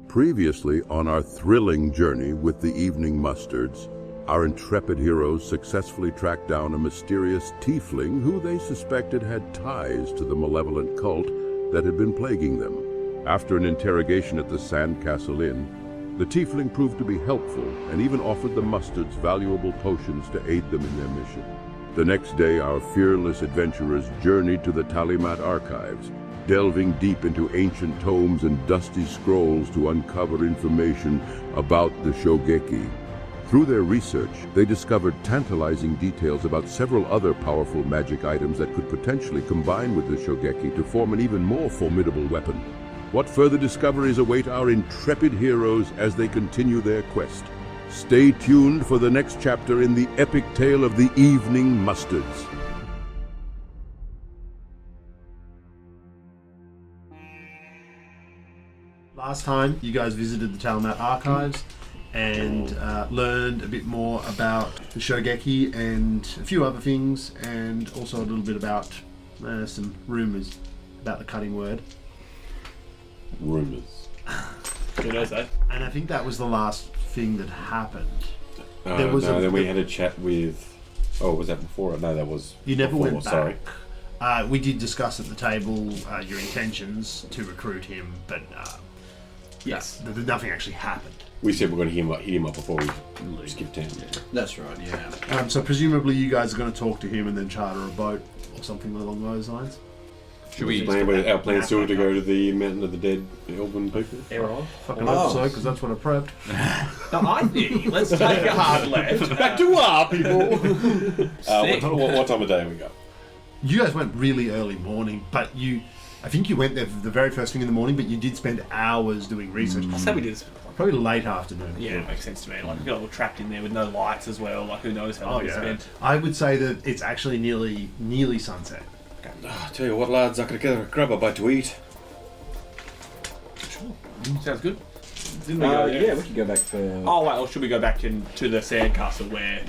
Previously on our thrilling journey with the Evening Mustards, our intrepid heroes successfully tracked down a mysterious tiefling who they suspected had ties to the malevolent cult that had been plaguing them. After an interrogation at the Sandcastle Inn, the tiefling proved to be helpful and even offered the Mustards valuable potions to aid them in their mission. The next day, our fearless adventurers journeyed to the Talimat archives, delving deep into ancient tomes and dusty scrolls to uncover information about the Shogeki. Through their research, they discovered tantalizing details about several other powerful magic items that could potentially combine with the Shogeki to form an even more formidable weapon. What further discoveries await our intrepid heroes as they continue their quest? Stay tuned for the next chapter in the epic tale of the Evening Mustards. Last time, you guys visited the Talimat archives and learned a bit more about the Shogeki and a few other things, and also a little bit about some rumours about the cutting word. Rumours. Who knows that? And I think that was the last thing that happened. Then we had a chat with... Oh, was that before? No, that was You never before, went back. Sorry. We did discuss at the table your intentions to recruit him, but Yes. nothing actually happened. We said we're going to hit him up before we skip town. Yeah. That's right, yeah. So presumably you guys are going to talk to him and then charter a boat or something along those lines? Should we our plan still to go to the Mountain of the Dead Elven people? Error. Fucking hope so, because that's what I prepped. No, I think. Let's take a hard left. Back to our people! What time of day have we got? You guys went really early morning, but I think you went there the very first thing in the morning, but you did spend hours doing research. I'll say we did this. Probably late afternoon. Yeah, it makes sense to me. Like, we got all trapped in there with no lights as well. Like, who knows how long we spent. I would say that it's actually nearly sunset. Okay. Oh, tell you what, lads, I could grab a bite to eat. Sure. Sounds good. Didn't we go there? Yeah, we could go back for... Oh, wait, or should we go back to the sandcastle where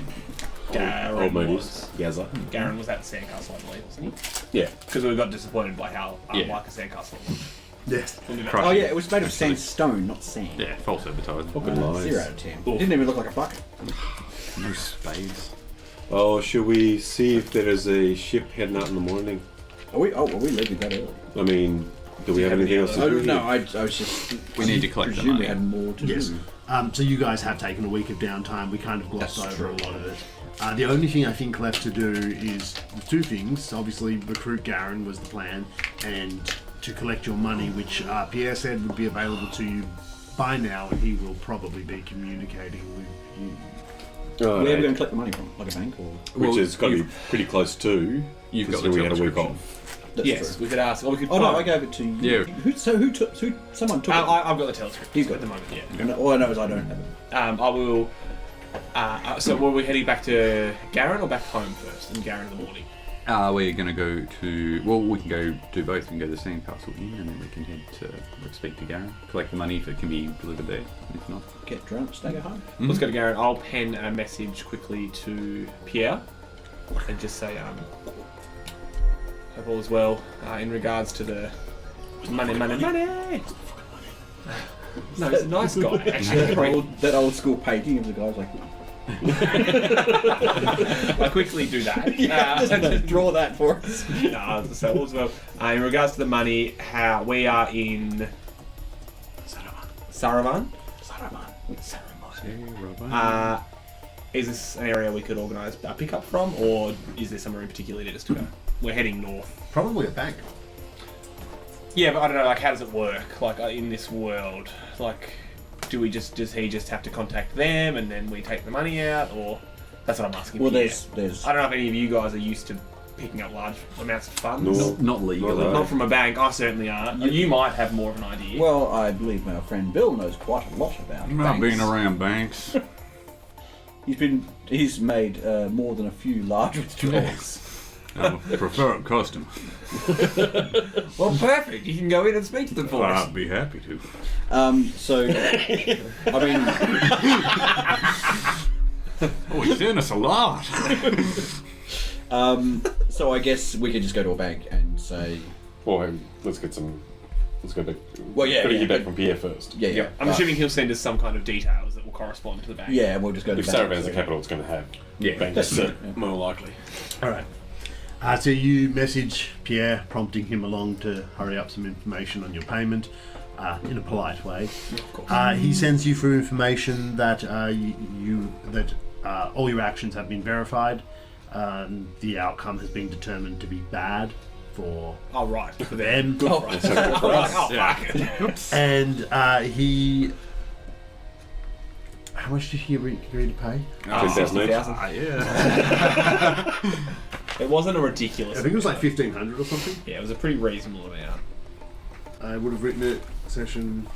Garen was? Yaza. Garen was at the sandcastle, I believe, wasn't he? Yeah. Because we got disappointed by how unlike a sandcastle it was. Yes. Oh yeah, it was made of sandstone, not sand. Yeah, false advertising. Fucking lies. 0 out of 10. It didn't even look like a bucket. No spades. Oh, should we see if there is a ship heading out in the morning? Are we leaving that early? I mean, do we have anything else to do? No, I was just... We need to collect the presume money. we had more to Yes. do. So you guys have taken a week of downtime. We kind of glossed That's over true. a lot of it. The only thing I think left to do is two things. Obviously, recruit Garen was the plan, and to collect your money, which Pierre said would be available to you by now, and he will probably be communicating with you. Oh, Where are we going to collect the money from? Like a bank or...? Which has got to be pretty close to. You've got the considering we had a week job off. That's Yes, true. we could ask. Or we could. Oh no, I gave it to you. Yeah. Someone took it. I've got the telescript. He's got at the it. moment. Yeah. And all I know is I don't have it. I will. So were we heading back to Garen or back home first? And Garen in the morning. We're going to go to... Well, we can go do both. We can go to the Sandcastle Inn and then we can head to speak to Garen. Collect the money if it can be delivered there. If not... Get drunk, stay at home. Let's go to Garen. I'll pen a message quickly to Pierre and just say, hope all is well in regards to the money. No, he's a nice guy, actually. That old school painting of the guys like... I quickly do that. Just draw that for us. So all is well. In regards to the money, how we are in Saravan. Is this an area we could organise a pickup from, or is there somewhere in particular you need us to go? We're heading north. Probably a bank. Yeah, but I don't know. Like, how does it work? Like, in this world, like, does he just have to contact them and then we take the money out, or that's what I'm asking. Well, Pierre. there's... I don't know if any of you guys are used to picking up large amounts of funds. No. Not legally. No. Not from a bank. I certainly aren't. You might have more of an idea. Well, I believe my friend Bill knows quite a lot about Not banks. being around banks. He's made more than a few large withdrawals. I prefer it custom. Well, perfect. You can go in and speak to them for us. I'd be happy to. So, I mean... Oh, he's doing us a lot. So I guess we could just go to a bank and say... Well, let's get some Let's go back. Well, yeah, Got to yeah, get back but- from Pierre first. Yeah. I'm assuming he'll send us some kind of details that will correspond to the bank. Yeah, we'll just go to If the bank. Saravan's the capital, it's going to have bank That's cert. true, yeah. More likely. All right. So you message Pierre, prompting him along to hurry up some information on your payment in a polite way. Of course. He sends you through information that all your actions have been verified. The outcome has been determined to be bad for Oh, right. For them. Good for us. Fuck. And he. How much did he agree to pay? 10,000 each. 60,000. Yeah. It wasn't a ridiculous. I think it was like 1,500 or something. Yeah, it was a pretty reasonable amount. I would have written it session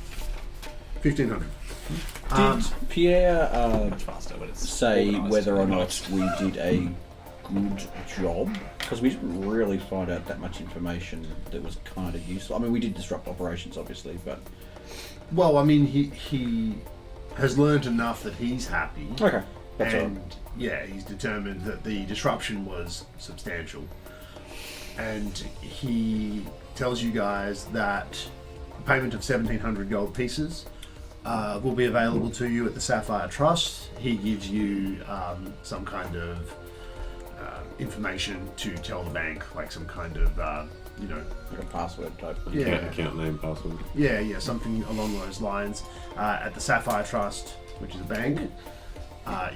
1,500. Did Pierre Much faster, but it's say organised. whether or not we did a good job? Because we didn't really find out that much information that was kind of useful. I mean, we did disrupt operations, obviously, but... Well, I mean, he has learned enough that he's happy. Okay, that's all And right. yeah, he's determined that the disruption was substantial. And he tells you guys that a payment of 1,700 gold pieces will be available to you at the Sapphire Trust. He gives you some kind of information to tell the bank, like some kind of, Like a password type. yeah, Account name, password. yeah, something along those lines. At the Sapphire Trust, which is a bank,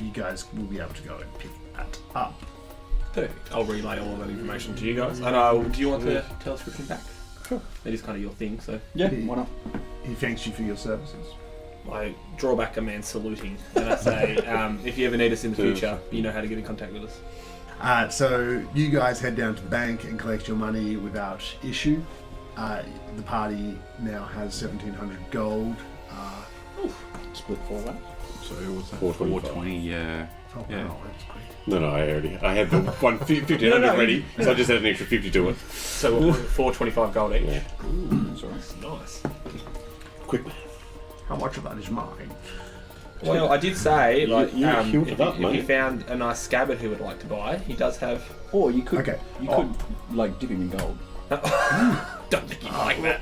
you guys will be able to go and pick that up. Perfect. I'll relay all of that information to you guys. And do you want to tell us Ripken back? Sure. That is kind of your thing, so Yeah, why not? He thanks you for your services. I draw back a man saluting and I say, if you ever need us in the future, you know how to get in contact with us. So you guys head down to the bank and collect your money without issue. The party now has 1,700 gold. Split 4 ways. So what's that? 425. 420, yeah. Oh, Yeah. wow, that's great. No, I had the 1,500 No, ready, so I just had an extra 50 to it. So we're 425 gold each. Yeah. Sorry. Nice. Quick math. How much of that is mine? Well, I did say, like, you healed it up, if you mate. found a nice scabbard who would like to buy, he does have. Or you could, Okay. you could like dip him in gold. Don't think he'd like that.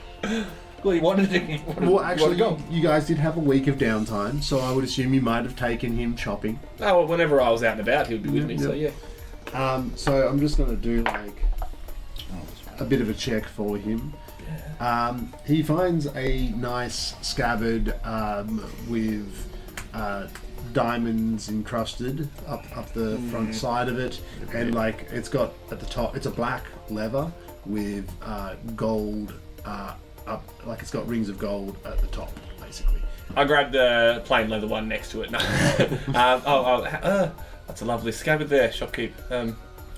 Well, he wanted to. Well, actually, you guys did have a week of downtime, so I would assume you might have taken him shopping. Oh, well, whenever I was out and about, he would be with me. Yeah. So yeah. So I'm just going to do like a bit of a check for him. He finds a nice scabbard with diamonds encrusted up the front side of it, and like it's got at the top, it's a black leather with gold up, like it's got rings of gold at the top, basically. I grabbed the plain leather one next to it. No. That's a lovely scabbard there, shopkeep.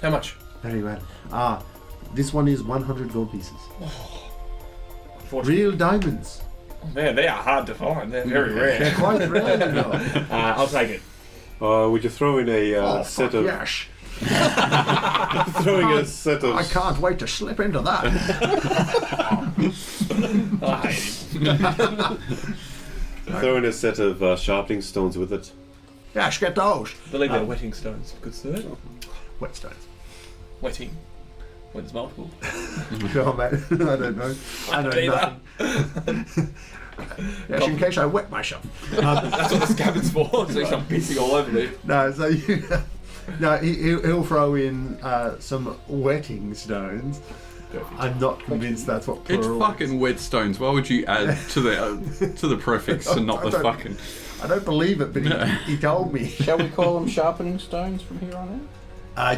How much? Very well. This one is 100 gold pieces. Unfortunately. Real diamonds. Man, they are hard to find. They're very They're rare. quite rare, you know. I'll take it. Would you throw in a set of... yes. Throwing a set of... I can't wait to slip into that. I hate him. Throw in a set of sharpening stones with it. Yes, get those. I believe they're wetting stones, good sir. Whetstones. Wetting. When there's multiple. Oh, man. I don't know. I know Either. nothing. Yes, in case I wet myself. That's what the scabbard's for. So he's not pissing all over me. No, so you... No, he'll throw in some wetting stones. I'm not convinced that's what It's plural fucking wetstones. Why would you add to the prefix and not the I don't- fucking... I don't believe it, but he told me. Shall we call them sharpening stones from here on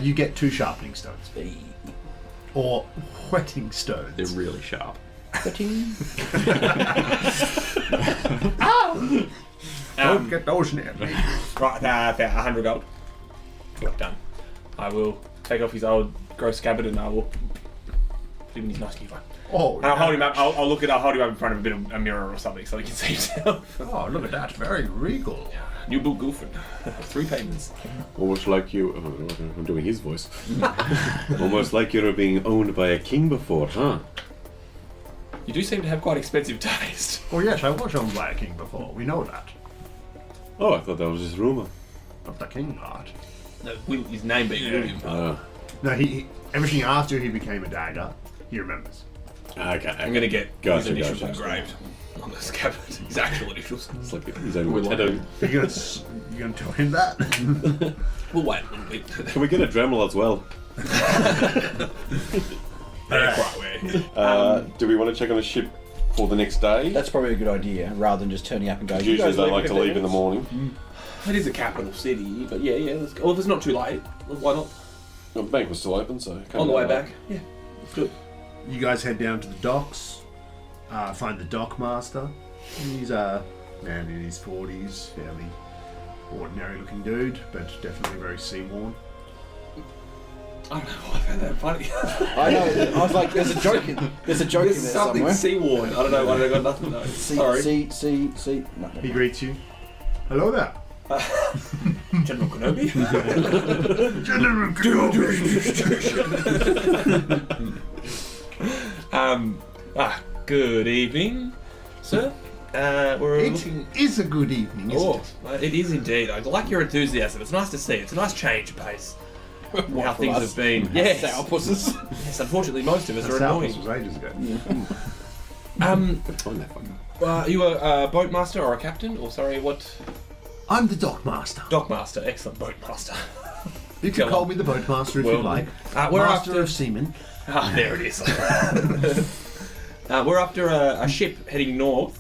You get 2 sharpening stones. out? Or wetting stones. They're really sharp. Cutting. Don't get those near me. Right, 100 gold. Done. I will take off his old gross scabbard and I will put him in his nice new one. Oh, And I'll hold him up. I'll hold him up in front of a mirror or something so he can see himself. Oh, look at that. Very regal. New Bill Goofin. 3 payments. Almost like you... Oh, I'm doing his voice. Almost like you're being owned by a king before, huh? You do seem to have quite expensive taste. Oh, yes, I was owned by a king before. We know that. Oh, I thought that was just rumour. Not the king part. No, his name being William. No, he everything after he became a dagger, he remembers. Okay. I'm going to get his Gotcha, initials gotcha. engraved on the scabbard. His actual initials. It's like his own tattoo. You're gonna tell him that? We'll wait a little bit. Can we get a Dremel as well? They're quite rare. Do we want to check on the ship for the next day? That's probably a good idea, rather than just turning up and going. Usually "You guys they leave like to in leave in the minutes." morning. It is a capital city, but yeah, let's go. Well, if it's not too late, why not? Well, the bank was still open, so... On the way back. Yeah, let's do it. You guys head down to the docks, find the dock master. He's a man in his 40s, fairly ordinary looking dude, but definitely very seaworn. I don't know why I found that funny. I know. I was like, there's a joke in there There's something somewhere. seaworn. I don't know why I got nothing though. Sorry. See. No. He greets you. Hello there. General Kenobi? General Good evening, sir. We're It looking... is a good evening, isn't Oh, it? it is indeed. I like your enthusiasm. It's nice to see. It's a nice change of pace. How from things us? have been. Yes. Sourpusses. Yes, unfortunately, most of us are Southwest annoying. was ages ago. Find that fucker. Are you a boatmaster or a captain? Or sorry, what? I'm the dock master. Dockmaster. Excellent boatmaster. You can call me the boatmaster if you Well, like. we're Master after... of seamen. Ah, there it is. We're after a ship heading north,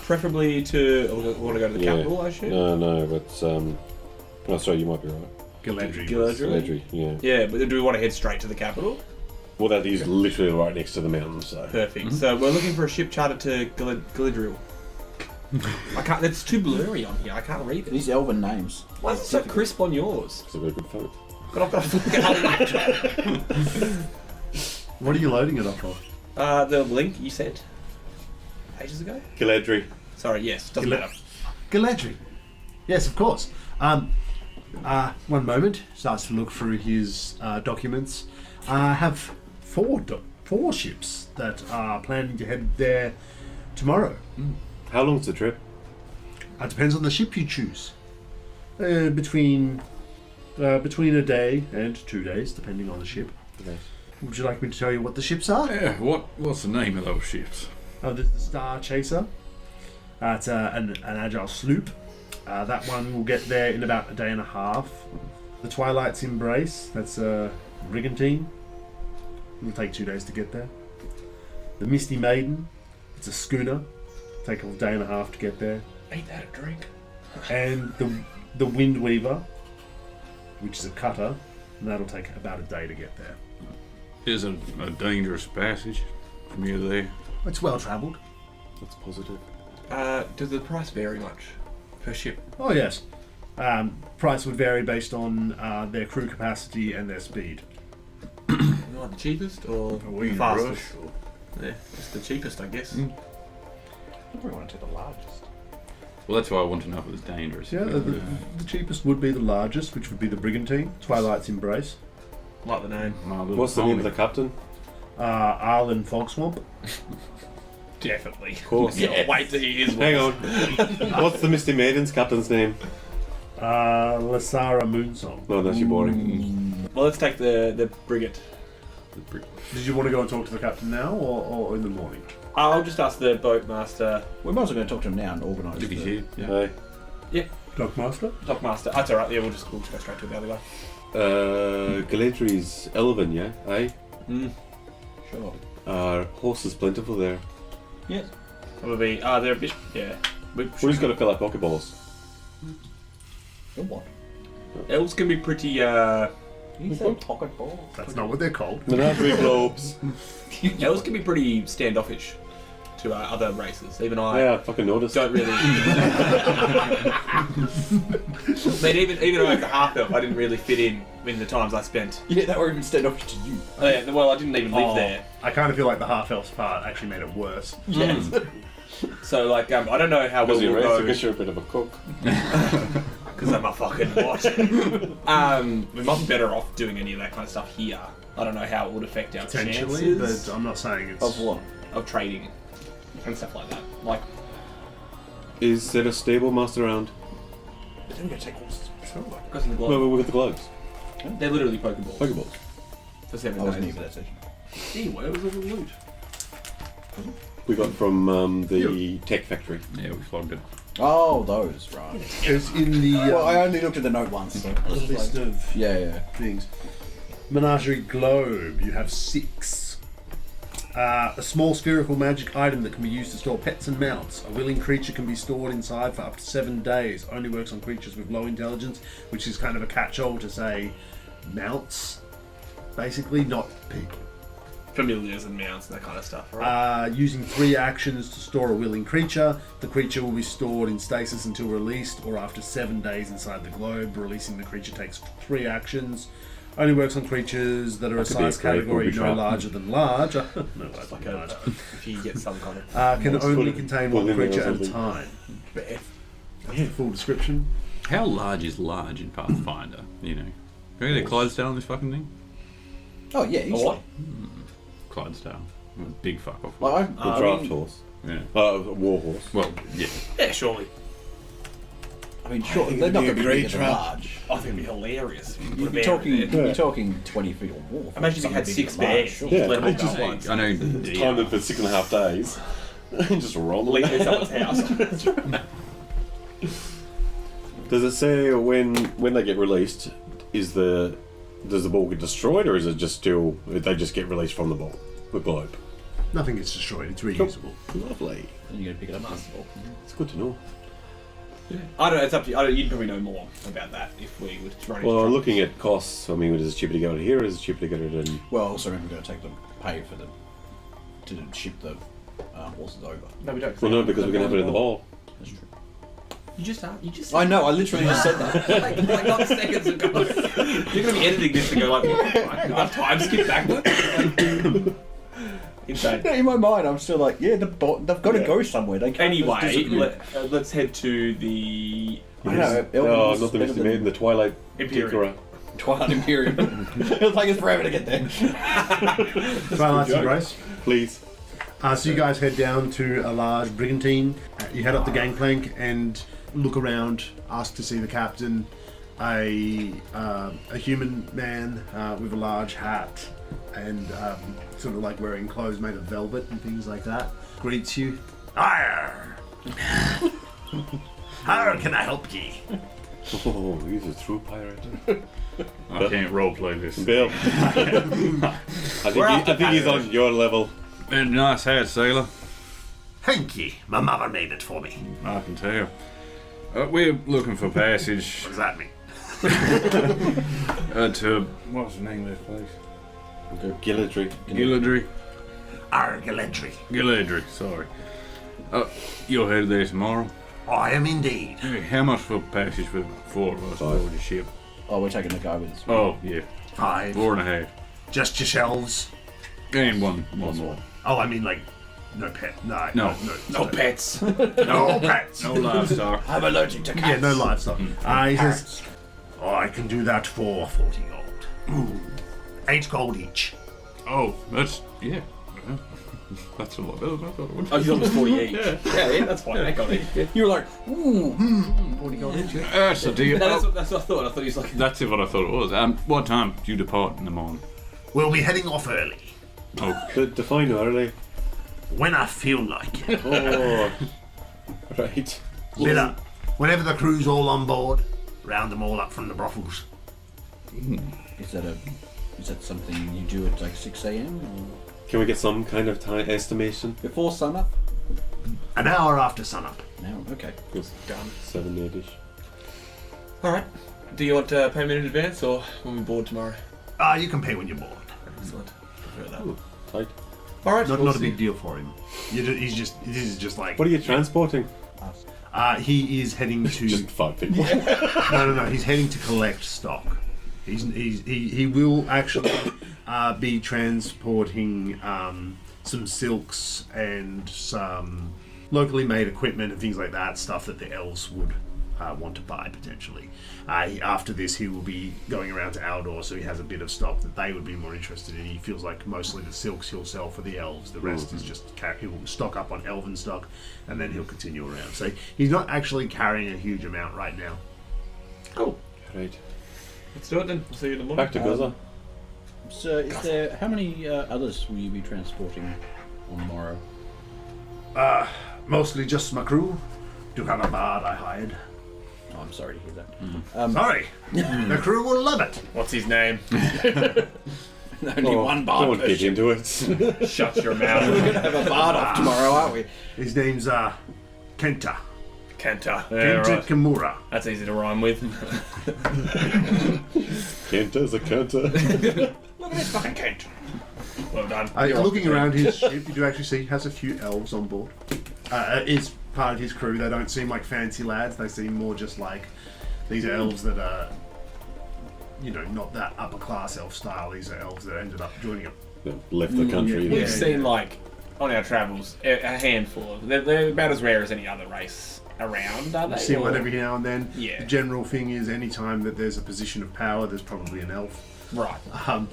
preferably to. We want to go to the capital, I assume. No, but oh, sorry, you might be right. Galadriel. Galadriel, yeah. Yeah, but do we want to head straight to the capital? Well, that is literally right next to the mountain, so. Perfect. So we're looking for a ship chartered to Galadriel. I can't. It's too blurry on here. I can't read it. These elven names. Why is it so crisp on yours? It's a very good phone. But I've got to look at What are you loading it off of? the link you sent ages ago. Galadriel. Sorry. Yes. Doesn't matter. Galadriel. Yes, of course. One moment. Starts to look through his documents. I have four ships that are planning to head there tomorrow. How long's the trip? It depends on the ship you choose. Between a day and 2 days, depending on the ship. Yes. Would you like me to tell you what the ships are? Yeah, what's the name of those ships? There's the Star Chaser. It's an agile sloop. That one will get there in about a day and a half. The Twilight's Embrace. That's a brigantine. It'll take 2 days to get there. The Misty Maiden. It's a schooner. Take a day and a half to get there. Ain't that a drink? And the Wind Weaver, which is a cutter, and that'll take about a day to get there. Is it a dangerous passage from here to there? It's well travelled. That's positive. Does the price vary much per ship? Oh yes. Price would vary based on their crew capacity and their speed. Not the cheapest or we the in a fastest? rush, or- Yeah, it's the cheapest, I guess. I probably want to take the largest. Well, that's why I want to know if it was dangerous. Yeah, the cheapest would be the largest, which would be the Brigantine, Twilight's Embrace. Like the name. What's the name of the captain? Arlen Fogswamp. Definitely. Of course. Yeah, wait to hear his Hang voice. on. What's the Misty Maiden's captain's name? Lasara Moonsong. No, that's too boring. Well, let's take the frigate. Did you want to go and talk to the captain now, or in the morning? I'll just ask the boatmaster. We might as well go talk to him now and organise If he's the- here, yeah. Hey. Dockmaster? Dockmaster. That's alright, yeah, we'll just go straight to the other guy. Galadriel's Elven, yeah? Aye? Sure. Are horses plentiful there? Yes. Probably. They're a bit. Yeah. We just got to fill our pokeballs. Good one. Elves can be pretty. You said pocket balls. That's not what they're called. Menagerie globes. Elves can be pretty standoffish to other races. Even I Yeah, I fucking noticed. don't really. I mean, even like a half elf, I didn't really fit in the times I spent. Yeah, that were even standoffish to you. Well, I didn't even live there. I kind of feel like the half-elf's part actually made it worse. Yeah. So like, I don't know how well Because you're we'll raised, I go. guess you're a bit of a cook. Because I'm a fucking what? We might be better off doing any of that kind of stuff here. I don't know how it would affect our Potentially, chances but I'm not saying it's... Of what? of trading and stuff like that. Like, Is there a stable master around? But then we're going to take horses. goes in the No, glove. we got the gloves. They're literally Pokeballs Pokeballs. for 7 I wasn't days. here for that session. Gee, where was all the loot? We got from the tech factory. Yeah, we flogged it. Oh, those, right. It's in the Well, I only looked at the note once. So I was just list like, of yeah. things. Menagerie Globe, you have 6. A small spherical magic item that can be used to store pets and mounts. A willing creature can be stored inside for up to 7 days. Only works on creatures with low intelligence, which is kind of a catch-all to say mounts, basically, not people. Familiars and mounts and that kind of stuff, right? Using 3 actions to store a willing creature. The creature will be stored in stasis until released or after 7 days inside the globe. Releasing the creature takes 3 actions. Only works on creatures that are a That could be a size great category booby no trap. larger than large. No larger Like than large. if you get some kind of Can Let's only put it- contain put one it in there creature or at a something. time. bear. That's the full description. How large is large in Pathfinder? You know, can we get a Clydesdale on this fucking thing? Oh yeah, A easily. what? Clydesdale, big fuck off. Like, The I draft mean, horse. Yeah. A war horse. Well, yeah. Yeah, surely. I mean, sure, think they're it'd not be a going to be great bigger than trap. large. I think it'd be hilarious. If you put a You're bear talking, in there. you're talking 20 feet or more. for Imagine if you had something 6 bigger than large, bears. sure. Yeah, Let them it's just go. like- I know. Timed it for 6.5 days. Just roll Leave it. it at someone's house. Does it say when they get released? Does the ball get destroyed, or is it just still they just get released from the ball, the globe? Nothing gets destroyed. It's reusable. Lovely. Then you got to pick it up. It's good to know. I don't know, it's up to you. You'd probably know more about that if we were to run into Well, trouble. looking at costs, I mean, is it cheaper to get it here, or is it cheaper to get it in? Well, also remember, we've got to take the pay for the to ship the horses over. No, we don't. Well, no, because we're gonna have it in the ball. That's true. You just are. You just. I know. I literally just said that. like not seconds ago. You're gonna be editing this and go like, I've time skip backwards. Insane. Yeah, in my mind, I'm still like, yeah, they've got to go somewhere. They can't just Anyway, disappear. let's head to the I know. No, Elvin's not the better Misty Maiden, the Twilight Imperium. Tinkerer. Twilight Imperium. It'll take us forever to get there. Twilight Embrace. Please. So you guys head down to a large brigantine. You head up the gangplank and look around, ask to see the captain. A human man with a large hat and sort of like wearing clothes made of velvet and things like that greets you. Arr! How can I help ye? Oh, he's a true pirate. I can't roleplay this. Bill. I think he's on your level. Very nice hat, sailor. Thank ye. My mother made it for me. I can tell. We're looking for passage What does that mean? to what's the name of this place? Gilladry. Gilladry. Argaledry. Gilladry. Sorry. You'll head there tomorrow. I am indeed. Hey, how much for passage for 4 of us aboard the ship? Oh, we're taking the guy with us. Oh yeah, 5. 4.5. Just yourselves. And one more. Oh, I mean like no pet. No. no pets. No pets. No livestock. I'm allergic to cats. Yeah, no livestock. He says, I can do that for 40 gold. 8 gold each. Oh, that's yeah. Well, that's a lot better than I thought it would. Oh, you thought it was 40 each. Yeah, that's fine. I got it. You were like, ooh, 40 gold each. That's the deal. No, that's what I thought. I thought he was like. That's what I thought it was. What time do you depart in the morning? We'll be heading off early. Oh, Define early. When I feel like it. Oh. Right. Miller, whenever the crew's all on board, round them all up from the brothels. Is that something you do at like 6 a.m. or Can we get some kind of time estimation? before sunup? An hour after sunup. No, okay. Just done. 7, 8-ish. Alright. Do you want payment in advance or when we board tomorrow? You can pay when you're bored. Excellent. Prefer that. Ooh, tight. Alright. Not a big deal for him. This is just like... What are you transporting? he is heading to... Just 5 people. No. He's heading to collect stock. He will actually be transporting some silks and some locally made equipment and things like that, stuff that the elves would want to buy potentially. After this, he will be going around to Aldor, so he has a bit of stock that they would be more interested in. He feels like mostly the silks he'll sell for the elves. The rest is just he'll stock up on elven stock, and then he'll continue around. So he's not actually carrying a huge amount right now. Cool. Right. Let's do it then. We'll see you in the morning. Back to Gaza. So, how many others will you be transporting on the morrow? Mostly just my crew. Do have a bard I hired. Oh, I'm sorry to hear that. Sorry. The crew will love it. What's his name? Only one bard Don't per get ship. into it. Shut your mouth. We're gonna have a bard off tomorrow, aren't we? His name's Kenta. Kenta. Yeah, Kenta right. Kimura. That's easy to rhyme with. Kenta's a Kenta. Look at this fucking Kenta. Well done. You're looking around his ship, you do actually see he has a few elves on board. Is part of his crew. They don't seem like fancy lads. They seem more just like these are elves that are, not that upper class elf style. These are elves that ended up joining him. Left the country. We've Yeah. seen, like, on our travels, a handful of them. They're about as rare as any other race around, are they? You see one Or- every now and then. Yeah. The general thing is, any time that there's a position of power, there's probably an elf. Right. Um,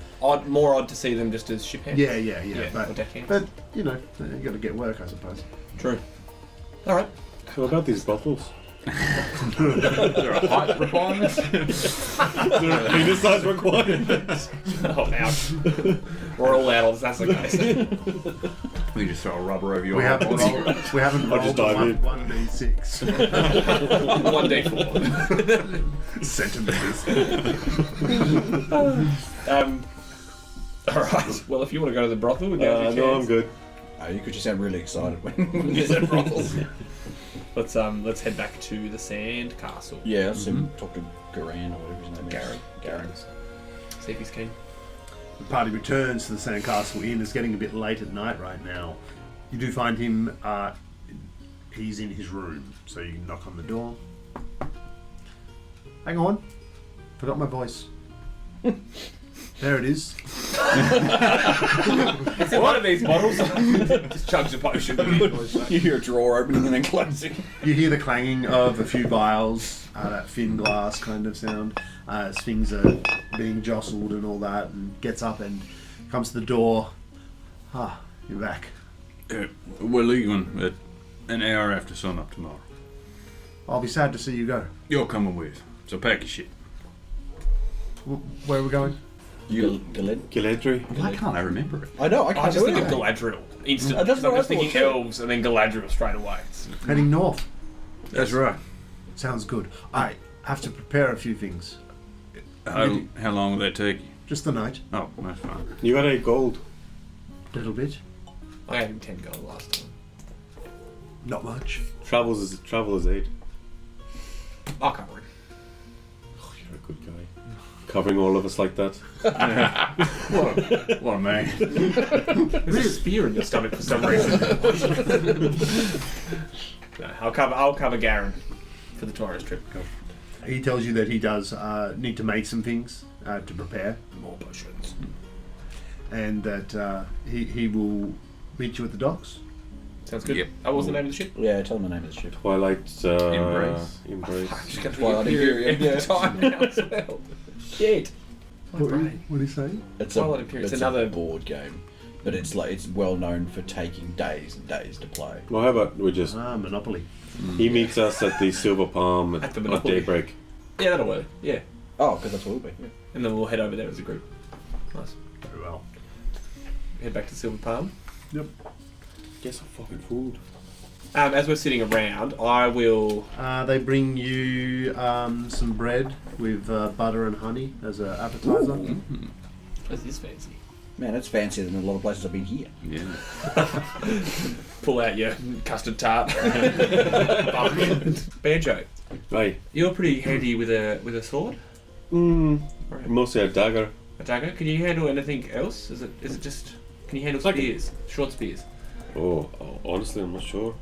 More odd to see them just as ship hands. yeah. or But deckhands. you got to get work, I suppose. True. All right. How about these bottles? There are height requirements. Penis size requirement. Oh, ouch. We're all adults, that's the case. We just throw a rubber over your We haven't bottle. rolled just dive in. 1d6 1d4. centimeters. All right. Well, if you want to go to the brothel, we go. No, I'm good. Oh, you could just sound really excited when you said brothels. Let's head back to the sand castle. Yeah, I'll see talk to Garan or whatever his name is. Garen. See if he's keen. The party returns to the Sandcastle Inn. It's getting a bit late at night right now. You do find him, he's in his room, so you can knock on the door. Hang on. Forgot my voice. There it is. It's in one of these bottles. Just chugs a potion. You hear a drawer opening and then closing. You hear the clanging of a few vials, that thin glass kind of sound, as things are being jostled and all that, and gets up and comes to the door. You're back. We're leaving at an hour after sunup tomorrow. I'll be sad to see you go. You're coming with, so pack your shit. Where are we going? Galadri. Why can't I remember it? I know, I I can't just do think of it. Galadriel. Instantly. That's I'm what just I thought thinking too. elves and then Galadriel straight away. Heading north. That's right. Sounds good. I have to prepare a few things. How long will that take you? Just the night. Oh, that's fine. You got 8 gold. Little bit. I gave him 10 gold last time. Not much. Travel is 8. I'll cover him. Oh, you're a good guy. Covering all of us like that. What a man. There's a spear in your stomach for some reason. No, I'll cover Garen for the tomorrow's trip. He tells you that he does need to make some things to prepare, More potions. and that he will meet you at the docks. Sounds good. Yep. What was the name of the ship? Yeah, tell them the name of the ship. Twilight. Embrace. Embrace. Just got Twilight Imperium Imperium, every time now as well. Shit. What are you saying? It's Twilight Imperium. It's It's another- a board game, but it's well known for taking days and days to play. Well, how about we just... Monopoly. He meets us at the Silver Palm At at, the Monopoly. daybreak. Yeah, that'll work. Yeah. Oh, because that's what it'll be. Yeah. And then we'll head over there as a group. Nice. Very well. Head back to Silver Palm. Yep. Get some fucking food. As we're sitting around, I will. They bring you some bread with butter and honey as an appetizer. This is fancy. Man, that's fancier than a lot of places I've been here. Yeah. Pull out your custard tart. Banjo, Right. you're pretty handy with a sword. Right. Mostly a dagger. A dagger. Can you handle anything else? Is it just? Can you handle spears? Short spears. Oh, honestly, I'm not sure.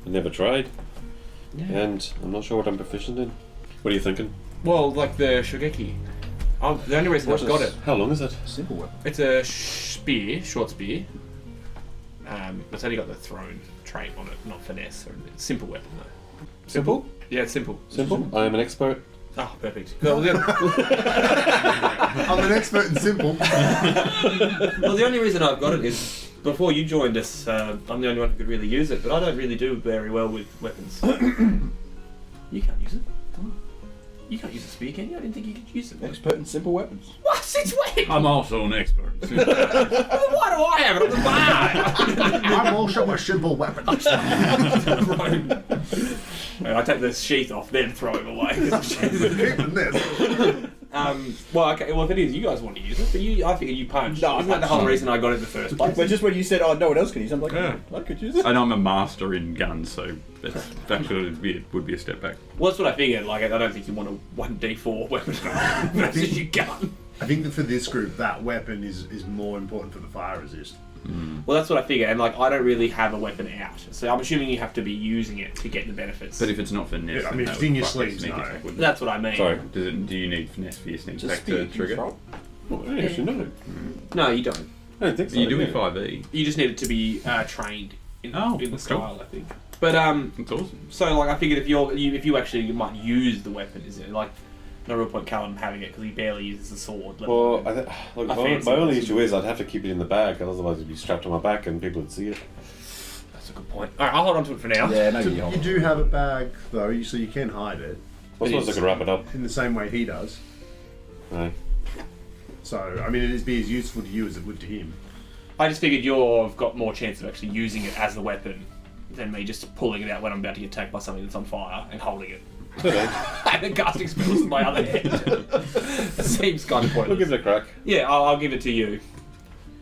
I never tried. And I'm not sure what I'm proficient in. What are you thinking? Well, like the shogeki. The only reason I've got it, How long is it? Simple weapon. it's a spear, short spear. It's only got the thrown trait on it, not finesse. Or it's a simple weapon though. Simple? Yeah, it's simple. Simple? I am an expert. Oh, perfect. Well, I'm an expert in simple. the only reason I've got it is before you joined us, I'm the only one who could really use it, but I don't really do very well with weapons. You can't use it. Come on. You can't use a spear, can you? I didn't think you could use it. Expert in simple weapons. What? Since when? I'm also an expert. Why do I have it on the bar? I'm also a simple weapon. I take the sheath off, then throw him away. Keeping this. Well, okay. Well, if it is, you guys want to use it, but I figured you punched. No, Isn't that the whole reason I got it in the first place? But just when you said, "Oh, no one else can use," it, I'm like, Yeah. I could use it. And I'm a master in guns, so that's actually would be a step back. Well, that's what I figured. Like, I don't think you want a 1d4 weapon versus your gun. I think that for this group, that weapon is more important for the fire resist. Well, that's what I figured, and like, I don't really have a weapon out, so I'm assuming you have to be using it to get the benefits. But if it's not finesse, Yeah, I then mean, that it's in would your fuck your sleeves, sneak no. attack, wouldn't it? That's what I mean. Sorry. Do you need finesse for your sneak Just attack to trigger? control. Well, yeah, actually, no. No, you don't. I don't think so. You do yeah. in 5e. You just need it to be trained in Oh, the that's style, cool. I think. But That's awesome. so like I figured if you actually might use the weapon, is it like no real point Callum having it because he barely uses the sword. let Well, alone- look, I fancy my only it. issue is I'd have to keep it in the bag, otherwise it'd be strapped on my back and people would see it. That's a good point. All right, I'll hold on to it for now. Yeah, maybe you You hold. do have a bag, though, so you can hide it I suppose I is. could wrap it up. in the same way he does. Right. So, I mean, it'd be as useful to you as it would to him. I just figured you've got more chance of actually using it as the weapon than me just pulling it out when I'm about to get attacked by something that's on fire and holding it. And then casting spells in my other hand. That seems kind of We'll pointless. give it a crack. Yeah, I'll give it to you.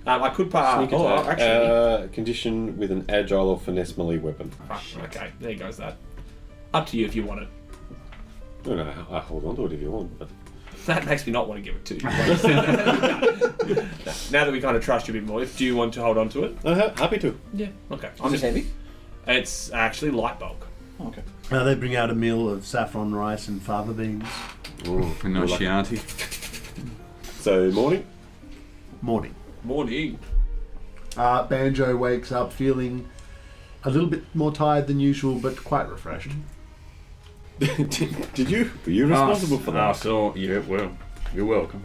I could pass. Sneak Oh, attack. actually. Condition with an agile or finesse melee weapon. Okay, there goes that. Up to you if you want it. No, I hold on to it if you want. But That makes me not want to give it to you. When you said that. Now that we kind of trust you a bit more, do you want to hold on to it? happy to. Yeah. Okay. Is it heavy? It's actually light bulk. Oh, okay. They bring out a meal of saffron rice and fava beans. A nice Chianti. So morning. Morning. Morning. Banjo wakes up feeling a little bit more tired than usual, but quite refreshed. Did you? Were you responsible for that? So, yeah, well, you're welcome.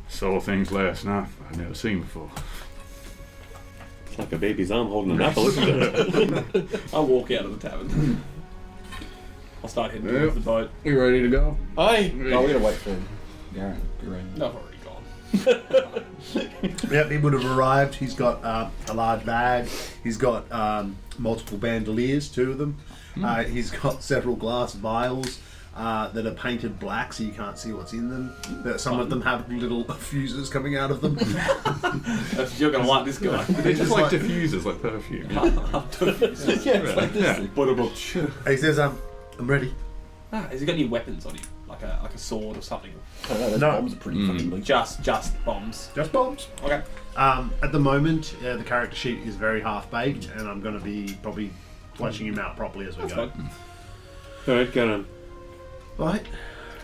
Saw things last night I've never seen before. It's like a baby's arm holding an apple, isn't it? I'll walk out of the tavern. I'll start heading towards the boat. You ready to go? Aye. No, we're gonna wait for Garen. No, I've already gone. Yep, he would have arrived. He's got a large bag. He's got multiple bandoliers, 2 of them. He's got several glass vials that are painted black, so you can't see what's in them. Some of them have little fuses coming out of them. You're going to like this guy. They're just like diffusers, like perfume. Yeah, it's like this. Yeah. He says, I'm ready. Has he got any weapons on him? Like a sword or something? I don't know, those No. bombs are pretty fucking big. Just bombs. Just bombs. Okay. At the moment, the character sheet is very half-baked, and I'm going to be probably fleshing him out properly as we That's go. fine. Alright, Karen. Right.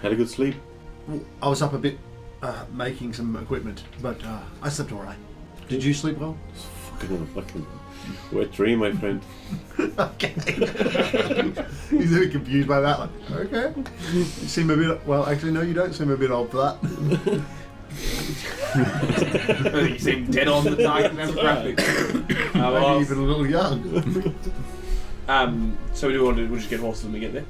Had a good sleep? I was up a bit making some equipment, but I slept all right. Did you sleep well? Fucking wet dream, my friend. Okay. He's a bit confused by that. Like, okay. You seem a bit. Well, actually, no, you don't seem a bit old for that. You seem dead on the target demographic. Maybe even a little young. So we'll just get horses when we get there.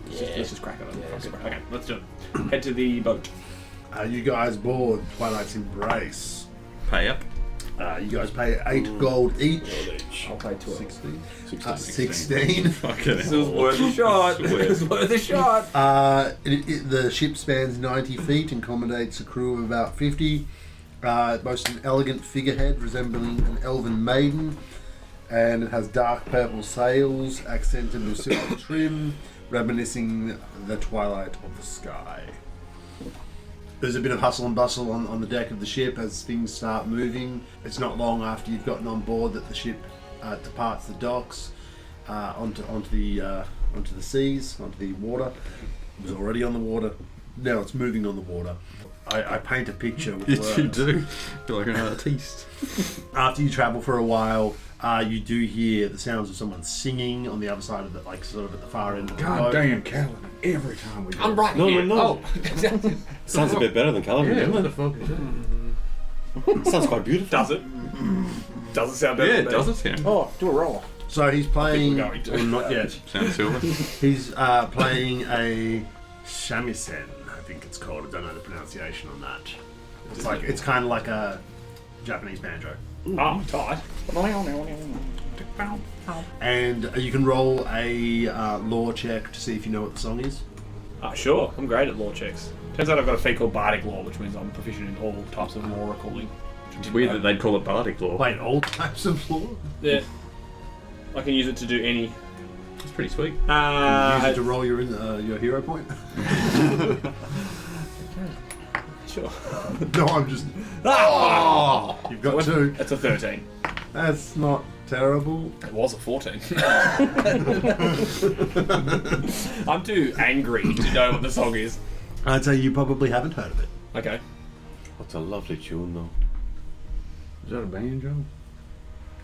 Let's just crack it. Okay, let's do it. Head to the boat. You guys board Twilight's Embrace. Pay up. You guys pay 8 gold each. I'll pay 12. 16. 16. 16. Fucking This was worth a shot. This was worth a shot. The ship spans 90 feet and accommodates a crew of about 50. It boasts an elegant figurehead resembling an elven maiden, and it has dark purple sails accented with silver trim, reminiscing the twilight of the sky. There's a bit of hustle and bustle on the deck of the ship as things start moving. It's not long after you've gotten on board that the ship departs the docks onto the seas, onto the water. It was already on the water. Now it's moving on the water. I paint a picture with words. You do. You're like an artiste. After you travel for a while, you do hear the sounds of someone singing on the other side of the, like sort of at the far end of the boat. God damn, Callan. Every time we go. I'm right No, here. no. Oh. Sounds a bit better than Callum, Yeah, what doesn't the fuck is that? it? Sounds quite beautiful. Does it? Does it sound better? Yeah, than it does me? it sound? Oh, do a roll. So he's playing. we're going to. Well, not yet. Sounds silver. He's playing a shamisen, I think it's called. I don't know the pronunciation on that. It's kind of like a Japanese banjo. Oh, tight. And you can roll a lore check to see if you know what the song is. Sure. I'm great at lore checks. Turns out I've got a feat called Bardic Lore, which means I'm proficient in all types of lore recalling. It's weird that they'd call it Bardic Law. Wait, all types of lore? Yeah. I can use it to do any. That's pretty sweet. Use it to roll your hero point? Sure. No, I'm just... Oh! You've got 2. That's a 13. That's not terrible. It was a 14. I'm too angry to know what the song is. I'd say you probably haven't heard of it. Okay. What's a lovely tune, though? Is that a banjo?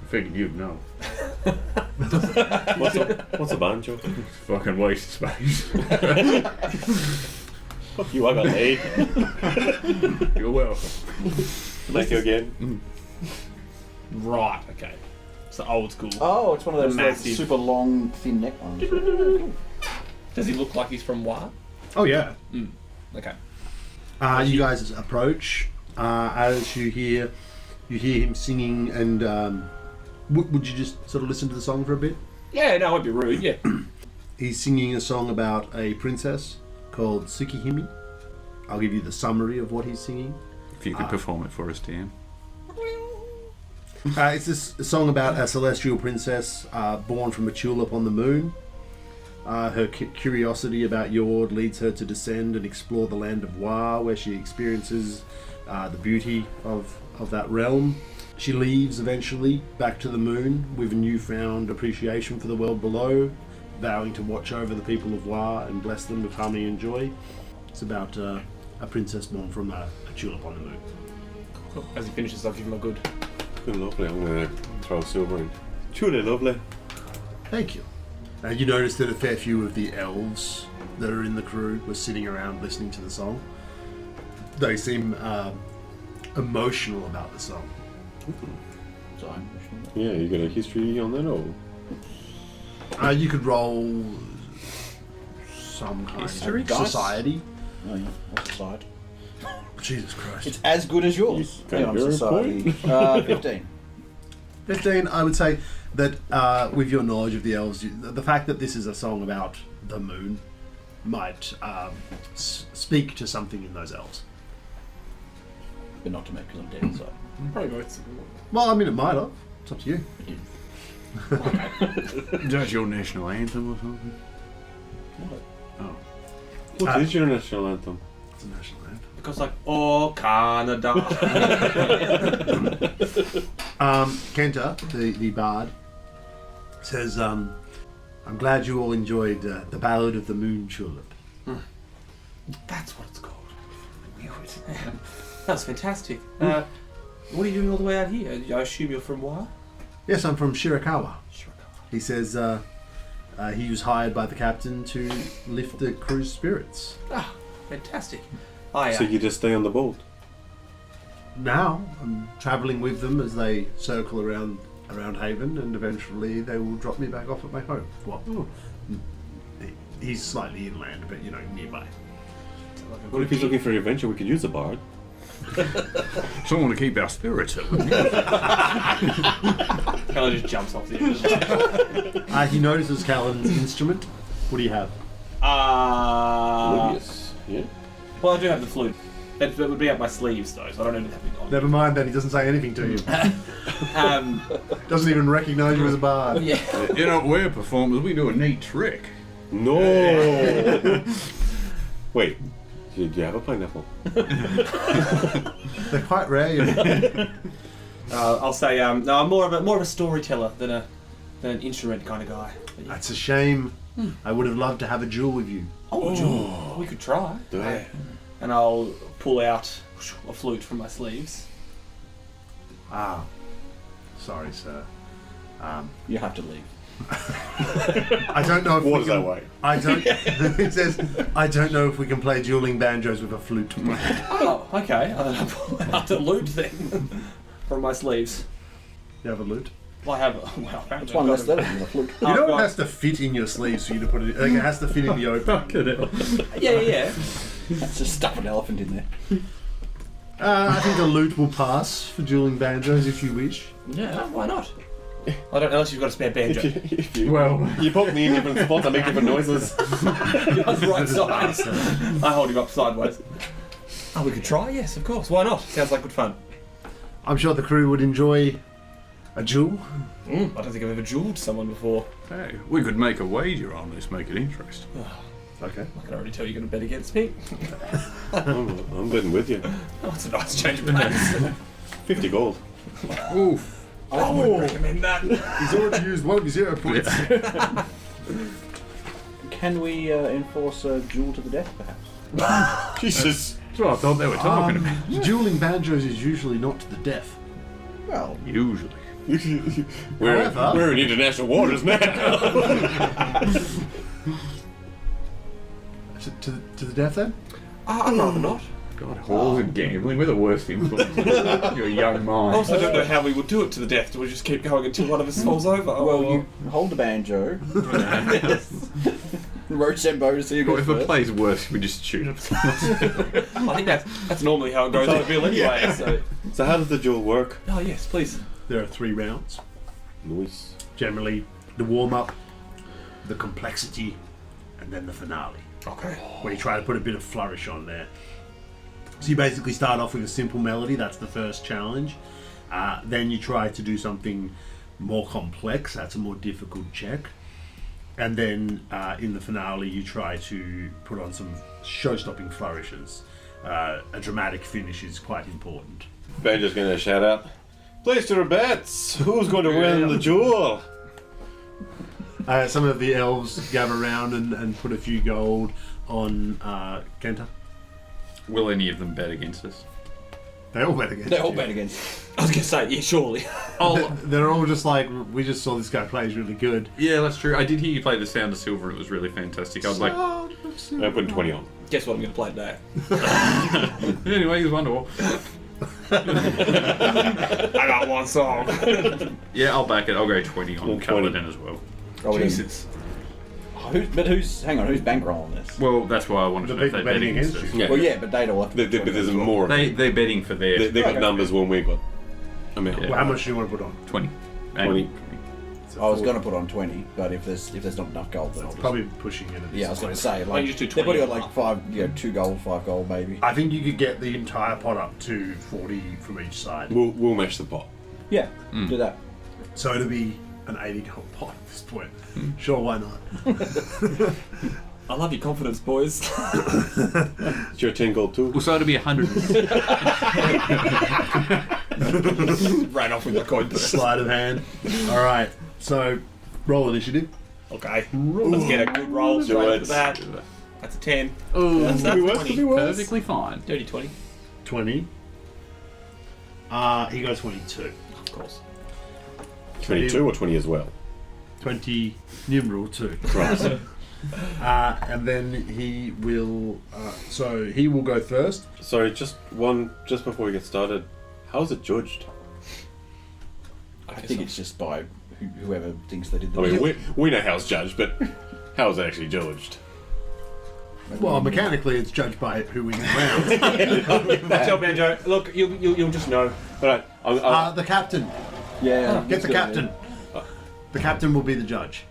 I figured you'd know. What's a banjo? Fucking waste of space. Fuck you, I got laid. You're welcome. Thank you again. Right, okay. It's the old school. Oh, it's one of those like, Massive. super long, thin neck ones. Does he look like he's from Wa? Oh, yeah. Okay. You guys approach as you hear him singing, and would you just sort of listen to the song for a bit? Yeah, no, it won't be rude, yeah. He's singing a song about a princess called Tsukihime. I'll give you the summary of what he's singing. If you could perform it for us, DM. It's this song about a celestial princess born from a tulip on the moon. Her curiosity about Yord leads her to descend and explore the land of Wa, where she experiences the beauty of that realm. She leaves eventually back to the moon with a newfound appreciation for the world below, vowing to watch over the people of Wa and bless them with harmony and joy. It's about a princess born from a tulip on the moon. Cool. As he finishes, I'll give him a good. Good, lovely. I'm going to throw silver in. Truly lovely. Thank you. You notice that a fair few of the elves that are in the crew were sitting around listening to the song. They seem emotional about the song. So I'm pushing that. Yeah, you got a history on that, or? You could roll some kind History? of Dice? society. Oh yeah, what's the side? Jesus Christ. It's as good as yours. You got on your society. 15. 15, I would say that with your knowledge of the elves, the fact that this is a song about the moon might speak to something in those elves. But not to me because I'm dead inside. Probably both. Well, I mean, it might have. It's up to you. It did. Is that your national anthem or something? What? Oh. What is your national anthem? It's a national anthem. Because, like, oh, Canada. Kenta, the bard, says, I'm glad you all enjoyed the Ballad of the Moon Tulip. That's what it's called. I knew it. That was fantastic. What are you doing all the way out here? I assume you're from Wa? Yes, I'm from Shirakawa. Sure. He says he was hired by the captain to lift the crew's spirits. Ah, fantastic. So you just stay on the boat? Now I'm travelling with them as they circle around Haven, and eventually they will drop me back off at my home. Well, he's slightly inland, but nearby. What if he's looking for adventure? We could use a bard. Someone to keep our spirits up. Kellen just jumps off the edge. He notices Callan's instrument. What do you have? Oblivious. Yeah. Well, I do have the flute. It would be up my sleeves, though, so I don't need to have it on. Never mind then, he doesn't say anything to you. Um, Doesn't even recognise you as a bard. yeah. You know, we're performers, we do a neat trick. No! Wait. Do you have a pineapple? They're quite rare. I'll say, no, I'm more of a storyteller than an instrument kind of guy. But yeah. That's a shame. I would have loved to have a duel with you. Oh, Joel, we could try. Do it. And I'll pull out a flute from my sleeves. Ah, sorry, sir. You have to leave. I don't know if What we is can. that way? I don't. It says, I don't know if we can play dueling banjos with a flute. Oh, okay. I'll pull out a lute then from my sleeves. You have a lute? Well, I have. Well, It's one less letter than the flute. You know it has to fit in your sleeves for you to put it. Like it has to fit in the open. Yeah. Let's just stuff an elephant in there. I think a lute will pass for dueling banjos if you wish. Yeah, why not? I don't know unless you've got a spare banjo. If you, Well, you pop me in different spots, I make different noises. You're on the right side. I hold him up sideways. Oh, we could try. Yes, of course. Why not? Sounds like good fun. I'm sure the crew would enjoy a duel. I don't think I've ever duelled someone before. Hey, we could make a wager on this, make it interesting. Okay. I can already tell you're going to bet against me. I'm betting with you. Oh, it's a nice change of plans. 50 gold. Oof. I would recommend that. He's already used one of his hero points. Can we enforce a duel to the death, perhaps? Jesus. That's what I thought they were talking about. Dueling banjos is usually not to the death. Well, Usually. We're in international waters now. To the death then? I'd rather not. God, halls and gambling, we're the worst influence. Your young I mind. also don't know how we would do it to the death. Do we just keep going until one of us falls over? well, you hold the banjo. Rochambeau to see who Well, goes if it first. plays worse, we just shoot him. I think that's normally how it goes in the bill anyway. So. So how does the duel work? Oh yes, please. There are 3 rounds. Nice. Generally, the warm-up, the complexity, and then the finale. Okay. Where you try to put a bit of flourish on there. So you basically start off with a simple melody, that's the first challenge. Then you try to do something more complex, that's a more difficult check. And then in the finale you try to put on some show-stopping flourishes. A dramatic finish is quite important. Banjo's gonna shout out, place your bets! Who's going to win the duel? Some of the elves gather around and put a few gold on Kenta. Will any of them bet against us? They all bet against They all you. bet against. I was gonna say, yeah, surely. They're all just like, we just saw this guy plays really good. Yeah, that's true. I did hear you play The Sound of Silver. It was really fantastic. I was like, I'm putting 20 on. Guess what I'm gonna play today? anyway, he was Wonderwall. I got one song. Yeah, I'll back it. I'll go 20 on 20. Kaladin as well. Oh, Jesus. Hang on, who's bankrolling this? Well, that's why I wanted The to know if people they're betting betting against against us. Yeah. Well, yeah, but they'd all have to. But there's more. They're betting for their They got numbers when we got. I mean, Yeah. Well, how much do you want to put on? 20. 20. I was going to put on 20, but if there's not enough gold, then I'll just. Probably pushing it. Yeah, I was going to say, Why don't like, you just do they've probably 20? got like 2 gold, 5 gold, maybe. I think you could get the entire pot up to 40 from each side. We'll match the pot. Yeah, do that. So it'll be an 80 gold pot at this point. Sure, why not? I love your confidence, boys. It's your 10 gold too. Well, so it'll be 100. Ran off with the coin purse. Sleight of hand. Alright, so roll initiative. Okay. Let's get a good roll straight it. into that. That's a 10. Oh, That's Could be worse, 20. could be worse. perfectly fine. Dirty 20. 20. He goes 22. Of course. 22 or 20 as well. 20 numeral 2. Right. And then he will. So he will go first. Sorry, just before we get started, how's it judged? I think it's just by whoever thinks they did the I mean, deal. we know how it's judged, but how's it actually judged? Well, mechanically, it's judged by who wins rounds. Tell Banjo, look, you'll just know. Alright, The captain. Yeah, Get the captain. The captain will be the judge.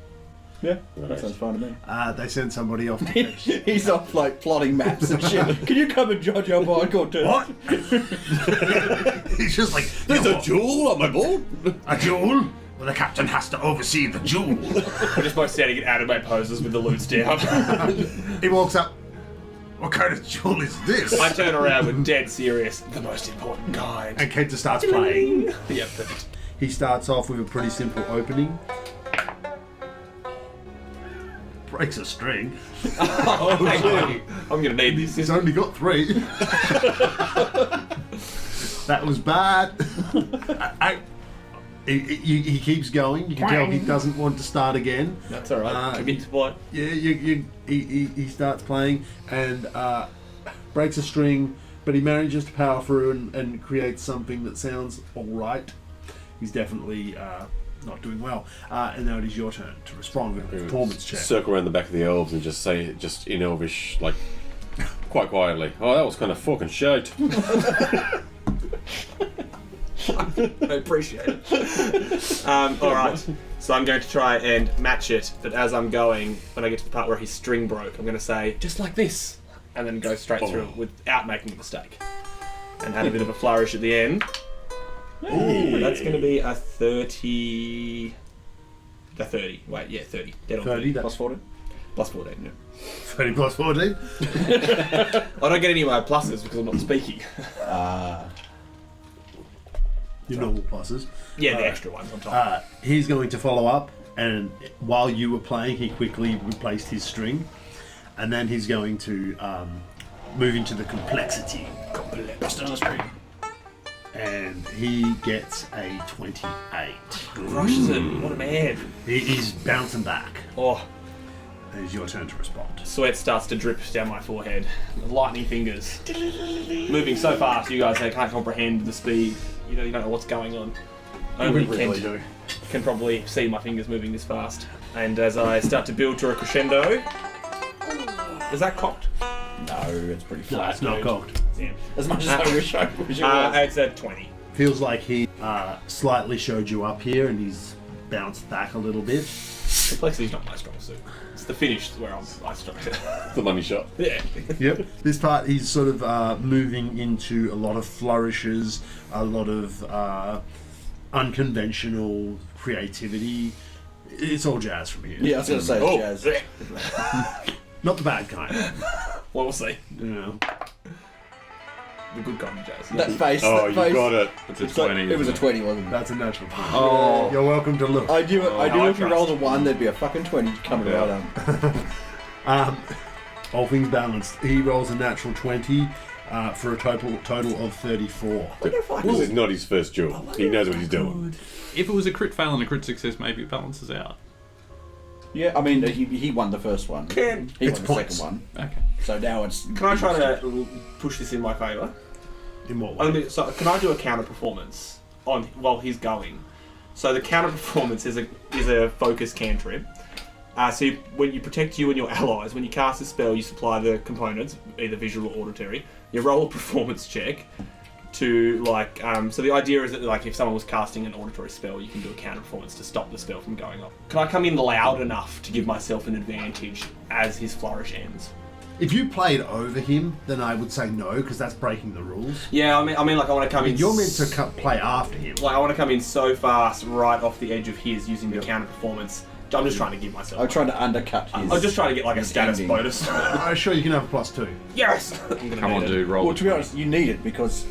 Yeah, that sounds fine to me. They send somebody off to fetch. He's off like plotting maps and shit. Can you come and judge our hardcore turn? What? He's just like, there's a jewel on my board! a duel? Well, the captain has to oversee the duel. We're just both standing in anime poses with the loots down. He walks up. What kind of duel is this? I turn around with dead serious, the most important kind. And Kenta starts playing. Yeah, perfect. He starts off with a pretty simple opening. Breaks a string. I'm gonna need this. He's only got 3. That was bad. He keeps going. You can tell he doesn't want to start again. That's alright. Commit to play. Yeah, he starts playing and breaks a string, but he manages to power through and creates something that sounds alright. He's definitely not doing well. And now it is your turn to respond with a performance check. Circle around the back of the elves and just say it just in Elvish, like, quite quietly. Oh, that was kind of fucking shite. I appreciate it. Alright, so I'm going to try and match it, but as I'm going, when I get to the part where his string broke, I'm going to say, just like this, and then go straight through it without making a mistake. And add a bit of a flourish at the end. Ooh, that's going to be a 30... A 30. Wait, yeah, 30. Dead on 30, Plus 14. Plus 14, yeah. 30 plus 14. I don't get any of my pluses because I'm not speaking. Your normal pluses. Yeah, the extra ones on top. He's going to follow up, and while you were playing, he quickly replaced his string, and then he's going to move into the complexity. And he gets a 28. Crushes it. What a man. He's bouncing back. Oh, It is your turn to respond. sweat starts to drip down my forehead. Lightning fingers. Moving so fast, you guys can't comprehend the speed. You don't know what's going on. Only Kent can probably see my fingers moving this fast. And as I start to build to a crescendo... Is that cocked? No, it's pretty No, flat. it's not cocked. Damn. As much as I wish it was. It's a 20. Feels like he slightly showed you up here, and he's bounced back a little bit. Complexity's not my strong suit. It's the finish where I struggle. The money shot. Yeah. Yep. This part, he's sort of moving into a lot of flourishes, a lot of unconventional creativity. It's all jazz from here. Yeah, I was going to say Oh, jazz. Not the bad kind. Well, we'll see. You know. The good kind of jazz. That face. Oh, that you face. got it. It's a It's like- 20. it was a 20, wasn't it? That's a natural point. Oh. You're welcome to look. I knew it. I knew I if you trust. rolled a 1, there'd be a fucking 20 coming right up. All things balanced. He rolls a natural 20 for a total of 34. This is not his first duel. He knows what he's doing. If it was a crit fail and a crit success, maybe it balances out. Yeah, I mean, he won the first one. He won the points. second one. Okay. So now it's... Can I try to push this in my favour? In what way? So can I do a counter performance on while he's going? So the counter performance is a focus cantrip. So when you protect you and your allies, when you cast a spell, you supply the components, either visual or auditory. You roll a performance check to so the idea is that if someone was casting an auditory spell, you can do a counter performance to stop the spell from going off. Can I come in loud enough to give myself an advantage as his flourish ends? If you played over him, then I would say no, because that's breaking the rules. Yeah, I mean, I want to come in. You're meant to play after him. I want to come in so fast, right off the edge of his, using the counter performance. I'm just trying to give myself. I'm trying to undercut his... I'm just trying to get a his status ending. bonus. I'm sure you can have a +2. Yes. Come on, dude, roll. Well, to be honest, you need it because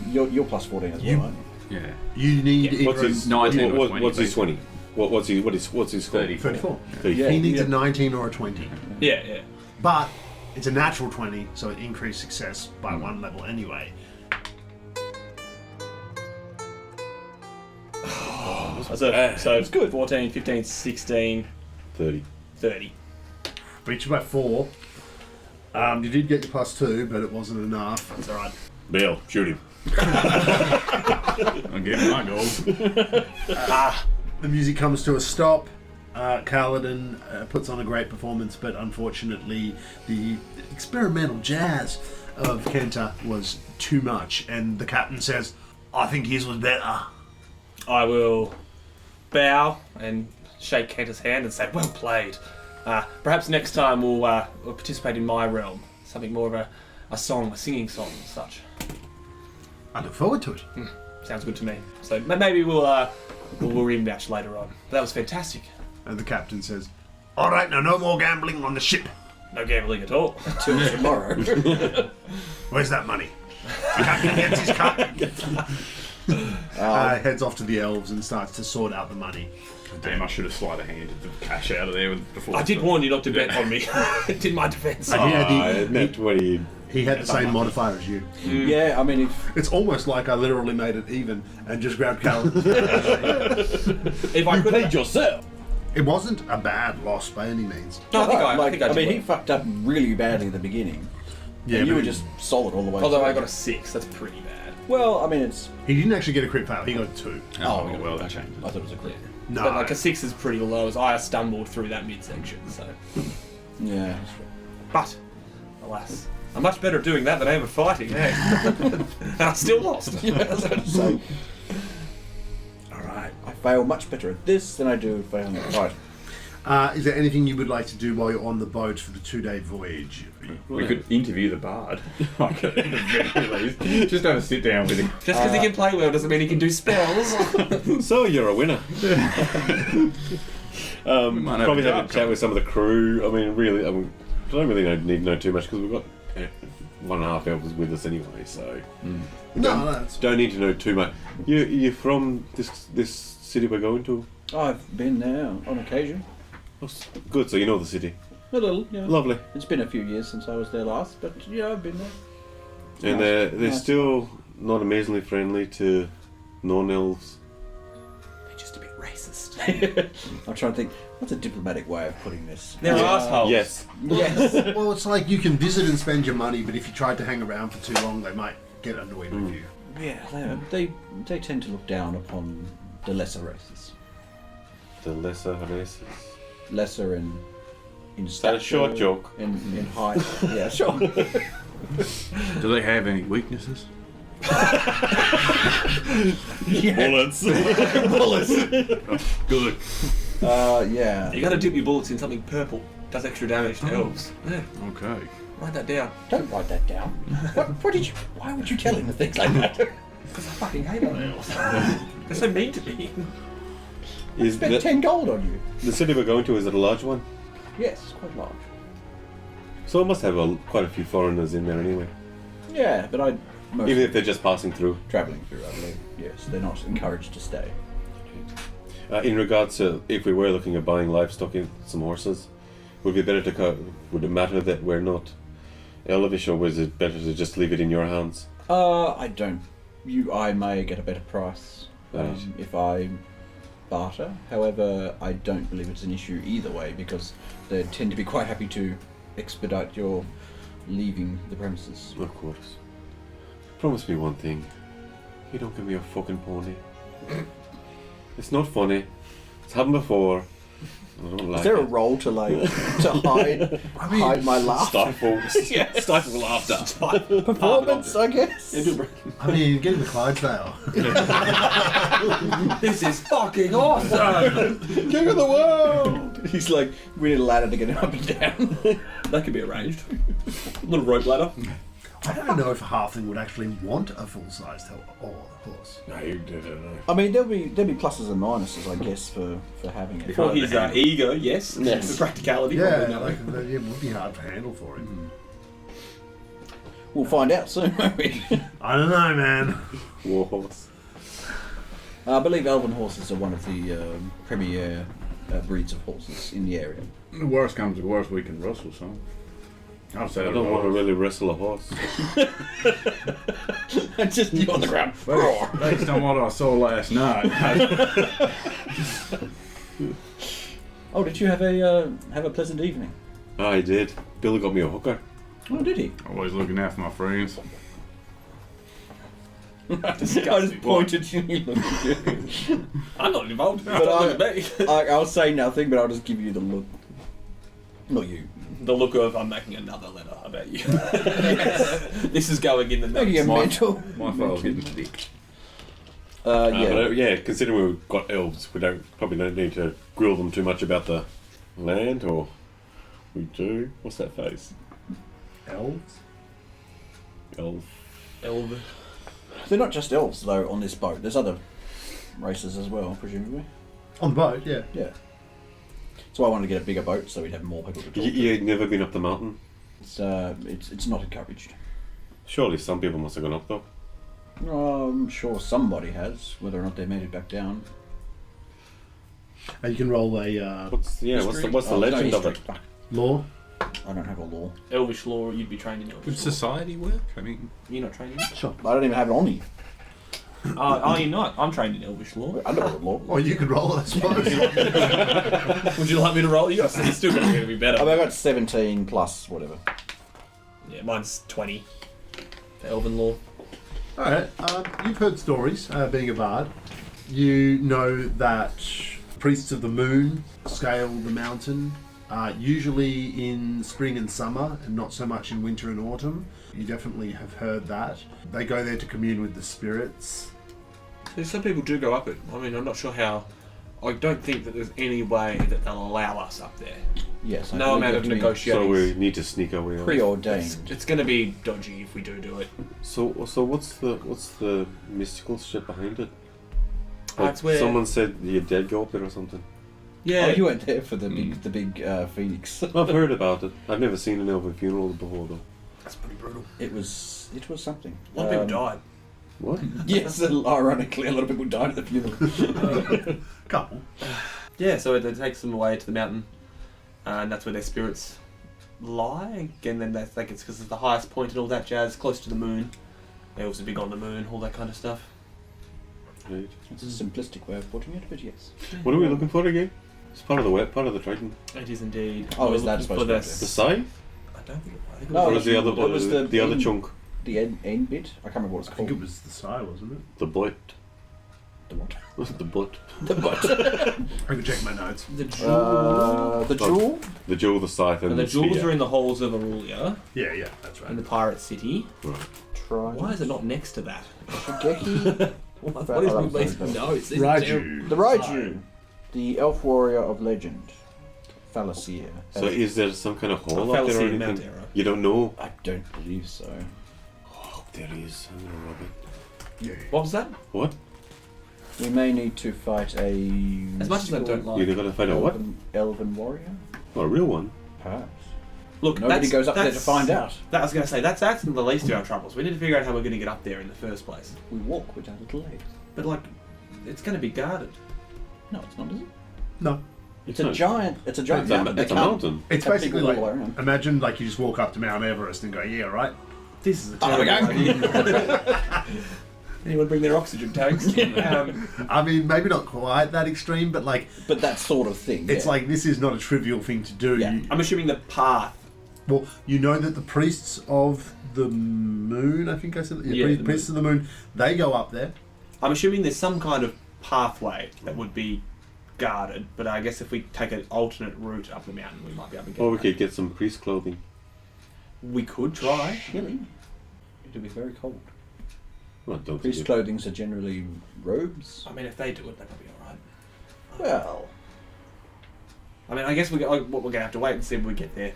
you're plus 14 as well, aren't you? Yeah. You need Yeah. What's his 19 or 20, What's his 20? What's his score? 30. 34. Yeah. He needs a 19 or a 20. Yeah. But it's a natural 20, so it increased success by 1 level anyway. So it's good. 14, 15, 16, 30. 30. Reached by 4. You did get your +2, but it wasn't enough. That's alright. Bill, shoot him. I'm getting my gold. The music comes to a stop. Kaladin puts on a great performance, but unfortunately the experimental jazz of Kenta was too much, and the captain says, I think his was better. I will bow and shake Kenta's hand and say, well played. Perhaps next time we'll participate in my realm. Something more of a song, a singing song and such. I look forward to it. Sounds good to me. So maybe we'll rematch later on. That was fantastic. And the captain says, all right, now no more gambling on the ship. No gambling at all. Till tomorrow. Where's that money? The captain gets his cut. Heads off to the elves and starts to sort out the money. Damn, I should have slid a hand the cash out of there before. I did warn you not to bet on me. In my defence. Net 20. He had the same modifier as you. Yeah, I mean, if It's almost like I literally made it even and just grabbed Kaladin. If I could, yourself. It wasn't a bad loss by any means. No, I think I did mean, he well. fucked up really badly at the beginning. Yeah, and you but were just solid all the way Although through. I got a 6, that's pretty bad. Well, I mean, it's... He didn't actually get a crit fail. He got 2. Oh, well, that okay. changes. I thought it was a crit. No. But like a 6 is pretty low, as I stumbled through that midsection, so. Yeah, that's true. But, alas, I'm much better at doing that than I am at fighting, eh? And I still lost. So, Alright. I fail much better at this than I do failing at fight. Is there anything you would like to do while you're on the boat for the 2-day voyage? We could interview the bard. Like, at the very least. Just have a sit down with him. Just because he can play well doesn't mean he can do spells. So you're a winner. might have Probably a have a chat with some of the crew. I mean, really, I don't really need to know too much because we've got 1.5 elves with us anyway, so No, that's... don't need to know too much. You're from this city we're going to? I've been there on occasion. Oh, good, so you know the city. A little, yeah. Lovely. It's been a few years since I was there last, but yeah, I've been there. And Nice. they're Nice. still not amazingly friendly to non-elves. They're just a bit racist. I'm trying to think, what's a diplomatic way of putting this? They're assholes. Yes. Yes. Well, it's like you can visit and spend your money, but if you tried to hang around for too long, they might get annoyed with you. Yeah, they tend to look down upon the lesser races. The lesser races. Lesser in Is that a short joke? In height. Yeah, sure. Do they have any weaknesses? Bullets. Bullets. Good. Yeah. You gotta dip your bullets in something purple. Does extra damage to elves. Yeah, Okay. write that down. Don't write that down. What did you? Why would you tell him things like that? Because I fucking hate elves. They're so mean to me. Is Spent 10 gold on you. the city we're going to, is it a large one? Yes, quite large. So it must have quite a few foreigners in there anyway. Yeah, but I mostly Even if they're just passing through. travelling through, I believe. Yes, they're not encouraged to stay. In regards to if we were looking at buying livestock and some horses, would it be better to would it matter that we're not elvish, or was it better to just leave it in your hands? I don't. I may get a better price Right. if I barter. However, I don't believe it's an issue either way because they tend to be quite happy to expedite your leaving the premises. Of course. Promise me one thing. You don't give me a fucking pony. It's not funny. It's happened before. I don't like Is there a it. role to hide my laugh? Stifle. Stifle laughter. Performance, I guess. I mean, getting the Clydesdale. This is fucking awesome! King of the world! He's like, we need a ladder to get him up and down. That could be arranged. A little rope ladder. I don't know if a halfling would actually want a full-sized horse. No, you didn't know. I mean, there'll be pluses and minuses, I guess, for having it. For his ego, yes. Yes. The practicality, Yeah, probably no. like, it would be hard to handle for him. We'll find out soon, won't we? I don't know, man. Warhorse. I believe elven horses are one of the premier breeds of horses in the area. The worst comes to worst, we can rustle some. I'll say I don't want to really wrestle a horse. Just you on the ground. Based on what I saw last night. Oh, did you have a pleasant evening? I did. Bill got me a hooker. Oh, did he? Always looking out for my friends. I just pointed to you. Look at you. I'm not involved. But Don't look at me. I'll say nothing, but I'll just give you the look. Not you. The look of I'm making another letter about you. This is going in the Making a notes. mental. My file's getting thick. Yeah. Yeah, considering we've got elves, we probably don't need to grill them too much about the land, or we do. What's that face? Elves? Elf. Elven. They're not just elves, though, on this boat. There's other races as well, presumably. On the boat, yeah. Yeah. So I wanted to get a bigger boat so we'd have more people to talk to. You've never been up the mountain? It's not encouraged. Surely some people must have gone up though. I'm sure somebody has, whether or not they made it back down. You can roll a What's the History? legend no, of it? history. law. I don't have a law. Elvish law, you'd be trained in Elvish Would law. society work? I mean, You're not trained in it? Sure. I don't even have it on me. Oh, you're not? I'm trained in Elvish law. I don't have a law. Or you could roll it, I suppose. Would you like me to roll? You're still going to be better. I got 17 plus whatever. Yeah, mine's 20 for Elven law. All right. You've heard stories, being a bard. You know that priests of the moon scale the mountain, usually in spring and summer, and not so much in winter and autumn. You definitely have heard that. They go there to commune with the spirits. So some people do go up it. I mean, I'm not sure how. I don't think that there's any way that they'll allow us up there. Yes. I No believe amount it of to be negotiating. So we need to sneak our way out. preordained. It's going to be dodgy if we do it. So what's the mystical shit behind it? It's where Someone said your dead go up there or something. yeah. Oh, you weren't there for the big phoenix. I've heard about it. I've never seen an elven funeral before though. That's pretty brutal. It was something. A lot of people died. What? Yes, ironically, a lot of people died at the funeral. Couple. Yeah, so it takes them away to the mountain, and that's where their spirits lie. Again, then that's like it's because it's the highest point and all that jazz, close to the moon. They're also big on the moon, all that kind of stuff. Right. It's a simplistic way of putting it, but yes. What are we looking for again? It's part of the wet, part of the Triton. It is indeed. Oh, We're is that looking supposed for to be this? The scythe? I don't think. I think it No, Or was is the other it was the other end- chunk? The end bit? I can't remember what it's I called. think it was the sigh, wasn't it? The butt. The what? The butt. The butt. I can check my notes. the jewel. The jewel? The jewel, the scythe, and And the jewels spear. are in the halls of Aurelia Yeah, that's right. in the pirate city. Right. Trident. Why is it not next to that? Shigeki? What That- is oh, with that these was notes? It's Raiju. The Raiju. The elf warrior of legend. Fallacier. So is there some kind of hole I up there or fell asleep in anything? Mount Arrow. You don't know? I don't believe so. Oh, there is. I'm gonna rob it. Yeah. What was that? What? We may need to fight a. As much as I don't like. You're gonna find out what? Elven warrior? Oh, a real one. Perhaps. Look, Nobody goes up there to that's- find out. That I was going to say that's the least of our troubles. We need to figure out how we're going to get up there in the first place. We walk with our little legs. But like, it's going to be guarded. No, it's not, is it? No. It's a giant. It's a giant It's a, mountain. it's a They can't- mountain. It's Have basically people like, all the way around. imagine like you just walk up to Mount Everest and go, yeah, right? This is a Oh, there we terrible go. idea. Anyone bring their oxygen tanks? I mean, maybe not quite that extreme, but like, But that sort of thing. it's yeah. like, this is not a trivial thing to do. Yeah. You- I'm assuming the path. well, you know that the priests of the moon, I think I said, Yeah, the priests of the moon, they go up there. I'm assuming there's some kind of pathway that would be guarded. But I guess if we take an alternate route up the mountain, we might be able to get. Or we there. could get some priest clothing. We could try. Chilly. It'll be very cold. Well, don't Priest you? clothings are generally robes. I mean, if they do it, they'll be all right. Well, I mean, I guess we're going to have to wait and see when we get there.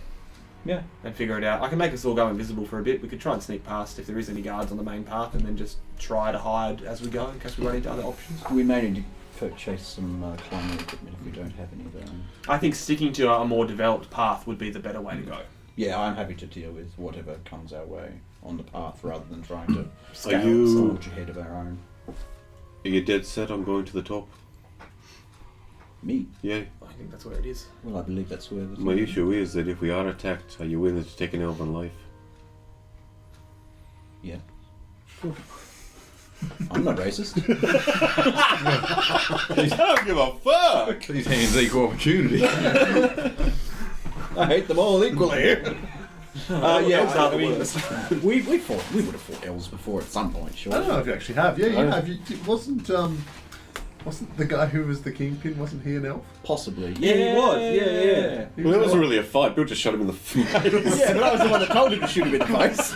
yeah. And figure it out. I can make us all go invisible for a bit. We could try and sneak past if there is any guards on the main path, and then just try to hide as we go in case we run into other options. We may need to purchase some climbing equipment if we don't have any of our own. I think sticking to a more developed path would be the better way to go. Yeah, I'm happy to deal with whatever comes our way on the path rather than trying to Are scale you- so much ahead of our own. Are you dead set on going to the top? Me? Yeah. I think that's where it is. Well, I believe that's where the My issue is that if we are attacked, are you willing to take an elven life? Yeah. I'm not racist. I don't give a fuck! These hands equal opportunity. I hate them all equally. Yeah, Elves are the I mean, worst. we would have fought elves before at some point, sure. I don't know if you actually have. Yeah, you Oh. have. Wasn't the guy who was the kingpin, wasn't he an elf? Possibly. Yeah, he was. Yeah. Well, that wasn't really a fight. Bill just shot him in the face. Yeah, but I was the one that told him to shoot him in the face.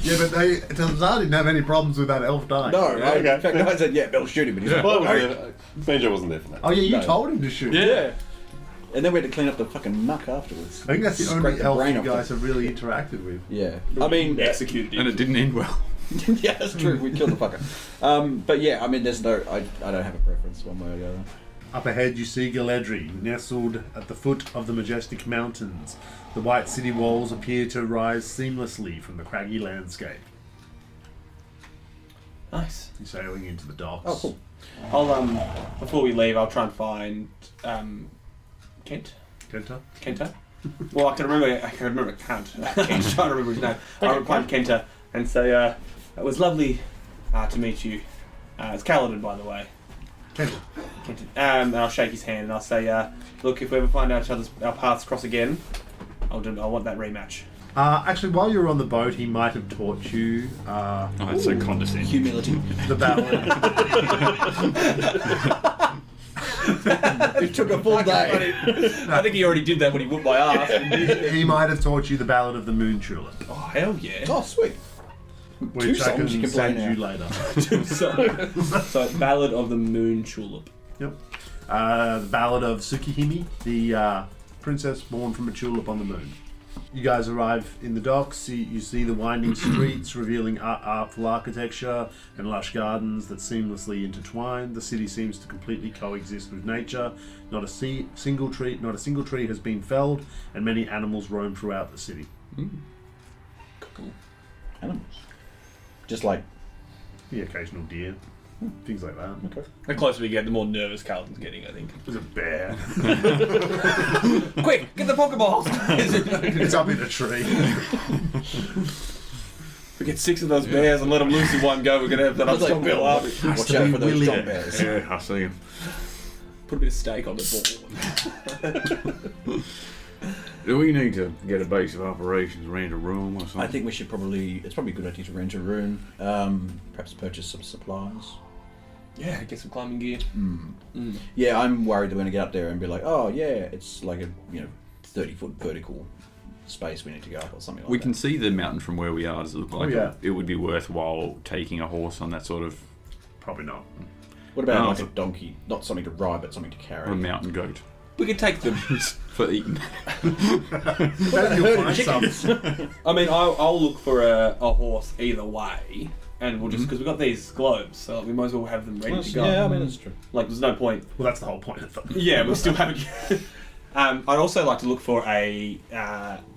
Yeah, but it turns out he didn't have any problems with that elf dying. No, Yeah, okay. in fact, I said, yeah, Bill, shoot him. And he's like, Well, "Okay." Banjo wasn't there for that. Oh yeah, you No. told him to shoot. Yeah. And then we had to clean up the fucking muck afterwards. I think that's the Scrape only the elf brain you off guys the- have really interacted with. Yeah. I mean, Executed And it didn't end well. yeah, that's true. We killed the fucker. But yeah, I mean, there's no. I don't have a preference one way or the other. Up ahead, you see Galadri, nestled at the foot of the majestic mountains. The white city walls appear to rise seamlessly from the craggy landscape. Nice. You're sailing into the docks. Oh, cool. I'll before we leave, I'll try and find Kent. Kenta? Well, I can remember Kent. Kent's trying to remember his name. I'll find Kenta and say, it was lovely to meet you. It's Kaladin, by the way. Kenta. Kenta. And I'll shake his hand and I'll say, look, if we ever find our paths cross again, I want that rematch. Actually, while you were on the boat, he might have taught you Oh, that's so condescending. Humility. the ballad. It took a full day. I think he already did that when he whooped my ass. He might have taught you the ballad of the Moon Tulip, Oh, hell yeah. Oh, sweet. which I can songs you can play send now. you later. So, Ballad of the Moon Tulip. Yep. The ballad of Tsukihime, the princess born from a tulip on the moon. You guys arrive in the docks. You see the winding streets revealing artful architecture and lush gardens that seamlessly intertwine. The city seems to completely coexist with nature. Not a single tree has been felled, and many animals roam throughout the city. Cool. Animals. Just like... The occasional deer, things like that. Okay. The closer we get, the more nervous Carlton's getting, I think. There's a bear. Quick, get the Pokeballs! It's up in a tree. We get 6 of those bears and let them loose in one go, we're going to have that unstoppable Bill, army. watch out for those jump bears. Yeah, I see him. Put a bit of steak on the ball. Do we need to get a base of operations, rent a room or something? I think we should it's probably a good idea to rent a room, perhaps purchase some supplies. Yeah, get some climbing gear. Yeah, I'm worried that we're going to get up there and be like, oh yeah, it's like a 30-foot vertical space we need to go up or something like We that. can see the mountain from where we are. Does it look like yeah. it would be worthwhile taking a horse on that sort of, Probably not. What about Oh, like a donkey? Not something to ride, but something to carry. or a mountain goat We could take them. for eating? You'll find some. I mean, I'll look for a horse either way, and we'll just because we've got these globes, so we might as well have them ready to go. Yeah, I mean that's true. Like, there's no point. Well, that's the whole point of them. Yeah, we still haven't. I'd also like to look for a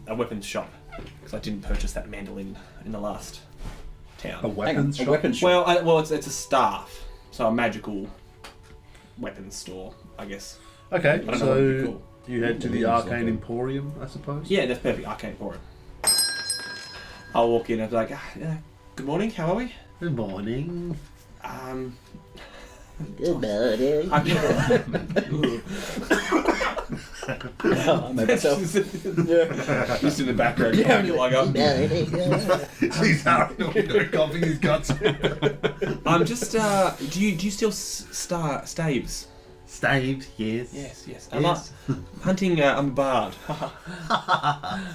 weapons shop because I didn't purchase that mandolin in the last town. A weapons Hang shop? on, a weapon shop. Well, it's a staff, so a magical weapons store, I guess. Okay, don't know, so that'd be cool. you head to the Means Arcane like a- Emporium, I suppose? Yeah, that's perfect. Arcane for it. I'll walk in and be like, "Good morning. How are we?" Good morning. Good morning. I made myself. Just in the background. Yeah, Yeah, like, He's coughing his guts. I'm just. Do you still staves? Staved, yes. Yes. I'm hunting. I'm a bard.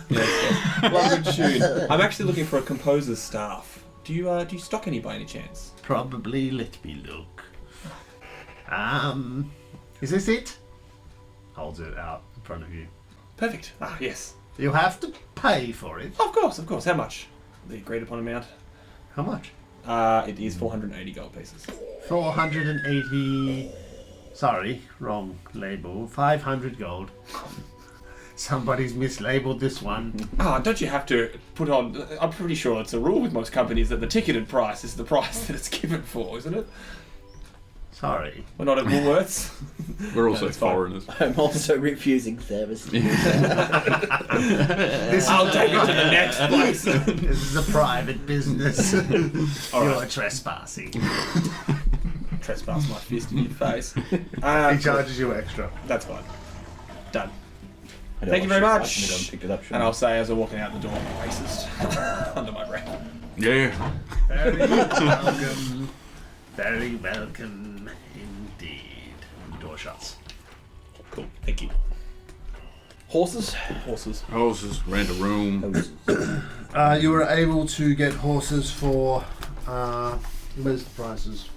yes. Well, good tune. I'm actually looking for a composer's staff. Do you stock any by any chance? Probably, let me look. Is this it? Holds it out in front of you. Perfect. Ah, yes. You have to pay for it. Of course. How much? The agreed upon amount. How much? It is 480 gold pieces. 480... Sorry, wrong label. 500 gold. Somebody's mislabeled this one. Don't you have to put on... I'm pretty sure it's a rule with most companies that the ticketed price is the price that it's given for, isn't it? Sorry. We're not at Woolworths. We're also That's fine. foreigners. I'm also refusing services. I'll take it to the next place. This is a private business. You're trespassing. Trespass my fist in your face. He charges you extra. That's fine. Done. I know Thank I you very should- I much. should have picked it up, shouldn't And I? I'll say as I'm walking out the door, racist, under my breath. Yeah. Very welcome. Very welcome indeed. The door shuts. Cool. Thank you. Horses. Horses. Horses, rent a room. You were able to get horses for... where's the prices?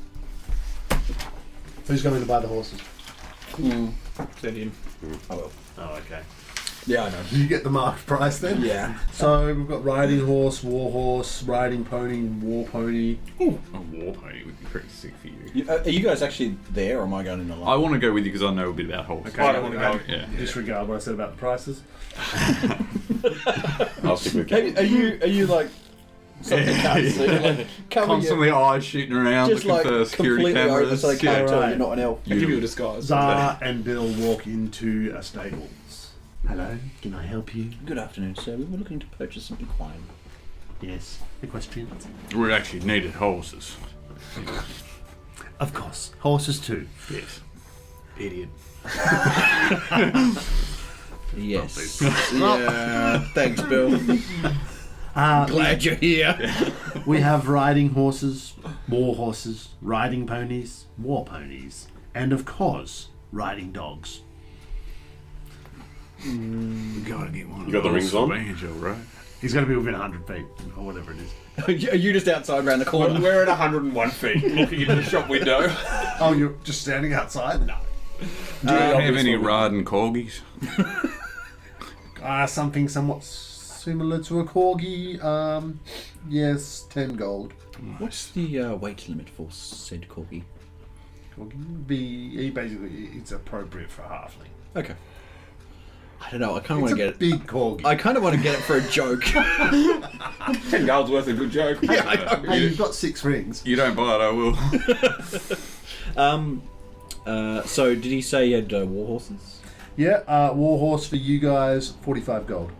Who's going to buy the horses? Send him. I will. Oh, okay. Yeah, I know. You get the marked price then? Yeah. So we've got riding horse, war horse, riding pony, war pony. A war pony would be pretty sick for you. Are you guys actually there, or am I going in I alone? want to go with you because I know a bit about horses. Okay, I don't want to go. Yeah. Disregard what I said about the prices. I'll stick with Are you. you like something you can't see? Like, Constantly eyes shooting around just looking like for security completely over cameras. so they can't tell right. you're not an elf. I'll give you a disguise. Zara and Bill walk into a stables. Hello, can I help you? Good afternoon, sir. We were looking to purchase some equine. Yes, equestrian. We actually needed horses. Of course, horses too. Yes. Idiot. Yes. Yeah. Thanks, Bill. Glad you're here. We have riding horses, war horses, riding ponies, war ponies, and of course, riding dogs. We gotta get one. You got the rings on? Banjo, right? He's going to be within 100 feet, or whatever it is. Are you just outside around the corner? We're at 101 feet, looking into the shop window. Oh, you're just standing outside? No. Do you have any riding corgis? Something somewhat similar to a corgi. Yes, 10 gold. What's the weight limit for said corgi? Corgi would be, it's appropriate for a halfling. Okay. I don't know. I kind of want It's to a get it. big corgi. I kind of want to get it for a joke. 10 gold's worth of good joke. Yeah, I know. Hey, you've got 6 rings. You don't buy it, I will. So did he say he had war horses? Yeah, war horse for you guys, 45 gold.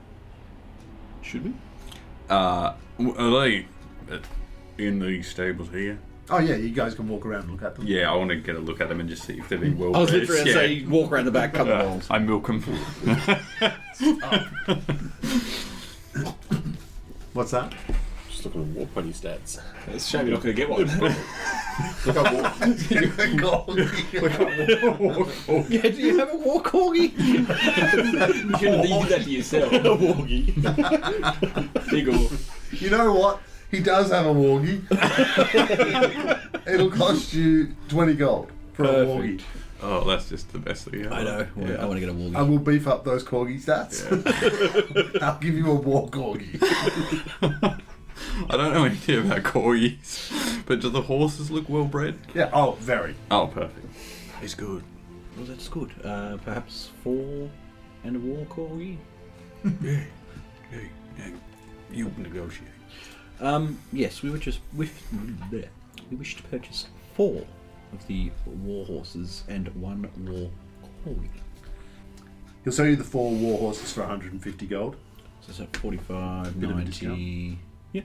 Should we? Are they in these stables here? Oh yeah, you guys can walk around and look at them. Yeah, I want to get a look at them and just see if they've been well I was bred. literally going to say walk around the back, cut the balls. I milk them. What's that? Just looking at war pony stats. It's a shame you're not going to get one. Look up war. Yeah, do you have a war corgi? You shouldn't leave that to yourself. A wargie. Eagle. You know what? He does have a wargie. It'll cost you 20 gold for a wargie. Oh, that's just the best thing ever. I know. Yeah. I want to get a wargie. I will beef up those corgi stats. I'll give you a war corgi. I don't know anything about corgis, but do the horses look well bred? Yeah, oh, very. Oh, perfect. It's good. Well, that's good. Perhaps 4 and a war corgi? Yeah. You negotiate. Yes, we wish to purchase 4 of the war horses and 1 war corgi. He'll sell you the 4 war horses for 150 gold. So it's at 45, Bit of a 90. Yeah.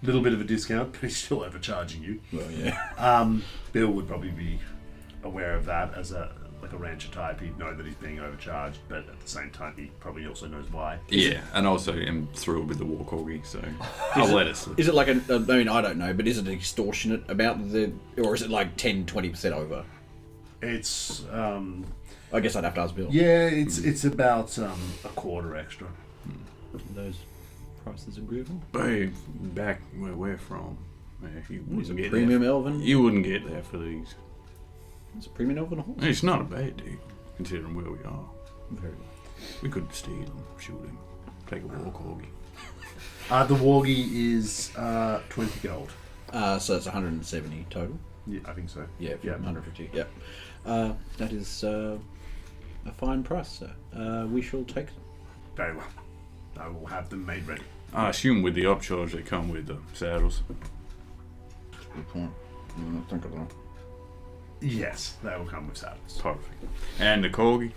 A little bit of a discount, but he's still overcharging you. Well, yeah. Bill would probably be aware of that as a rancher type. He'd know that he's being overcharged, but at the same time, he probably also knows why. Yeah, and also am thrilled with the war corgi, so I'll let it slip. Is it like I mean, I don't know, but is it extortionate about the, or is it like 10-20% over? It's I guess I'd have to ask Bill. yeah, it's about a quarter extra. Those prices agreeable? Babe, back where we're from, you What is wouldn't it, get premium there. elven? You wouldn't get there for these. It's a premium elven horse? It's not a bad deal, considering where we are. Very well. We could steal him, shoot him, take a war corgi. The wargie is 20 gold. So it's 170 total? Yeah, I think so. Yeah, Yeah. 150, yeah. That is a fine price, sir. We shall take them. Very well. I will have them made ready. I assume with the upcharge they come with the saddles. Good point. I didn't think of that. Yes, they will come with saddles. Perfect. And the corgi?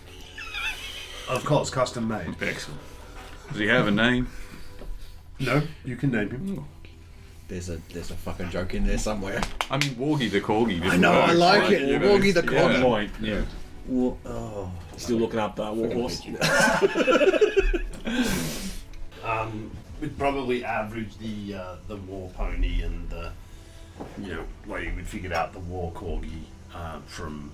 Of course, custom made. Excellent. Does he have a name? No, you can name him. There's a fucking joke in there somewhere. I mean, Wargie the corgi. I know, I like it. You know, Wargie the corgi. yeah. Point. Yeah. Well, oh. Still looking up the war horse. We'd probably average the war pony and the, like you would figure out the war corgi from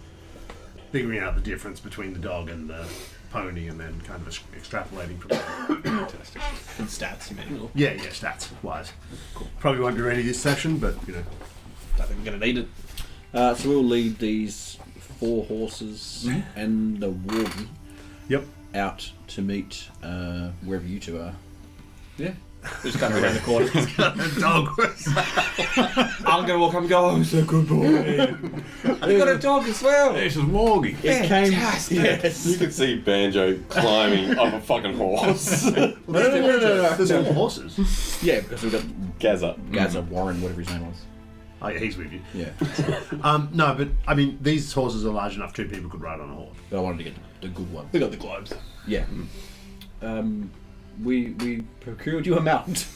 figuring out the difference between the dog and the pony and then kind of extrapolating from there. Fantastic. And stats, you mean? Yeah, stats wise. Cool. Probably won't do any this session, but I think we're going to need it. So we'll lead these 4 horses and the wargie yep. out to meet wherever you two are. Yeah. We're just going around the corner. A dog was I'm going to walk up and go, oh, so good boy. I've got a dog as well. This is Wargie. It came. Fantastic. Yes. You can see Banjo climbing up a fucking horse. No. There's more horses. Yeah, because we've got Gaza. Gaza Warren, whatever his name was. Oh, yeah, he's with you. Yeah. No, but I mean, these horses are large enough 2 people could ride on a horse. But I wanted to get the good one. We got the globes. Yeah. We procured you a mount.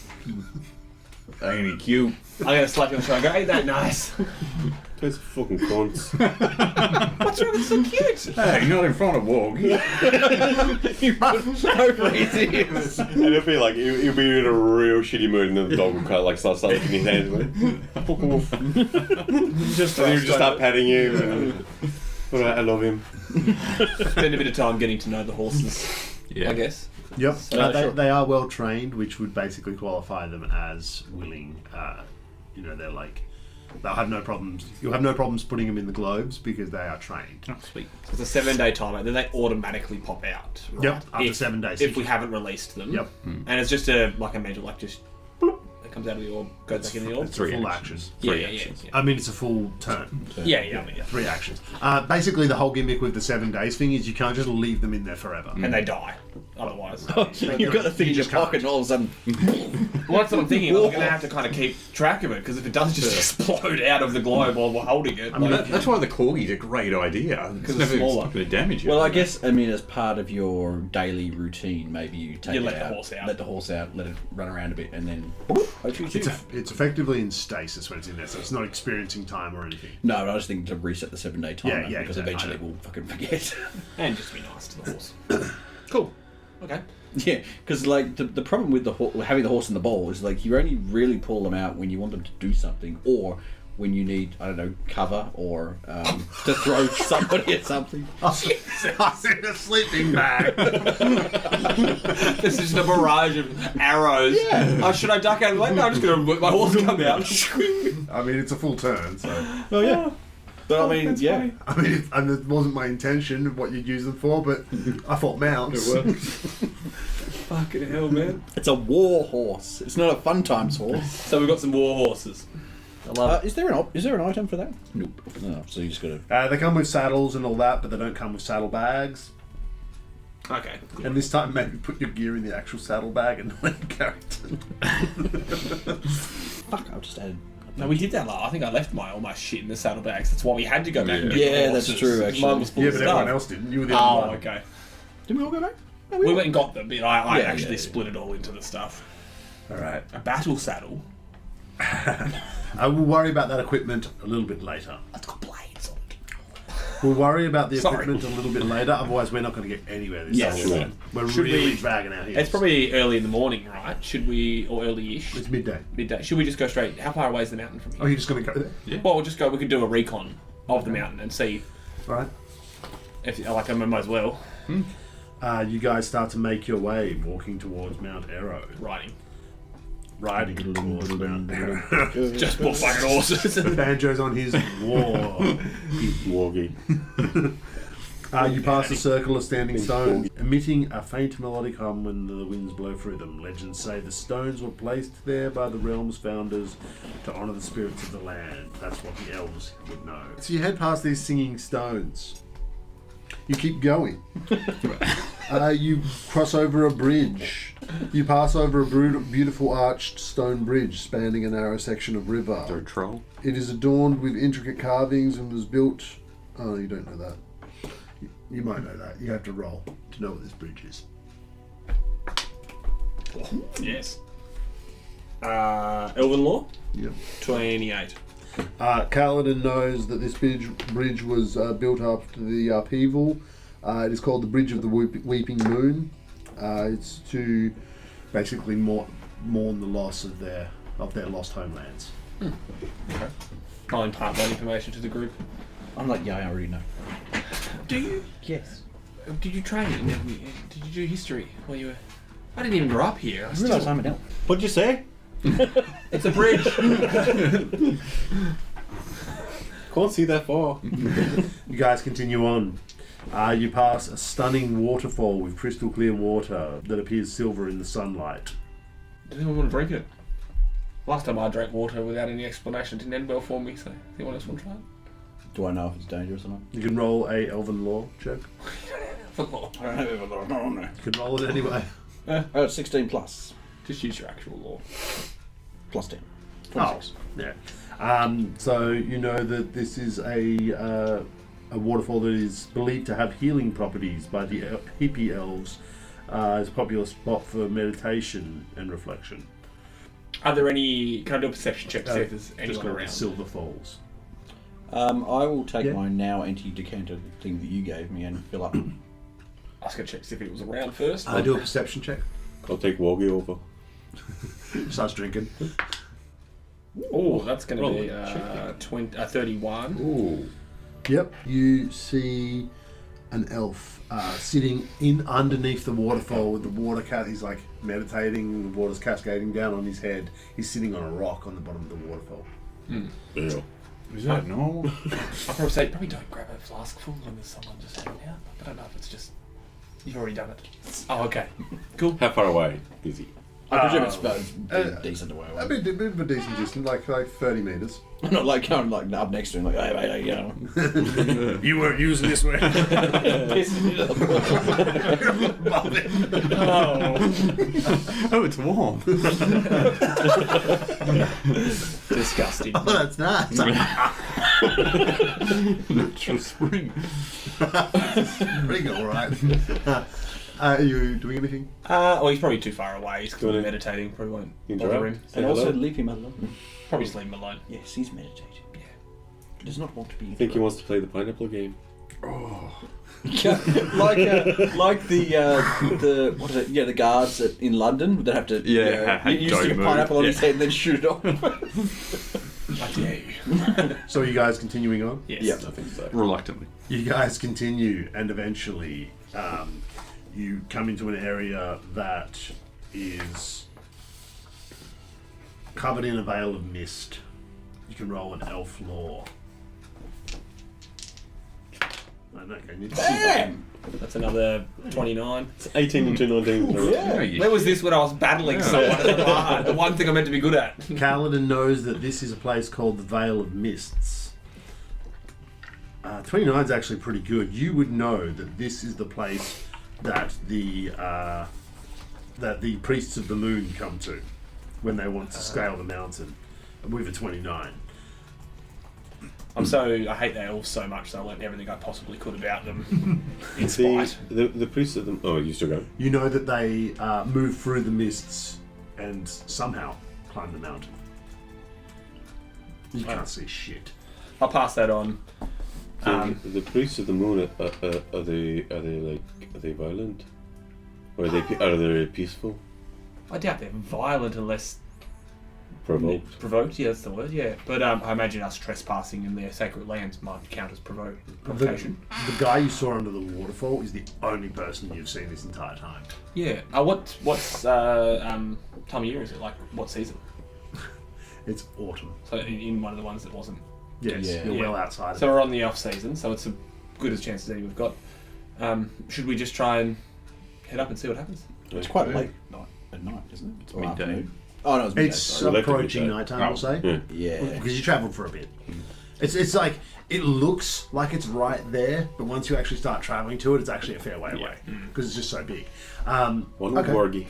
Ain't he cute? I'm gonna slap him on the shoulder and go, ain't that nice? Those fucking cunts. What's wrong? It's so cute. Hey, not in front of Wog. Over his ears. And it'll be like, he'll be in a real shitty mood, and then the dog will kind of like start licking his hands. Like, fuck off. Just And he'll just start patting him. And, alright, I love him. spend a bit of time getting to know the horses, Yeah. I guess. Yep. Sure. They are well trained, which would basically qualify them as willing. They're like, they'll have no problems. You'll have no problems putting them in the globes because they are trained. Oh, sweet. So it's a 7-day timer, then they automatically pop out. Right? Yep. After 7 days. If we haven't released them. Yep. And it's just a magic, like just bloop, it comes out of the orb, goes back in the orb. It's full actions. Yeah. I mean, it's a full turn. Yeah, I mean, yeah. 3 actions. Basically, the whole gimmick with the 7 days thing is you can't just leave them in there forever. And they die. Otherwise. You've got the thing in your just can't. pocket and all of a sudden... Well, that's what I'm thinking. I'm going to have to kind of keep track of it, because if it does just explode out of the globe while we're holding it, That's why the corgi's a great idea. Because it's smaller. going to damage you. Well, I guess, as part of your daily routine, maybe you take You it let the out, horse out. let the horse out, let it run around a bit, and then... hopefully shoot. It's effectively in stasis when it's in there, so it's not experiencing time or anything. No, but I was thinking to reset the 7-day timer, Yeah, because exactly. eventually we'll fucking forget. and just be nice to the horse. Cool. Okay. Yeah, because like the problem with having the horse in the bowl is like you only really pull them out when you want them to do something, or when you need, I don't know, cover, or to throw somebody at something. I'm in a sleeping bag. This is a barrage of arrows. Yeah. Should I duck out? Like, no, I'm just going to let my horse come out. I mean, it's a full turn, so. Oh yeah. But I mean, yeah. funny. I mean, and it wasn't my intention of what you'd use them for, but I thought mounts. It works. Fucking hell, man. It's a war horse. It's not a fun times horse. So we've got some war horses. I love it. Is there an item for that? Nope. No, so you just gotta. They come with saddles and all that, but they don't come with saddle bags. Okay. And this time, maybe put your gear in the actual saddle bag and not in your character. Fuck! I've just added. No, we did that. I think I left all my shit in the saddlebags. That's why we had to go back. And get Yeah, the that's horses. true, actually. Mine was full Yeah, of but stuff. everyone else didn't. You were the only Oh, one. okay. Did we all go back? No, We went and got them, but I Yeah, actually yeah. split it all into the stuff. All right. A battle saddle. I will worry about that equipment a little bit later. It's got blades on it. We'll worry about the Sorry. equipment a little bit later, otherwise we're not going to get anywhere this Yeah, time. sure. We're Should really we- dragging our heels. It's probably early in the morning, right? Should we, or early-ish? It's midday. Midday. Should we just go straight? How far away is the mountain from Oh, here? you're just going to go there? Well, we'll just go. We could do a recon of the mountain and see All right. if I might as well. You guys start to make your way, walking towards Mount Arrow. Riding. Riding towards Mount Arrow. Just more fucking horses. Banjo's on his war. Woggy. You pass a circle of standing stones, emitting a faint melodic hum when the winds blow through them. Legends say the stones were placed there by the realm's founders to honour the spirits of the land. That's what the elves would know. So you head past these singing stones. You keep going. You cross over a bridge. You pass over a beautiful arched stone bridge spanning a narrow section of river. Is there a troll? It is adorned with intricate carvings and was built... Oh, you don't know that. You might know that. You have to roll to know what this bridge is. Yes. Elven Law? Yep. 28. Kaladin knows that this bridge was built after the upheaval. It is called the Bridge of the Weeping Moon. It's to basically mourn the loss of their lost homelands. Okay. I'll impart that information to the group. I'm like, yeah, I already know. Do you? Yes. Did you train? Did you do history while you were... I didn't even grow up here. I realise I'm an elf. What'd you say? It's a bridge. Can't see that far. You guys continue on. You pass a stunning waterfall with crystal clear water that appears silver in the sunlight. Does anyone want to drink it? Last time I drank water without any explanation didn't end well for me, so anyone else want to try it? Do I know if it's dangerous or not? You can roll a Elven Law check. I don't know. You can roll it anyway. Oh, it's 16 plus. Just use your actual law. Plus 10. Oh, 26. yeah. So you know that this is a waterfall that is believed to have healing properties by the hippie elves. It's a popular spot for meditation and reflection. Are there any... Can I do a perception check to see if there's Just anyone called around? Silver Falls. I will take Yeah. my now empty decanter thing that you gave me and fill up. I was going to check to see if it was around first. Do a perception check. I'll take Woggy over. Starts drinking. Oh, that's going to Roll be it. 31. Ooh. Yep, you see an elf sitting in underneath the waterfall with the water he's like meditating, the water's cascading down on his head. He's sitting on a rock on the bottom of the waterfall. Yeah. Is that normal? I'd probably say probably don't grab a flask full when there's someone just hanging out. I don't know if it's just... You've already done it. Oh, okay. Cool. How far away is he? I presume it's about decent away. A bit of a decent distance, like 30 metres. I'm not like going like up next to him, like, hey, mate, you know. You weren't using this way. Pissing it up. Oh, it's warm. Disgusting. Oh, that's nice. Natural spring. Pretty good, all right. Are you doing anything? Well, he's probably too far away. He's Doing it. meditating. Probably won't Interrupt. bother him. Say And hello. also leave him alone. Probably just leave him alone. Yes, he's meditating. Yeah. He does not want to be. I think he wants to play the pineapple game. like the what is it? Yeah, the guards in London that have to you stick a don't pineapple on move. his head and then shoot it off. I dare you. So are you guys continuing on? Yes. Yeah. I think so. Reluctantly. You guys continue, and eventually you come into an area that is covered in a veil of mist. You can roll an elf lore. I know, can you? Damn! That's another 29. It's 18 and 19. Where was this when I was battling someone at the bar? The one thing I'm meant to be good at. Kaladin knows that this is a place called the Vale of Mists. 29 is actually pretty good. You would know that this is the place that the priests of the moon come to when they want to scale the mountain with a 29. I hate the elves so much, so I learned everything I possibly could about them in spite. The priests of them. Oh, you still go. You know that they move through the mists and somehow climb the mountain. You can't see shit. I'll pass that on. So the priests of the moon are they violent, or are they peaceful? I doubt they're violent unless Provoked. provoked. Yeah, that's the word. Yeah, but I imagine us trespassing in their sacred lands might count as provocation. The guy you saw under the waterfall is the only person you've seen this entire time. Yeah. What's time of year is it? Like what season? It's autumn. So in one of the ones that wasn't. Yes, Yeah. you're well outside So of it. we're on the off season, so it's as good a chance as any we've got. Should we just try and head up and see what happens? It's quite late at night, isn't it? It's Or midday. afternoon. Oh no, it's midday. It's Sorry. approaching midday. nighttime, we'll say. Yeah. Yeah. Because you travelled for a bit. It's like, it looks like it's right there, but once you actually start travelling to it, it's actually a fair way away. Because it's just so big. One Okay. wargy.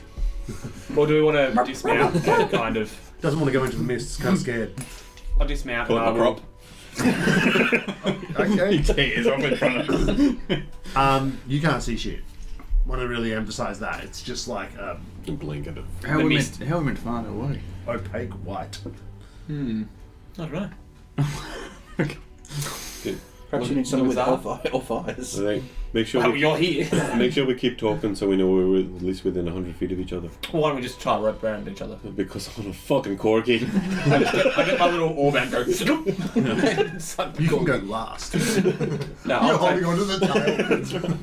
Or do we want to dismount and kind of... Doesn't want to go into the mist, it's kind of scared. I'll dismount Pull and up I my will... crop. Okay. Tears off in front of us. You can't see shit. Want to really emphasise that. It's just like A blanket of. How The are we mist. meant to find our way? opaque white. I don't know. Perhaps you need someone with Look elf eyes. Right. Make sure. Well, we, you're here. make sure we keep talking so we know we're at least within 100 feet of each other. Why don't we just try to rope around each other? Because I'm a fucking corgi. I get my little orb and go... You can go last. No, You're I'll holding onto the tail.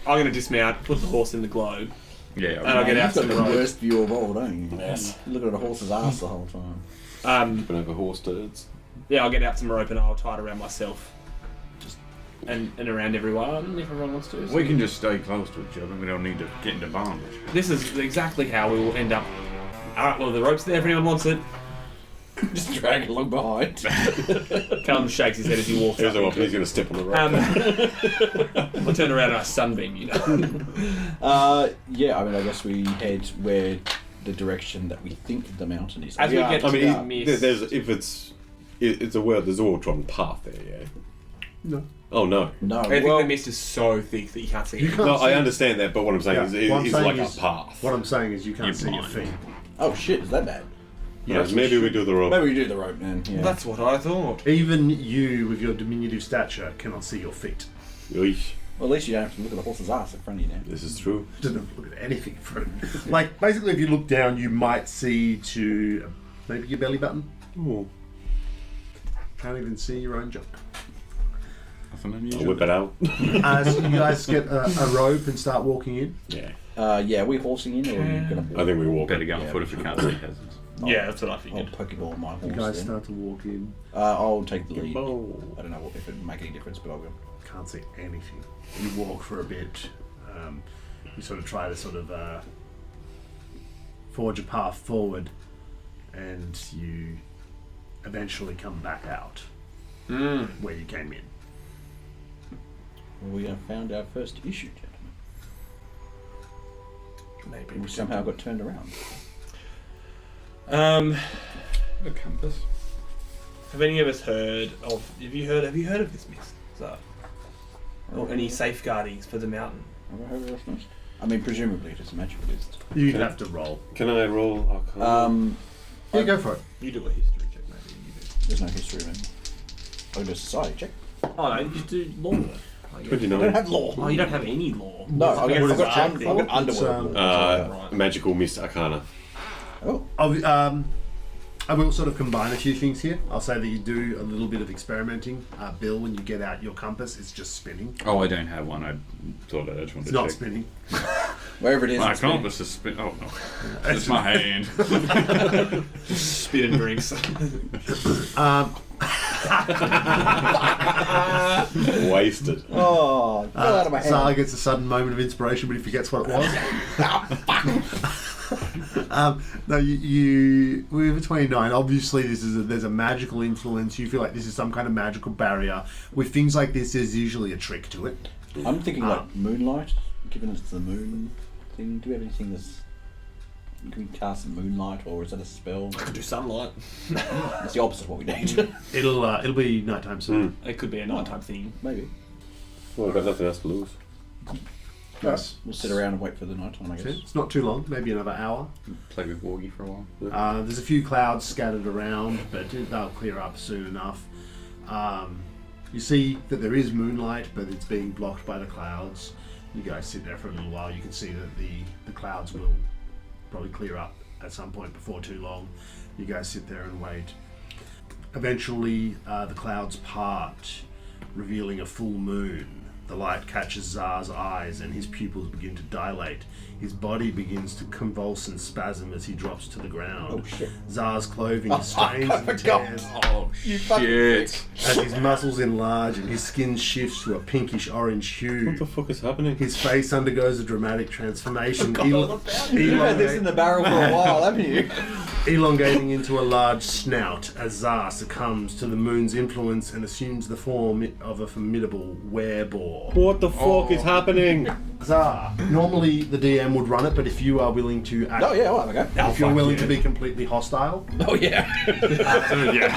I'm going to dismount, put the horse in the globe, Yeah. and I'll get out You've got some the rope. worst view of all, don't you? Yes. Looking at a horse's ass the whole time. Been over horse turds. Yeah, I'll get out some rope and I'll tie it around myself. And around everyone, if everyone wants to. We can just stay close to each other. We don't need to get into bondage. This is exactly how we will end up. Alright, well, the rope's there if anyone wants it. Just drag along behind. Callum shakes his head as he walks Here's up. a he's going to step on the rope. I'll turn around and I sunbeam, you know. Yeah, I mean, I guess we head where the direction that we think the mountain is. As we get I to the mean, mist. there's it's a there's a well-trodden path there, yeah. No. Oh no. No, I think well, the mist is so thick that you can't see You it. can't No, I see- understand that, but what I'm saying Yeah, what I'm is saying like is- a path. What I'm saying is you can't You're see your blind. feet. oh shit, is that bad? Right, maybe we do the rope. Maybe we do the rope then. Yeah. That's what I thought. Even you, with your diminutive stature, cannot see your feet. Oish, Well, at least you don't have to look at the horse's ass in front of you now. this is true. You don't have to look at anything for it. Like, basically, if you look down, you might see to maybe your belly button. Ooh. Can't even see your own junk. Nothing I'll unusual. whip it out. So you guys get a rope and start walking in. Yeah. Yeah, are we horsing in or are you going to... I think we walk. Better go on Yeah. foot if we can't see hazards. Yeah, that's what I I'll figured. Pokeball my horse You guys then. start to walk in. I'll take the lead. Bow. I don't know if it would make any difference, but I'll go. Can't see anything. You walk for a bit. You sort of try to sort of forge a path forward, and you eventually come back out where you came in. Well, we have found our first issue, gentlemen. Maybe We somehow got turned around. A compass. Have any of us heard of? Have you heard of this mist? Or any safeguardings for the mountain? Have I heard of this mist? I mean, presumably it is a magical list. You'd have to roll. Can I roll Arcana? Yeah, go for it. You do a history check, maybe. You do. There's no history, man. I'll do a society check. Oh no, you just do law. I guess. 29. I don't have law. Oh, you don't have any law. No, I've What is got, that I've thing? got underworld law. Right. Magical Mist Arcana. Oh, I will sort of combine a few things here. I'll say that you do a little bit of experimenting. Bill, when you get out your compass, it's just spinning. Oh, I don't have one. I thought I just wanted It's to not check. spinning. wherever it is. My it's been- compass is spin. Oh no, it's my hand. Spit and drinks. Wasted. Oh, get out of my Zara hand. gets a sudden moment of inspiration, but he forgets what it was. No, you we're over 29. Obviously, there's a magical influence. You feel like this is some kind of magical barrier. With things like this, there's usually a trick to it. I'm thinking like moonlight, given it's the moon thing. Do we have anything that's... Can we cast moonlight, or is that a spell? Could do sunlight. That's the opposite of what we need. It'll be nighttime soon. It could be a nighttime thing. Maybe. Well, I've got nothing else to lose. Yes. We'll sit around and wait for the night time, I guess. It's not too long. Maybe another hour. Play with Wargie for a while. There's a few clouds scattered around, but they'll clear up soon enough. You see that there is moonlight, but it's being blocked by the clouds. You guys sit there for a little while. You can see that the clouds will probably clear up at some point before too long. You guys sit there and wait. Eventually, the clouds part, revealing a full moon. The light catches Zar's eyes and his pupils begin to dilate. His body begins to convulse and spasm as he drops to the ground. Oh, shit. Zar's clothing strains and tears Oh shit! as his muscles enlarge and his skin shifts to a pinkish orange hue. What the fuck is happening? His face undergoes a dramatic transformation, You've had this in the barrel for a while, haven't you? elongating into a large snout as Zar succumbs to the moon's influence and assumes the form of a formidable wereboar. What the fuck is happening? Zar, normally the DM would run it, but if you are willing to act, Oh, yeah, I'll have a go. if you're willing to be completely hostile, Oh, yeah.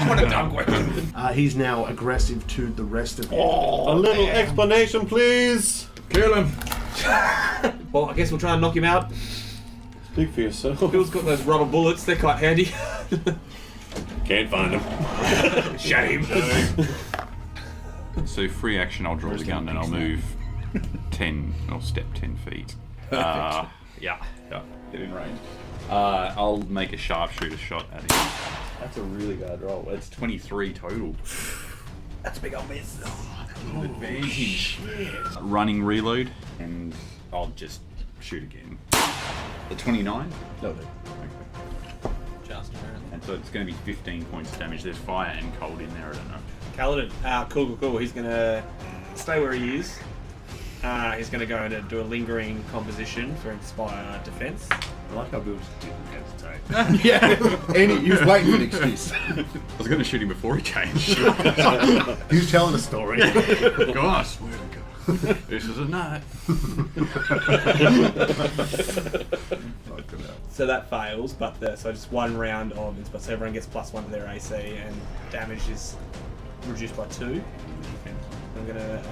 What a dumb question. he's now aggressive to the rest of you. A little explanation, please. Kill him. Well, I guess we'll try and knock him out. Speak for yourself. Bill's got those rubber bullets. They're quite handy. Can't find him. Shame. So free action, I'll draw the gun and I'll move 10 or step 10 feet. Yeah, get in range. I'll make a sharpshooter shot at him. That's a really bad roll. It's 23 total. That's a big old miss. Advantage. Running reload, and I'll just shoot again. The 29. Lovely. Okay. Just apparently. And so it's going to be 15 points of damage. There's fire and cold in there. I don't know. Kaladin, cool. He's gonna stay where he is. He's gonna go and do a lingering composition for inspire defense. I like how Bill just didn't hesitate. Yeah. He was waiting for an excuse. I was going to shoot him before he changed. He was telling a story. God, I swear to God. This is a night. So that fails, but so just one round of inspire. So everyone gets +1 to their AC, and damage is reduced by 2. I'm gonna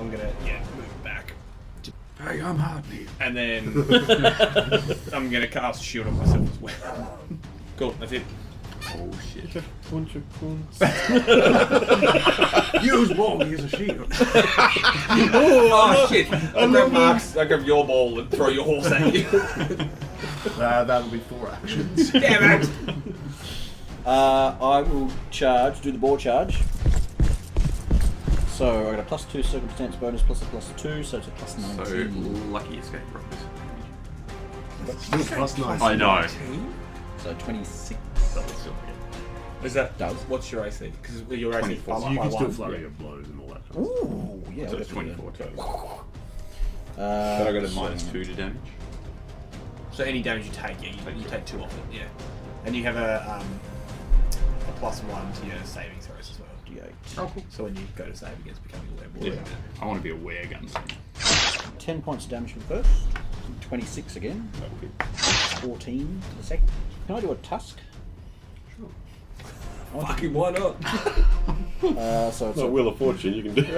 move back, Hey, I'm Hartley. and then I'm gonna cast shield on myself as well. Cool, that's it. Oh shit. Bunch of cunts. Use Wong as a shield. Oh shit! I grab your ball and throw your horse at you. That'll be 4 actions. Damn it! I will do the ball charge. So I got a +2 circumstance bonus plus a +2, so it's a +19. So lucky escape rolls. Still +9. I know. So 26. Is that Does. What's your AC? Because your AC is 24. So you can still flurry your blows and all that kind of stuff. Ooh, yeah. So I'll it's definitely do 24 total. that. But I got a -2 to damage. So any damage you take, you take 2 off it, yeah. And you have a +1 to your saving throws as well. D8. Oh, cool. So when you go to save against becoming a werewolf. Yeah. I want to be a weregunslinger. 10 points of damage for the first. 26 again. 14 for the second. Can I do a tusk? Fucking why not? So it's Not Wheel of Fortune, you can do. Buy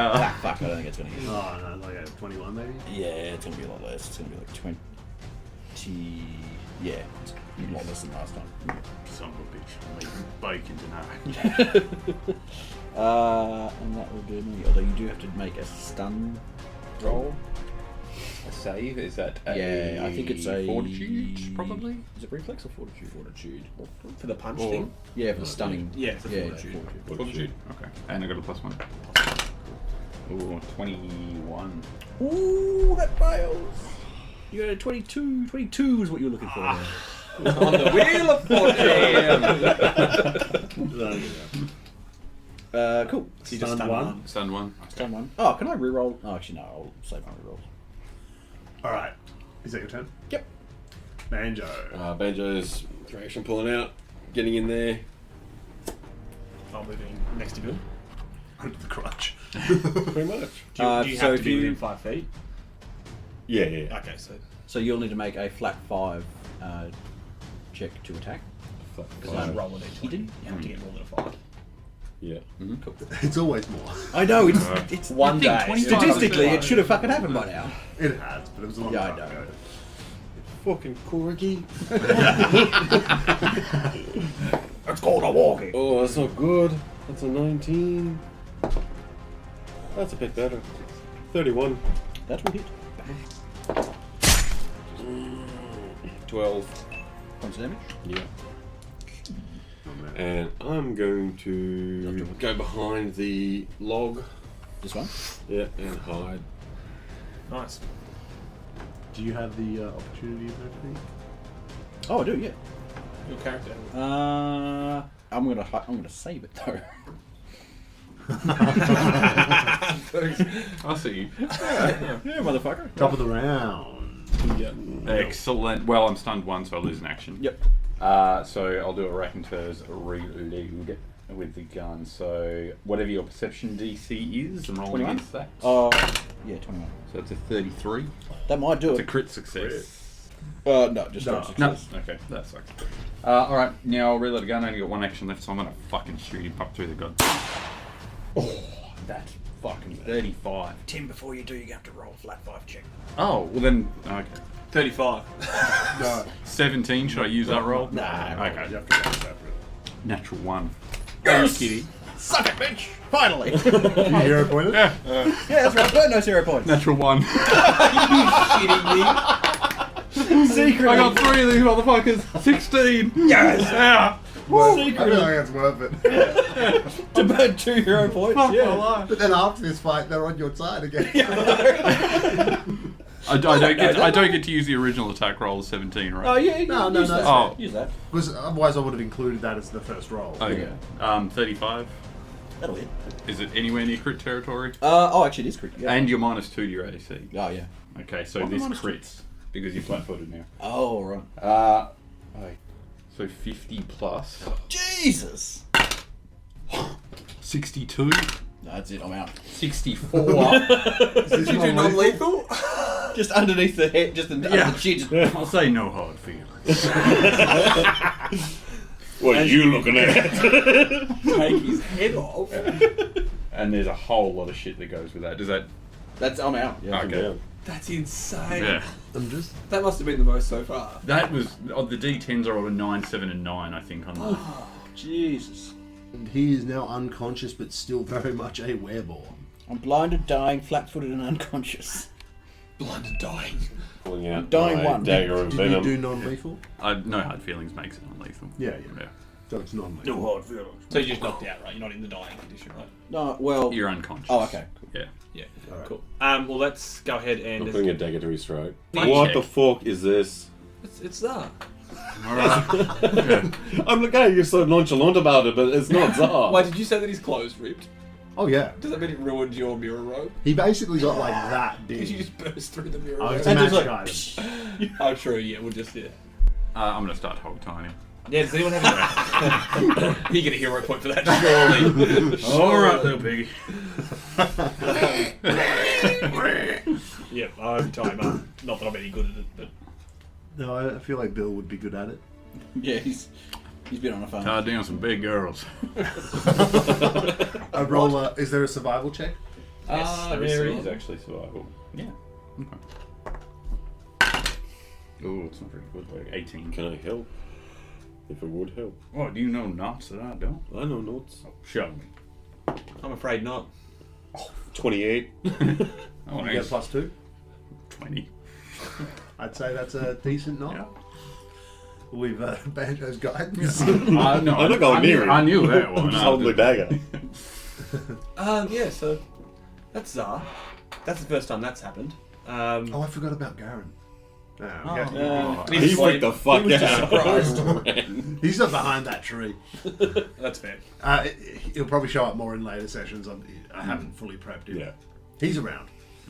a. fuck, I don't think it's going to hit. Oh, no, like a 21 maybe? Yeah, it's going to be a lot less. It's going to be like 20. Yeah, it's a lot less than last time. Son of a bitch. I'm leaving bacon tonight. And that will do me. Although you do have to make a stun roll. A save? Is that a Yeah, I think it's a fortitude, probably? Is it reflex or fortitude? Fortitude. For the punch Or- thing? Yeah, for the stunning. Yeah, it's a fortitude. Fortitude. Okay. And I got a +1. Ooh, 21. Ooh, that fails. You got a 22. 22 is what you were looking for. There. On the Wheel of Fortune! Cool. So you just Stun stun one. one. Stun 1. Stun one. Oh, can I reroll? Oh, actually, no. I'll save my rerolls. Alright. Is that your turn? Yep. Banjo. Banjo's reaction pulling out, getting in there. I'm moving next to Bill. Under the crutch. Pretty much. Do you So have if to be you- within 5 feet? Yeah, yeah. Okay, so So you'll need to make a flat 5 check to attack. because I'm rolling each one. didn't? You have to get more than a 5. Yeah. Cool. It's always more. I know, it's One you think day. 25 Statistically, it should have fucking happened by now. It has, but it was a long Yeah, I time know. ago. Fucking corgi. It's called a walking. Oh, that's not good. That's a 19. That's a bit better. 31. That will hit. 12. Points of damage. Yeah. And I'm going to go behind the log. This one. Yeah, and hide. Nice. Do you have the opportunity of everything? Oh, I do, yeah. Your character. I'm gonna save it though. I see you. Yeah, motherfucker. Top of the round. Yeah. Excellent. Well, I'm stunned 1, so I lose an action. Yep. So I'll do a Raconteur's reload with the gun. So whatever your perception DC is, and roll 21? against that. Yeah, 21. So it's a 33. That might do It's a it. crit success. No, just No. success. No. Okay, that sucks. Alright, now I'll reload the gun. I only got 1 action left, so I'm gonna fucking shoot him up through the gun. Oh, that's fucking 35. Tim, before you do, you have to roll a flat 5 check. Oh, well then, okay. 35. No. 17, should I use that roll? Nah, Okay. You have to go separate. Natural 1. Are you kidding? Suck it, bitch! Finally! You hero pointed? Yeah. Yeah, that's right. Burn those hero points. Natural 1. Kidding me? Secretly. I got 3 of these motherfuckers. 16. Yes! Yeah. I feel like that's worth it. To burn 2 hero points. Fuck my Yeah. life. But then after this fight, they're on your side again. I don't get to use the original attack roll of 17, right? Oh, yeah, No, use no, that. Oh. Use that. Because otherwise I would have included that as the first roll. Okay. 35. That'll hit. Is it anywhere near crit territory? Actually, it is crit. Yeah. And you're -2 to your AC. Oh, yeah. Okay, so What this am I crits because you're flat-footed now. Oh, right. So 50 plus Jesus! 62, That's it, I'm out. 64. Is this non-lethal? Just underneath the head, just under the chin. Just... I'll say no hard feelings. What are you looking at? Take his head off. And there's a whole lot of shit that goes with that. Does that I'm out. Yeah. Okay. That's insane. Yeah. That must have been the most so far. That was the D10s are all a 9, 7, and 9. I think on that. Oh, Jesus. And he is now unconscious, but still very much a wereball. I'm blinded, dying, flat-footed, and unconscious. Blinded dying. Pulling out Dying my one. dagger of Did you venom. do non-lethal? No hard feelings makes it non-lethal. Yeah. Yeah. So it's non-lethal. hard feelings. So you're just knocked out, right? You're not in the dying condition, right? No, well... You're unconscious. Oh, okay. Cool. Yeah. Yeah. Alright. Cool. Well, let's go ahead I'm and... putting a dagger to his throat. Check. What the fuck is this? It's Zar. Yeah. I'm like, hey, you're so nonchalant about it, but it's not Zar. Why did you say that his clothes ripped? Oh yeah. Does that mean it ruined your mirror robe? He basically got like that Did you big. just burst through the mirror Oh, robe? it's a And just magic like, item. Oh, true, yeah, we'll just, yeah. I'm gonna start hog tying him. Yeah, does anyone have a... You get a hero point for that, surely. All right, little piggy. Yep, I'm time up. Not that I'm any good at it, but... No, I feel like Bill would be good at it. Yeah, he's been on a farm. Tied down some big girls. A roller. Is there a survival check? Yes, there is There survival. is actually survival. Yeah. Okay. Oh, it's not very good. Like 18. Can I help? If it would help. Oh, do you know knots that I don't? I know notes. Show me. I'm afraid not. 28. Oh, You get nice. +2. 20. I'd say that's a decent knock. Yeah. With Banjo's guidance. No, I'm not going near him. I knew that I'm one. just holding the dagger. Yeah, so... That's Zar. That's the first time that's happened. Oh, I forgot about Garen. No, He freaked the fuck He was just out. surprised. he's not behind that tree. That's fair. He'll probably show up more in later sessions. I haven't fully prepped him. Yeah. He's around.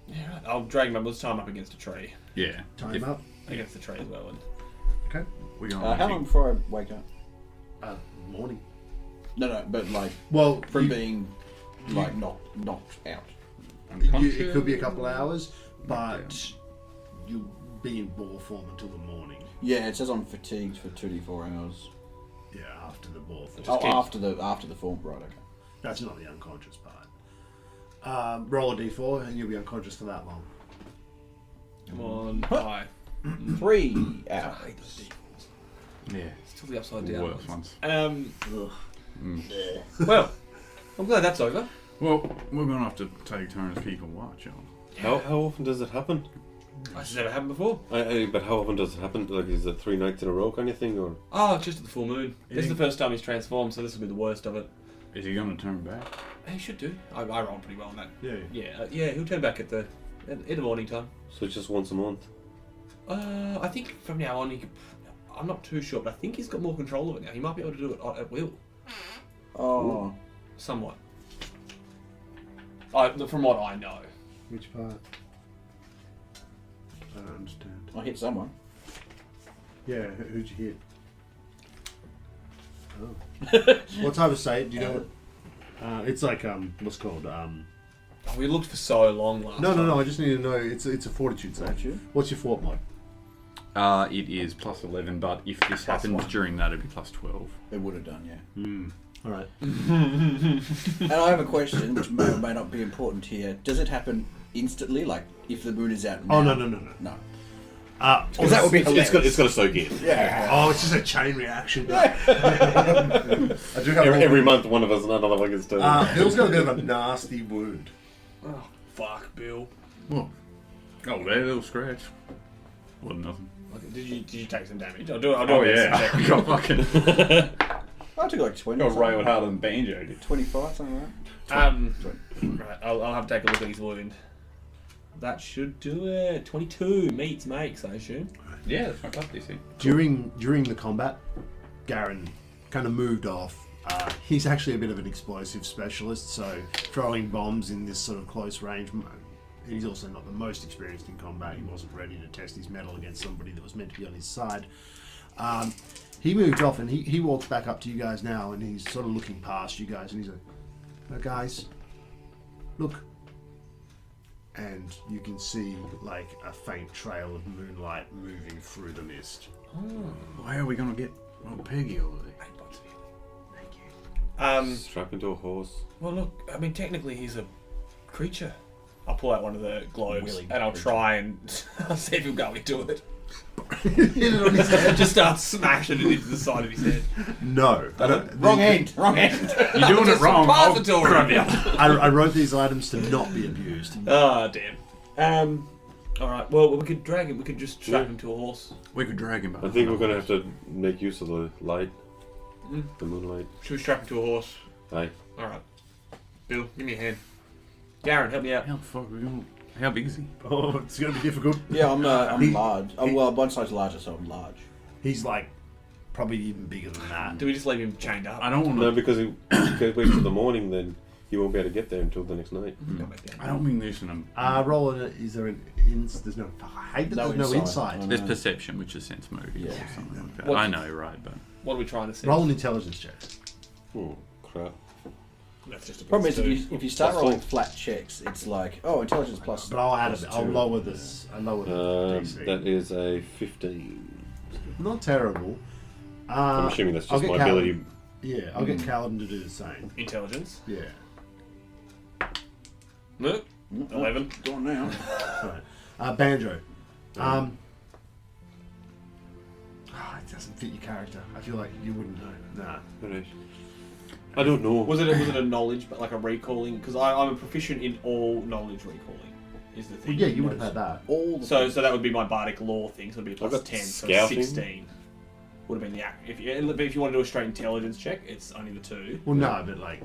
Yeah, right. I'll drag him up. Let's tie him up against a tree. Yeah. Tie him up. Against the tree as well. And... Okay. We're going How long before I wake up? Morning. No, but like Well, from being like knocked out. it could be a couple of hours, but you'll be in ball form until the morning. Yeah, it says I'm fatigued for 2 to 4 hours. Yeah, after the ball form. Oh, after the form, right? Okay. That's not the unconscious part. Roll a d4 and you'll be unconscious for that long. Come on. Hi. 3 hours. Yeah. Still the upside The down. worst ones. Well, I'm glad that's over. Well, we're going to have to take turns keeping watch on. How often does it happen? This has never happened before. But how often does it happen? Like, is it 3 nights in a row kind of thing, or? Oh, just at the full moon. This is the first time he's transformed, so this will be the worst of it. Is he going to turn back? He should do. I rolled pretty well on that. Yeah. Yeah, he'll turn back in the morning time. So it's just once a month? I think from now on he could. I'm not too sure, but I think he's got more control of it now. He might be able to do it at will, Oh, somewhat. From what I know. Which part? I don't understand. I hit someone. Yeah, who'd you hit? Oh. What type of save? Do you know what? It's like, what's it called? We looked for so long last time. No, I just need to know. It's a fortitude save. Fortitude? What's your fort mod? It is plus 11, but if this happens 1. during that, it'd be plus 12. It would have done, yeah. Alright. And I have a question, which may or may not be important here. Does it happen instantly? Like, if the moon is out now? Oh, no. No. Because that would be hilarious. It's got to soak in. Yeah. Oh, it's just a chain reaction. I do have Every month, one of us, another one gets turned. Bill's got a bit of a nasty wound. Oh, fuck, Bill. What? Oh, there, little scratch. Wasn't nothing. Okay, did you take some damage? I'll do Oh, a yeah. medicine check. Got fucking. I took like 20. Got railed harder than Banjo did. 25, something like that. Right, I'll have to take a look at his wound. That should do it. 22 makes, I assume. Yeah, that's fantastic. See. During the combat, Garen kind of moved off. He's actually a bit of an explosive specialist, so throwing bombs in this sort of close range. He's also not the most experienced in combat. He wasn't ready to test his mettle against somebody that was meant to be on his side. He moved off and he walks back up to you guys now, and he's sort of looking past you guys, and he's like, "Oh, guys, look." And you can see like a faint trail of moonlight moving through the mist. Why are we going to get Peggy over there? Strap into a horse. Well, look, I mean, technically he's a creature. I'll pull out one of the globes Willing. and I'll try and see if he'll go into it. Hit it on his head. Just start smashing it into the side of his head. No. Wrong hand. Wrong hand. You're doing it wrong. I'll Repository. grab you. I wrote these items to not be abused. Ah, damn. Alright, well, we could drag him. We could just strap him to a horse. We could drag him. I think we're gonna have to make use of the light, the moonlight. Should we strap him to a horse? Aye. Alright. Bill, give me a hand. Garen, help me out. How the fuck are we going? How big is he? Oh, it's going to be difficult. Yeah, I'm large. Well, one size larger, so I'm large. He's like probably even bigger than that. Do we just leave him chained up? I don't want No, to. because he can't wait till the morning. Then he won't be able to get there until the next night. Go back down. I don't mean this in Roll it. Is there an there's no. I hate that No there's no insight. insight. There's perception, which is sense movies Yeah. or something like that. What- I know, right? But What are we trying to see? Roll an intelligence check. Oh crap! That's just a Problem is, +2. if you start Plus rolling two. flat checks, it's like, oh, intelligence plus. But I'll add a bit. I'll +2. lower this. I lower the DC. That is a 15. Not terrible. I'm assuming that's I'll just get my Cal- ability. Yeah, I'll get Kaladin to do the same. Intelligence. Yeah. No. 11. Go on now. Right. Banjo. It doesn't fit your character. I feel like you wouldn't know. Nah. Alright. I don't know. Was it a knowledge, but like a recalling? Because I'm a proficient in all knowledge recalling. Is the Well, thing. yeah, you would have had that. All the So that would be my bardic law thing. So it'd be a plus got 10, so scouting. 16. Would have been the act. If you want to do a straight intelligence check, it's only the 2. Well, no, but like,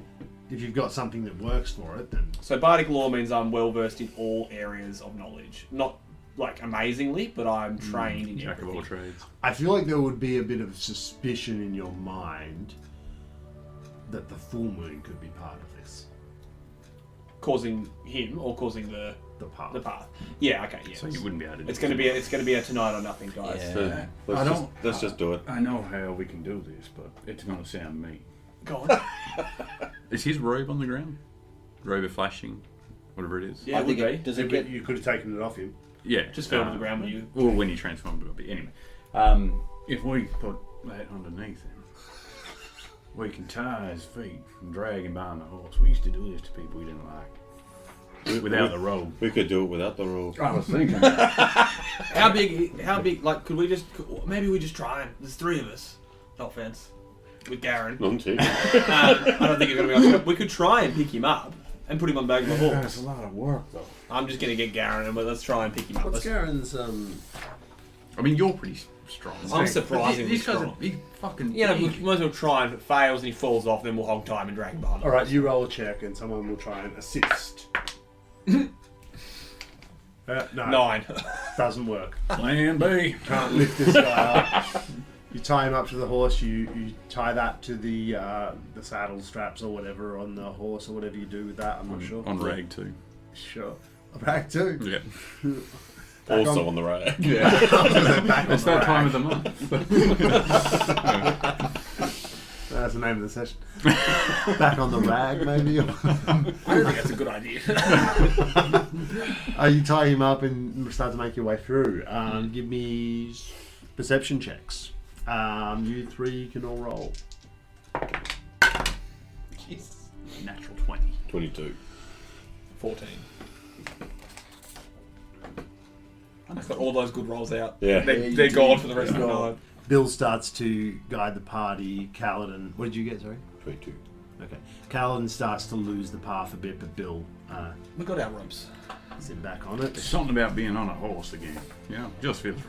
if you've got something that works for it, then So bardic law means I'm well versed in all areas of knowledge. Not like amazingly, but I'm trained in jack of all everything. trades. I feel like there would be a bit of suspicion in your mind that the full moon could be part of this. Causing him or causing the path. the path. Yeah. Okay. Yeah. So you wouldn't be able to. It's gonna be a tonight or nothing, guys. Yeah. So let's just do it. I know how we can do this, but it's going to sound mean. Go on. Is his robe on the ground? Robe of flashing, whatever it is. Yeah, I it would think be. it, does it get? You could have taken it off him. Yeah, Just fell to the ground when you. Well, when you transformed, it'll be anyway. If we put that underneath him, we can tie his feet and drag him behind the horse. We used to do this to people we didn't like. Without the robe. We could do it without the rope. I was thinking. How big? Like? Maybe we just try and there's 3 of us. No offense. With Garen. None taken. I don't think you're gonna be. We could try and pick him up and put him on the back of a That's horse. a lot of work, though. I'm just gonna get Garen and let's try and pick him up. What's Let's- Garen's I mean, you're pretty strong. I'm surprisingly These guys strong. are big fucking. Yeah, we big. might as well try and if it fails and he falls off, then we'll hold time and drag him behind. Alright, you roll a check and someone will try and assist. No, 9. doesn't work. Plan B. Can't lift this guy up. You tie him up to the horse, you tie that to the saddle straps or whatever on the horse or whatever you do with that, I'm not sure. On rag too. Sure. Back too. Yeah. Also on the rag. Yeah. Back on It's the that time rack. of the month. That's the name of the session. Back on the rag, maybe? I don't think that's a good idea. You tie him up and start to make your way through. Give me perception checks. You 3 can all roll. Jesus. Natural 20. 22. 14. I've got all those good rolls out. Yeah. They're gone for the rest of the night. Bill starts to guide the party. Kaladin, what did you get, sorry? 22. Okay. Kaladin starts to lose the path a bit, but Bill We got our ropes. is in back on it. There's something about being on a horse again. Yeah, just feels right.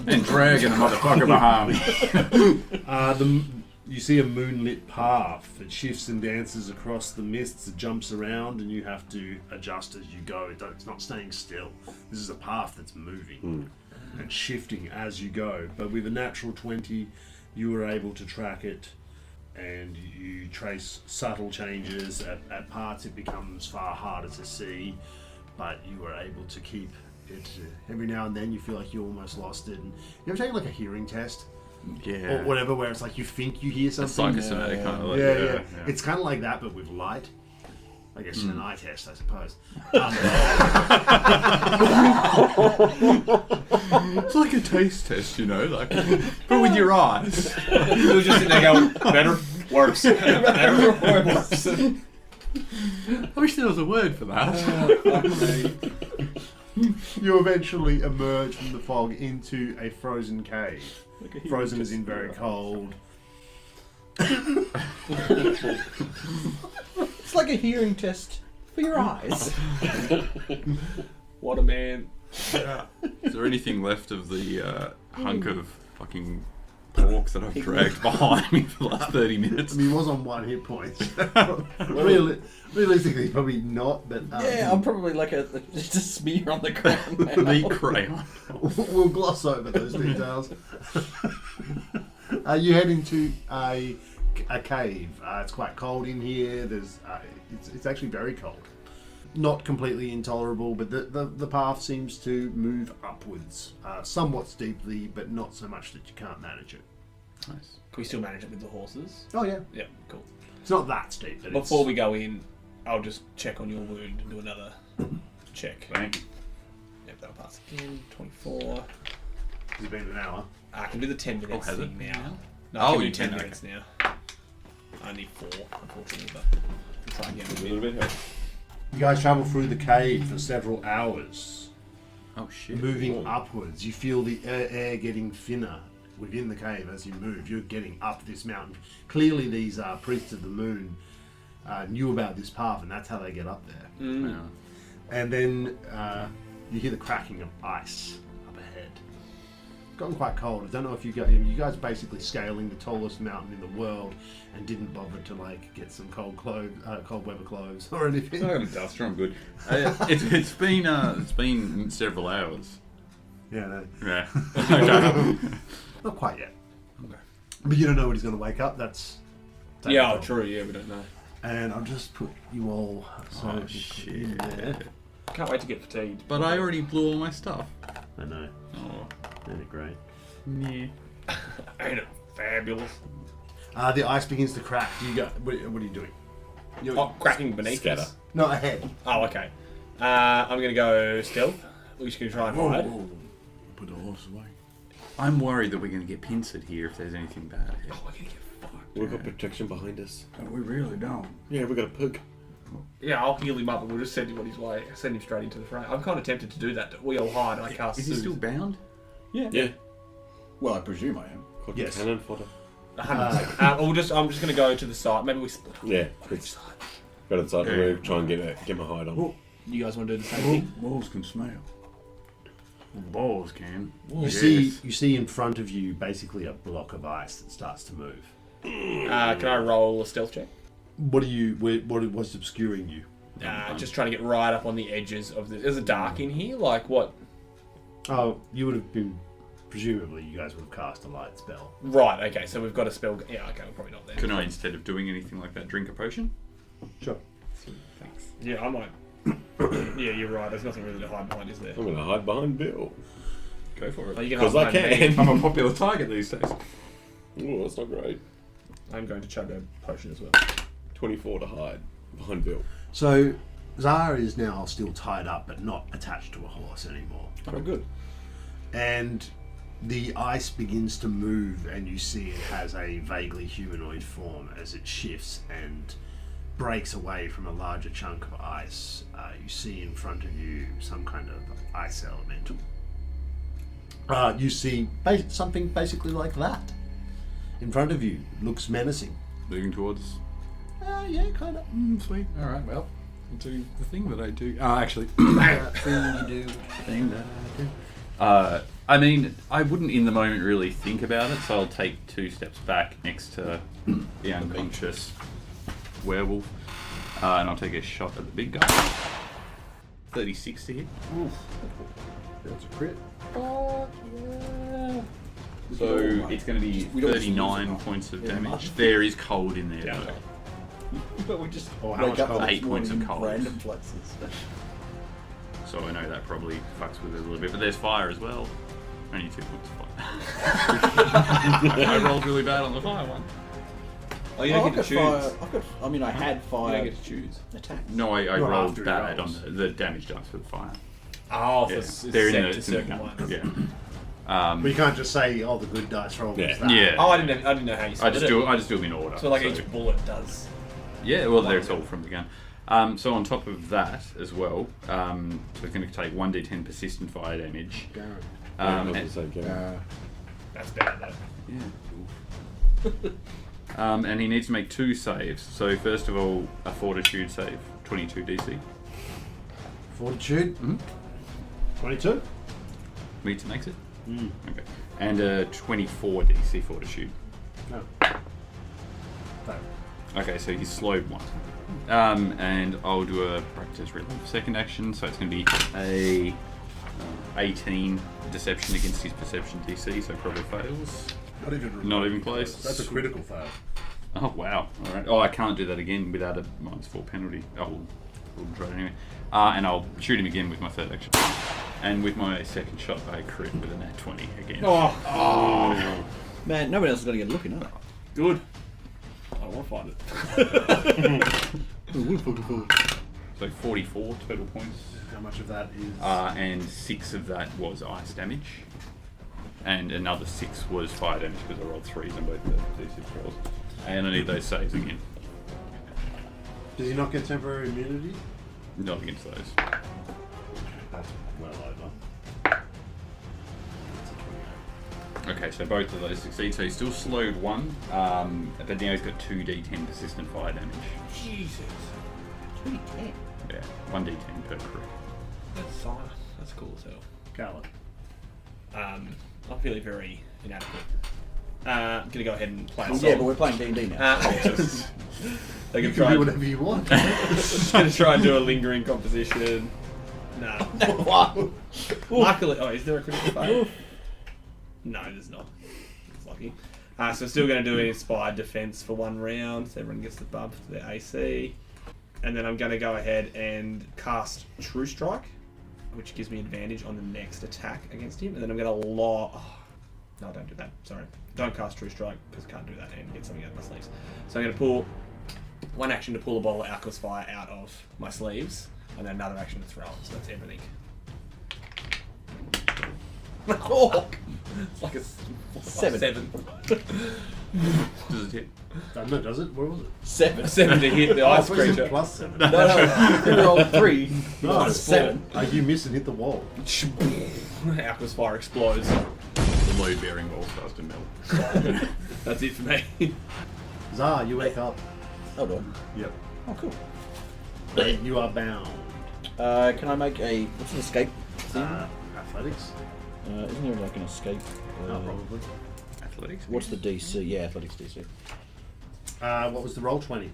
And dragging a motherfucker behind me. You see a moonlit path. It shifts and dances across the mists. It jumps around, and you have to adjust as you go. It's not staying still. This is a path that's moving and shifting as you go. But with a natural 20, you were able to track it, and you trace subtle changes. At parts, it becomes far harder to see, but you were able to keep it. Every now and then, you feel like you almost lost it. And you ever taken like a hearing test? Yeah. Or whatever, where it's like you think you hear It's something. psychosomatic kind of like. Yeah. It's kind of like that, but with light. I guess an eye test, I suppose. It's like a taste test, you know, like, but with your eyes. We were just sitting there going, better, works. Better, works. I wish there was a word for that. You eventually emerge from the fog into a frozen cave. Frozen as in very cold. It's like a hearing test for your eyes. What a man. Is there anything left of the hunk of fucking pork that I've dragged behind me for the last 30 minutes? I mean, he was on 1 hit point. Realistically, probably not, but... Yeah, I'm probably like just a smear on the ground now. Meat crayon. We'll gloss over those details. You head into a cave. It's quite cold in here. It's actually very cold. Not completely intolerable, but the path seems to move upwards, somewhat steeply, but not so much that you can't manage it. Nice. Can we still manage it with the horses? Oh yeah, Yeah, cool. it's not that steep. But Before we go in, I'll just check on your wound and do another check. Thank you. Yep, that'll pass again. 24. it's been an hour. I can do the 10 minutes has it? thing now. No, Oh, I can do you 10 can, minutes now. I need 4, unfortunately, but I'll try again. A little bit help. You guys travel through the cave for several hours, Oh shit. moving upwards. You feel the air getting thinner within the cave as you move. You're getting up this mountain. Clearly, these priests of the moon knew about this path, and that's how they get up there. Yeah. And then you hear the cracking of ice up ahead. It's gotten quite cold. I don't know if you guys basically scaling the tallest mountain in the world and didn't bother to like get some cold weather clothes or anything. I'm not gonna duster. I'm good. It's been several hours. Yeah, no, Yeah. Okay. not quite yet. Okay. But you don't know when he's going to wake up. That's Yeah, oh, true, yeah, we don't know. And I'll just put you all. So Oh you put you in shit. there. Can't wait to get fatigued. But I already blew all my stuff. I know. Oh. Isn't it great? Yeah. Ain't it fabulous? The ice begins to crack. Do you go? What are you doing? You're, Oh, cracking beneath Scatter. us. Not ahead. Oh, okay. I'm gonna go stealth. We're just gonna try and hide. Put the horse away. I'm worried that we're going to get pincered here if there's anything bad ahead. Oh, we're gonna get fucked. We've got protection behind us. We really don't. Yeah, we've got a pug. Yeah, I'll heal him up and we'll just send him on his way. Send him straight into the fray. I'm kind of tempted to do that. We all hide and I cast Is he Soothe. still bound? Yeah. Well, I presume I am. Caught Yes. cannon fodder. 100%. I'm just gonna go to the side. Maybe we split. Yeah. It's go to the side and we'll try and get my hide on. You guys want to do the same thing? Wolves can smell. Balls can. You see in front of you basically a block of ice that starts to move. Can I roll a stealth check? What's obscuring you? Just trying to get right up on the edges of the. Is it dark in here? Like what? Oh, you would have been. Presumably, you guys would have cast a light spell. Right. Okay. So we've got a spell. Yeah. Okay. We're probably not there. Can I, instead of doing anything like that, drink a potion? Sure. Thanks. Yeah, I might. Yeah, you're right. There's nothing really to hide behind, is there? I'm gonna hide behind Bill. Go for it. Oh, you can 'Cause hide I behind me. can. I'm a popular target these days. Oh, that's not great. I'm going to chug a potion as well. 24 to hide behind Bill. So, Zara is now still tied up, but not attached to a horse anymore. Oh, good. And the ice begins to move, and you see it has a vaguely humanoid form as it shifts and breaks away from a larger chunk of ice. You see in front of you some kind of ice elemental. You see something basically like that in front of you. Looks menacing. Moving towards. Yeah, kind of. Sweet. All right. Well, I'll do the thing that I do. Actually, Thing you do. thing that I do. I mean, I wouldn't in the moment really think about it, so I'll take 2 steps back next to the unconscious werewolf, and I'll take a shot at the big guy. 36 to hit. That's a crit. So it's going to be We don't 39 points of damage. There is cold in there. Yeah. But we just Oh, how wake much up cold? the 8 next points of morning in cold. random places. So I know that probably fucks with it a little bit, but there's fire as well. Only 2 points of fire. I rolled really bad on the fire one. Oh, you don't get to choose. I had You fire don't get to choose. attacks. No, I Not rolled after he bad rolls. on the damage dice for the fire. Oh, Yeah. so They're in set the, to it's in the certain gun. ones. Yeah. But you can't just say, "Oh, the good dice roll was Yeah. that." Yeah. Oh, I didn't know how you I split just it. do them in order. So like each bullet does. Yeah, well, there's all from the gun. So on top of that as well, so it's going to take 1d10 persistent fire damage. That's bad though. And he needs to make 2 saves. So first of all, a fortitude save, 22 DC. Fortitude. 22. Meets makes it. Okay. And a 24 DC fortitude. No. Okay, so he's slowed 1. And I'll do a practice relief second action, so it's going to be a 18 deception against his perception DC, so probably fails. Not even close. That's a critical fail. Oh wow! All right. Oh, I can't do that again without a -4 penalty. We'll try it anyway. And I'll shoot him again with my third action. And with my second shot, I crit with a nat 20 again. Oh. Man, nobody else is going to get looking, are they? Good. I don't want to find it. So 44 total points. How much of that is? And 6 of that was ice damage. And another 6 was fire damage because I rolled 3s on both the D6 rolls. And I need those saves again. Does he not get temporary immunity? Not against those. That's well over. Okay, so both of those succeed. So he's still slowed 1, but now he's got 2d10 persistent fire damage. Jesus. 2d10. Yeah, 1d10 per crit. That's cool as hell. Carlin. I'm feeling very inadequate. I'm gonna go ahead and play a song. Yeah, but we're playing D&D now. They You can can try. do whatever you want. Gonna try and do a lingering composition. Nah. Wow. Luckily, is there a critical fail? No, there's not. It's lucky. So still going to do an inspired defense for 1 round. So everyone gets the bump to their AC. And then I'm going to go ahead and cast True Strike, which gives me advantage on the next attack against him. And then I'm going to no, don't do that. Sorry. Don't cast True Strike because I can't do that and get something out of my sleeves. So I'm going to pull 1 action to pull a ball of Alchemist Fire out of my sleeves. And then another action to throw it. So that's everything. Oh. It's like a 7. 7. Does it hit? No, does it? Where was it? 7. 7 to hit the I ice thought you said creature. plus 7. No, you rolled 3. No, It's it's 7. You miss and hit the wall. Alchemist Fire explodes. The load bearing wall starts to melt. That's it for me. Zah, you wake up. Hold on. Yep. Oh, cool. You are bound. Can I make a... What's an escape thing? Athletics? Isn't there like an escape? No, probably. Athletics. What's the DC? Yeah, athletics DC. What was the roll? 20.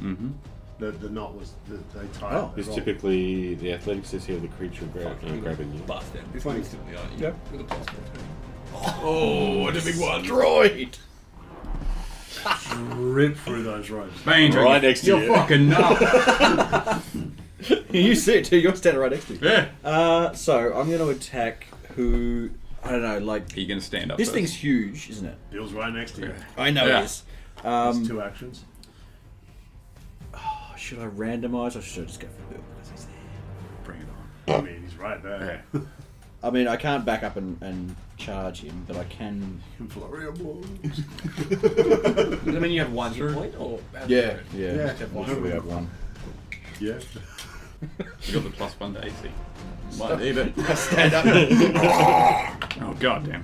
Mm-hmm. The knot was they tied. Oh. the It's roll. typically the athletics is here, the creature grabbing you. Bust it. Funny. Yep. With a plus 14. Oh, what a big one. Droid! Rip through those ropes. Bang, Right next to you're you. fucking nuts. You see it too, you're standing right next to me. Yeah. So, I'm going to attack who... I don't know, like... Are you going to stand up This first? thing's huge, isn't it? Bill's right next to you. I know Yeah. it is. There's 2 actions. Should I randomise or should I just go for Bill? Because he's there. Bring it I mean, he's right there. Yeah. I mean, I can't back up and charge him, but I can... Flurry of blows. I mean, you have 1 hit point, or Yeah. Yeah. I'm sure we have one. Yeah. You got the +1 to AC. Might need it. Stand up. Oh god damn.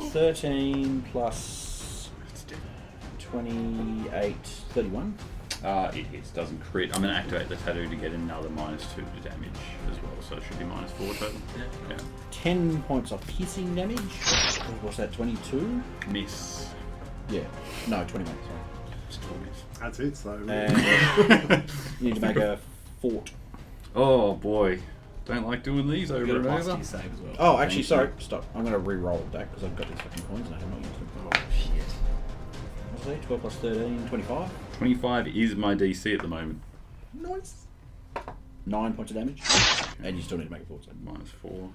13 plus 28, 31. It hits, doesn't crit. I'm going to activate the tattoo to get another -2 to damage as well, so it should be -4 total. Yeah. 10 points of piercing damage. What's that, 22? Miss. Yeah. No, 21, sorry. Still miss. That's it, so. And you need to make a fort. Oh boy. Don't like doing these over you got a and plus over. to save as well. Oh, actually, Thank sorry. Stop. I'm going to re-roll that because I've got these fucking coins and I have not used them. Oh, shit. What's that? 12 plus 13, 25? 25 is my DC at the moment. Nice. 9 points of damage. And you still need to make a fort save. -4.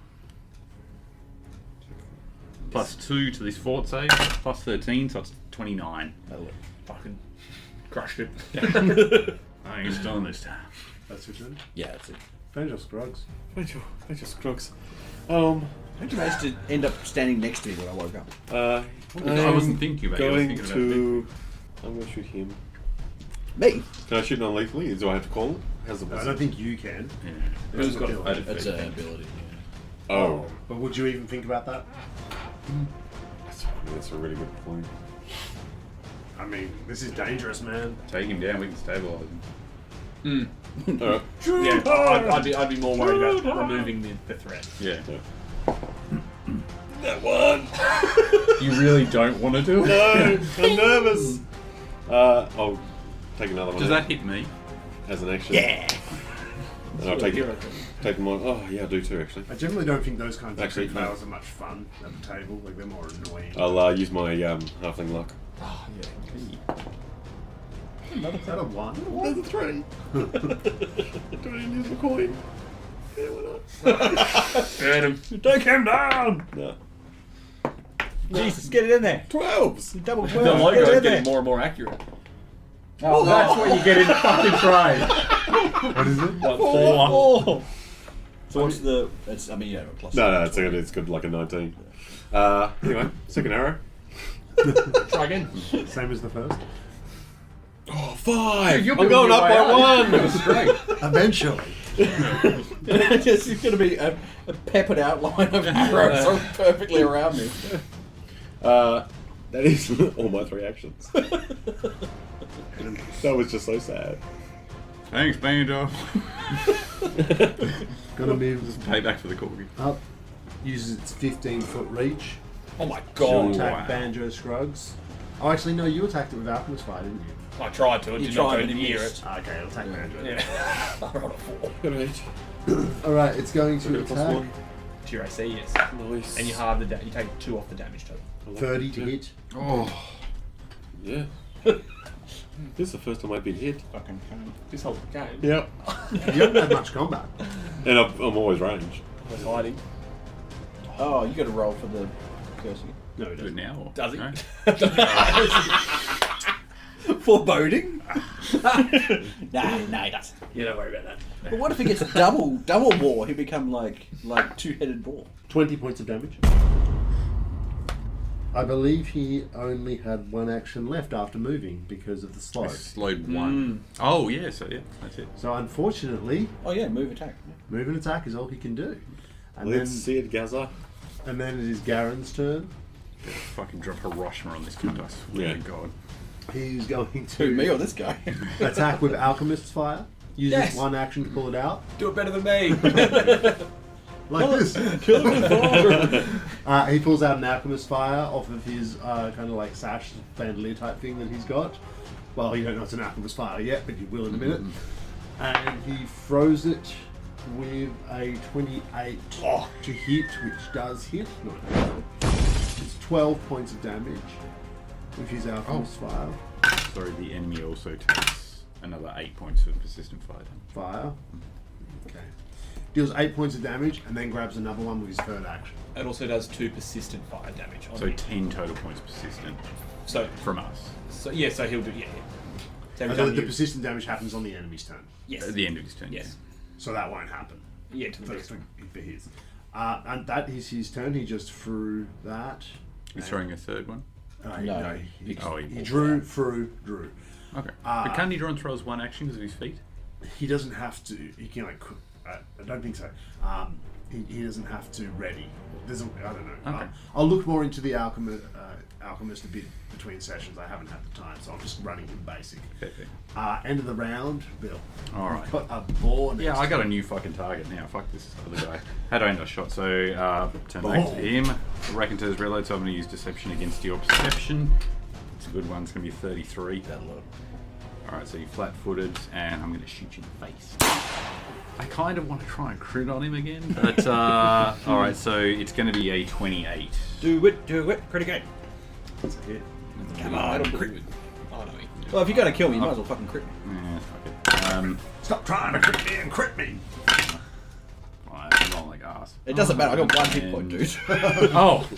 +2 to this fort save. +13, so it's 29. That'll work. Fucking crushed it. I think it's done this time. That's your turn. Yeah, that's it. Finish your scrugs. I just crooks. How'd you manage to end up standing next to me when I woke up? I wasn't thinking about it. I was Going thinking about to. I'm going to shoot him. Me? Can I shoot non-lethally? Do I have to call it? How's the I don't think you can. Yeah. Who's got Ability. That's an ability. Yeah. Oh, But would you even think about that? that's a really good point. I mean, this is dangerous, man. Take him down, we can stabilise him. Alright. Yeah, I'd be more worried about removing the threat. Yeah. That one! You really don't want to do it? No! I'm nervous! I'll take another one Does out that hit me? as an action. Yeah. And I'll take them on. Oh, yeah, I do too, actually. I generally don't think those kinds of Actually, crit no. fails are much fun at the table. Like, they're more annoying. I'll use my halfling luck. Oh, yeah. Is that a 1? There's a 3. Do I use the coin? Yeah, why not? Burn him. Take him down! No. Jesus, get it in there. 12s! Double The 12. logo Get is it in getting there. more and more accurate. Oh, that's what you get in the fucking trade. What is it? What, 4. So what's the... It's, I mean, yeah, plus. No, it's good, like a 19. Anyway, second arrow. Try again. Same as the first? Oh, 5! You're I'm going up by 1! Straight. Eventually. It's going to be a peppered outline of arrows perfectly around me. That is all my 3 actions. That was just so sad. Thanks, Banjo. Gonna move Payback for the corgi. up. Uses its 15-foot reach. Oh my To god. attack wow. Banjo Scruggs. Oh, actually, no, you attacked it with Alchemist Fire, didn't you? I tried to. It You did not tried, go but he near missed. it. Okay, it'll attack Banjo. Yeah. I rolled a 4. Good age. Alright, it's going to Plus attack. 1. To your AC, yes. Nice. And you halve the you take 2 off the damage total. 30 to hit. Oh. Yeah. This is the first time I've been hit. Fucking cunt. This whole game. Yep. You haven't had much combat. And I'm always ranged. Was hiding. Oh, you got to roll for the cursing. No, it Do it doesn't. now? Or? Does he? No? Foreboding? nah, he doesn't. Yeah, don't worry about that. But what if he gets a double war? He become like two-headed boar. 20 points of damage. I believe he only had 1 action left after moving because of the slow. Slowed 1. Oh, yeah, so yeah, that's it. So unfortunately, Oh yeah, move attack. move and attack is all he can do. And Let's see it, Gaza. and then it is Garen's turn. Fucking drop Hiroshima on this cunt, I swear Yeah. to God. He's going Who, me to or this guy? attack with Alchemist's Fire. Uses Yes. 1 action to pull it out. Do it better than me. Like this. Kill him with fire. He pulls out an Alchemist Fire off of his kind of like sash bandolier type thing that he's got. Well, you don't know it's an Alchemist Fire yet, but you will in a minute. And he throws it with a 28 to hit, which does hit. No, it's 12 points of damage with his Alchemist Fire. Sorry, the enemy also takes another 8 points of persistent fire damage. Fire. Okay. Deals 8 points of damage and then grabs another one with his third action. It also does 2 persistent fire damage on So him. 10 total points persistent So from us. so yeah, so he'll do yeah. So every And time the you- persistent damage happens on the enemy's turn. yes. At the end of his turn. Yes. So that won't happen. Yeah, to the For, next for, one. for his. And that is his turn. He just threw that. Yeah. He's throwing a third one. No, he he drew, threw, drew. Okay. But can't he draw and throw as 1 action because of his feet? He doesn't have to. He can like. I don't think so. He doesn't have to ready. There's a, I don't know. Okay. I'll look more into the alchemist a bit between sessions. I haven't had the time, so I'm just running him basic. Fair. End of the round, Bill. All right. Got a boar. Yeah, next I got a to new fucking target now. Fuck this other guy. Had only a shot, so turn back to him. Raconteur's reload, so I'm going to use Deception against your Perception. It's a good one. It's going to be 33. Alright, so you're flat-footed, and I'm going to shoot you in the face. I kind of want to try and crit on him again, but alright, so it's going to be a 28. Do it, pretty good. That's a hit. Come on, It'll crit. crit. Oh no. Well, if you're gonna kill me, you might as well fucking crit me. Yeah, fuck it. Stop trying to crit me and crit me. Well, I'm rolling like ass. It doesn't matter. I got 1 hit point, dude. Oh!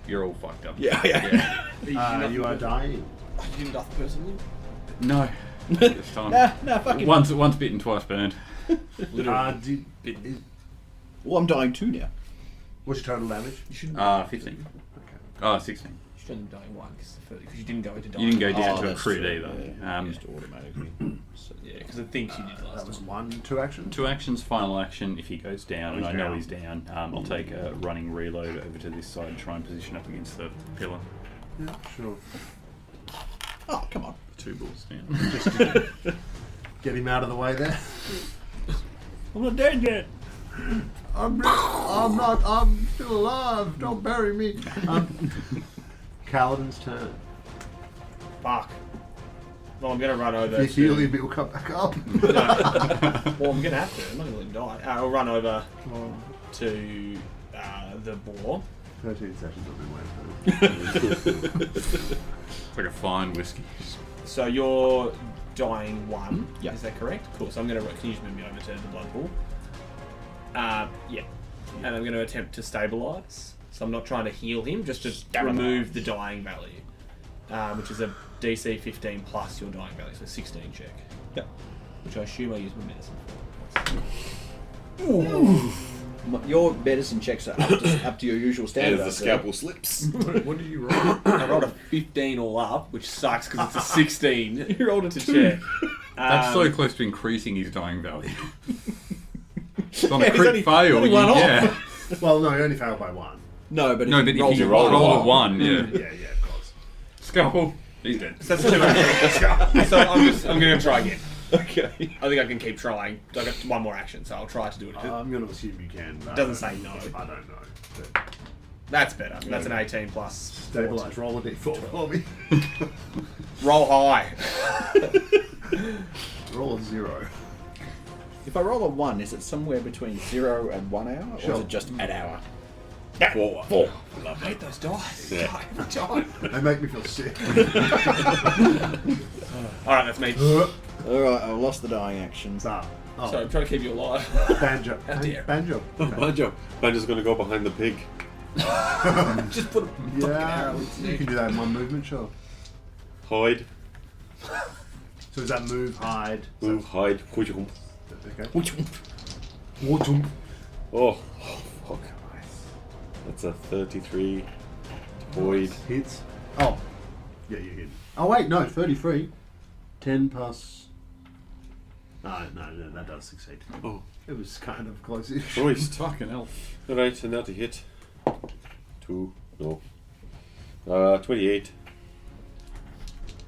You're all fucked up. yeah. You are dying. You did nothing personally. No. This time. Nah, fucking. Once bitten, twice burned. Well, I'm dying too now. What's your total damage? You should 15. Okay. Oh, 16. She's only dying 1 because you didn't go into dying. You didn't go down to a that's crit true, either. yeah. Just automatically. So, Yeah, because I think she did last That was time. 1, 2 actions. 2 actions, final action. If he goes down, and He's I know down. he's down, I'll take a running reload over to this side and try and position up against the pillar. Yeah, sure. oh, come on. 2 balls down. Just to get him out of the way there. I'm not dead yet. I'm still alive. Don't bury me. Kaladin's turn. Fuck. Well, I'm going to run over. If you heal him, he'll come back up. Well, I'm going to have to. I'm not going to let him die. I'll run over to the boar. 13 sessions I've been waiting It's like a fine whiskey. So you're dying 1. Yeah. Is that correct? Cool. So I'm going to. Can you just move me over to the blood pool? Yeah. And I'm going to attempt to stabilise. So I'm not trying to heal him, just to remove the dying value, which is a DC 15 plus your dying value, so 16 check. Yep. Which I assume I use my medicine for. Your medicine checks are up to your usual As standard. the scalpel slips. What did you roll? I rolled a 15 all up, which sucks because it's a 16. You rolled a to 2. check. That's so close to increasing his dying value. It's on a Yeah, he's crit only- fail. only one off. Yeah. Well, no, he only failed by 1. No, but No, but if you roll roll a a 1, yeah. Yeah, of course. Scalpel. He's dead. So that's 2 actions. So I'm going to try again. Okay. I think I can keep trying. I got 1 more action, so I'll try to do it. I'm going to assume you can. But Doesn't say no. I don't know. But That's better. That's an 18 plus. stabilise. Roll a d4 for me. Roll high. Roll a 0. If I roll a 1, is it somewhere between 0 and 1 hour, or is Sure. it just an hour? 4. I hate those dice. Yeah. Every time. They make me feel sick. Alright, that's me. All right, I lost the dying action. Stop. Oh, So I'm trying to keep you alive. Banjo. How dare. Banjo. Oh, Banjo. Banjo's going to go behind the pig. Just put a fucking Yeah, arrow in his you neck. can do that in 1 movement, sure. Hide. So is that move, hide? Move, hide. Hujum. Okay. Which one? Watum. Oh, fuck. That's a 33. Void. Hits. Oh. Yeah, you hit. Oh, wait, no, 33. 10 plus. No, that does succeed. Oh, It was kind of close-ish. Christ. Fucking hell. Alright, and now to hit. 2. No. 28.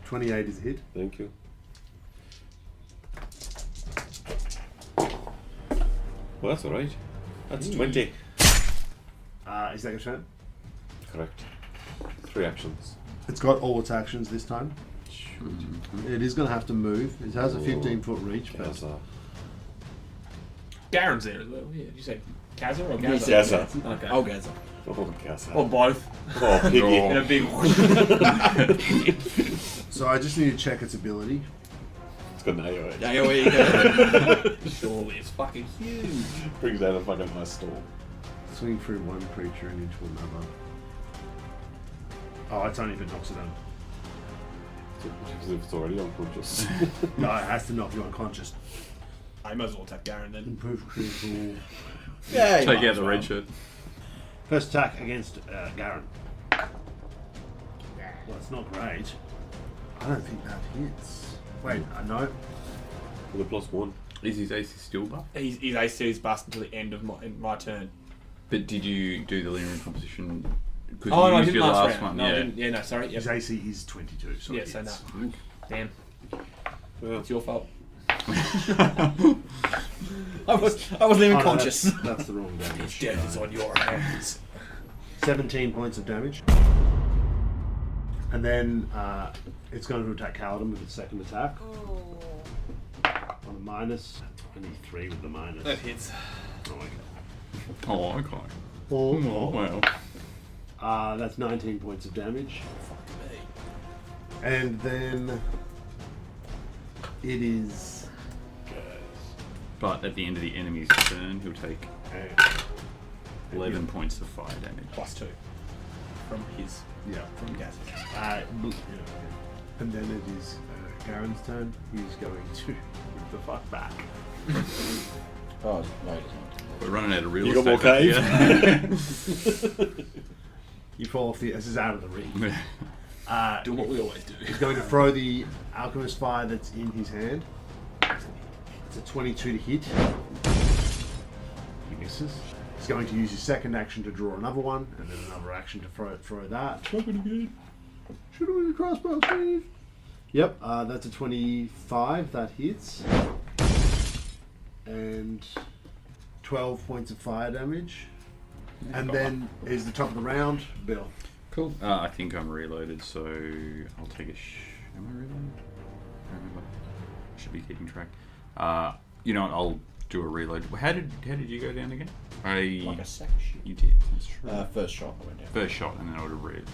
28 is a hit. Thank you. Well, that's alright. That's 20. Is that your turn? Correct. 3 actions. It's got all its actions this time. It is going to have to move. It has a 15-foot reach, but Gaza. Garen's there as well. Yeah, did you say Kazza or He Gaza? said Gaza. Okay. Oh, Gaza. Oh, Gaza. Or both. Oh, piggy. In a big. so I just need to check its ability. It's got an AOE. Yeah, here we go. Surely it's fucking huge. Brings down a fucking nice storm. Swing through one creature and into another. Oh, it's only if it knocks it down. Because if it's already unconscious. No, it has to knock you unconscious. I might as well attack Garen then. Improve critical. Yeah, you Take might out as the well. red shirt. First attack against Garen. Well, it's not great. I don't think that hits. Wait, no. With a +1. Is his AC still buff? His AC is bust until the end of my turn. But did you do the linear composition? Because Oh, you no, I used didn't your last last round. one, No, I yeah. didn't. Yeah, no, sorry. Yep. His AC is 22, so Yeah, it so hits. no. Damn. Well, It's your fault. I wasn't even Oh, no, conscious. that's the wrong damage. Death is on your hands. 17 points of damage. And then it's going to attack Kaladin with its second attack. On a minus. 23 with the minus. That hits. Oh, my Oh, okay. God. Oh, well. That's 19 points of damage. And then it is. But at the end of the enemy's turn, he'll take 11 points of fire damage. +2 from his Yeah. from Gaz. And then it is Garen's turn. He's going to move the fuck back. Oh, no, it doesn't. We're running out of real You got estate. more up here. You fall off the. This is out of the ring. Do what we always do. He's going to throw the alchemist fire that's in his hand. It's a 22 to hit. He misses. He's going to use his second action to draw another one, and then another action to throw that. Shoot him with a crossbow, please. Yep, that's a 25. That hits. And 12 points of fire damage. And then is the top of the round, Bill. Cool. I think I'm reloaded, so I'll take a. Am I reloaded? I don't remember. I should be keeping track. You know what? I'll do a reload. How did you go down again? Like a second shoot. You did. That's true. First shot I went down. First shot, and then I would have read.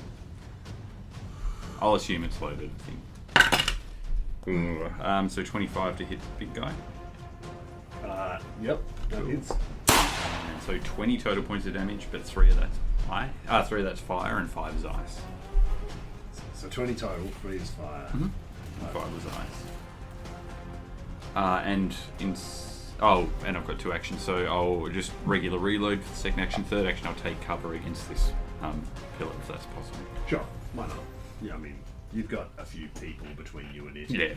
I'll assume it's loaded. I think. So 25 to hit the big guy. Yep, that hits. And so 20 total points of damage, but 3 of that's fire. 3 of that's fire, and 5 is ice. So 20 total, 3 is fire. Mm-hmm. And 5 was ice. And I've got 2 actions, so I'll just regular reload for the second action. Third action, I'll take cover against this pillar if that's possible. Sure, why not? Yeah, I mean, you've got a few people between you and it. Yeah.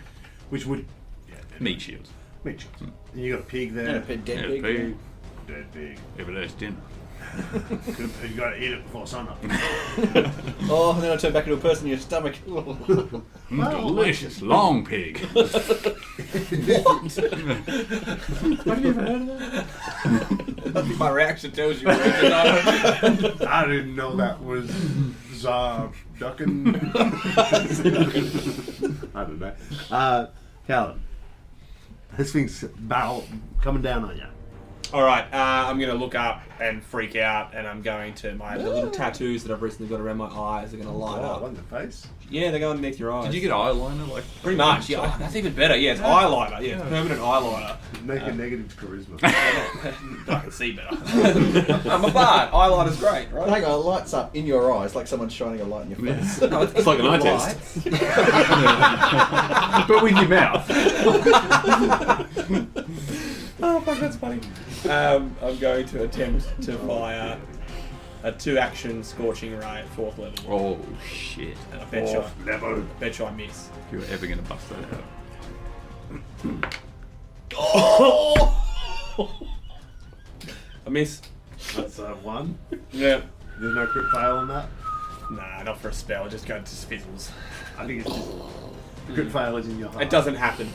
Which would... Yeah, Meat shields. Meat shields. And you got a pig there. And a dead pig. Pig. Dead pig. Yeah, but that's dinner. Good, you got to eat it before sunup. Oh, and then I turn back into a person in your stomach. Delicious. Long pig. Have you ever heard of that? I think my reaction tells you. I didn't know that was ducking. I don't know. Callum, this thing's coming down on you. Alright, I'm going to look up and freak out, and I'm going to... the little tattoos that I've recently got around my eyes are going to light up. On the face? Yeah, they're going underneath your eyes. Did you get eyeliner? Like Pretty much, yeah. Oh, that's even better. Yeah, it's eyeliner. Yeah, it's permanent eyeliner. Make a negative charisma. I can see better. I'm a bard. Eyeliner's great, right? Hang on, it lights up in your eyes like someone's shining a light in your face. No, It's like an eye test. but with your mouth. Oh, fuck, that's funny. I'm going to attempt to fire a 2-action Scorching Ray at 4th level. Oh shit. And I bet you I miss. If you were ever going to bust that out. Oh! I miss. That's 1. Yeah. There's no crit fail on that? Nah, not for a spell. It just fizzles. I think it's just... The crit fail is in your heart. It doesn't happen.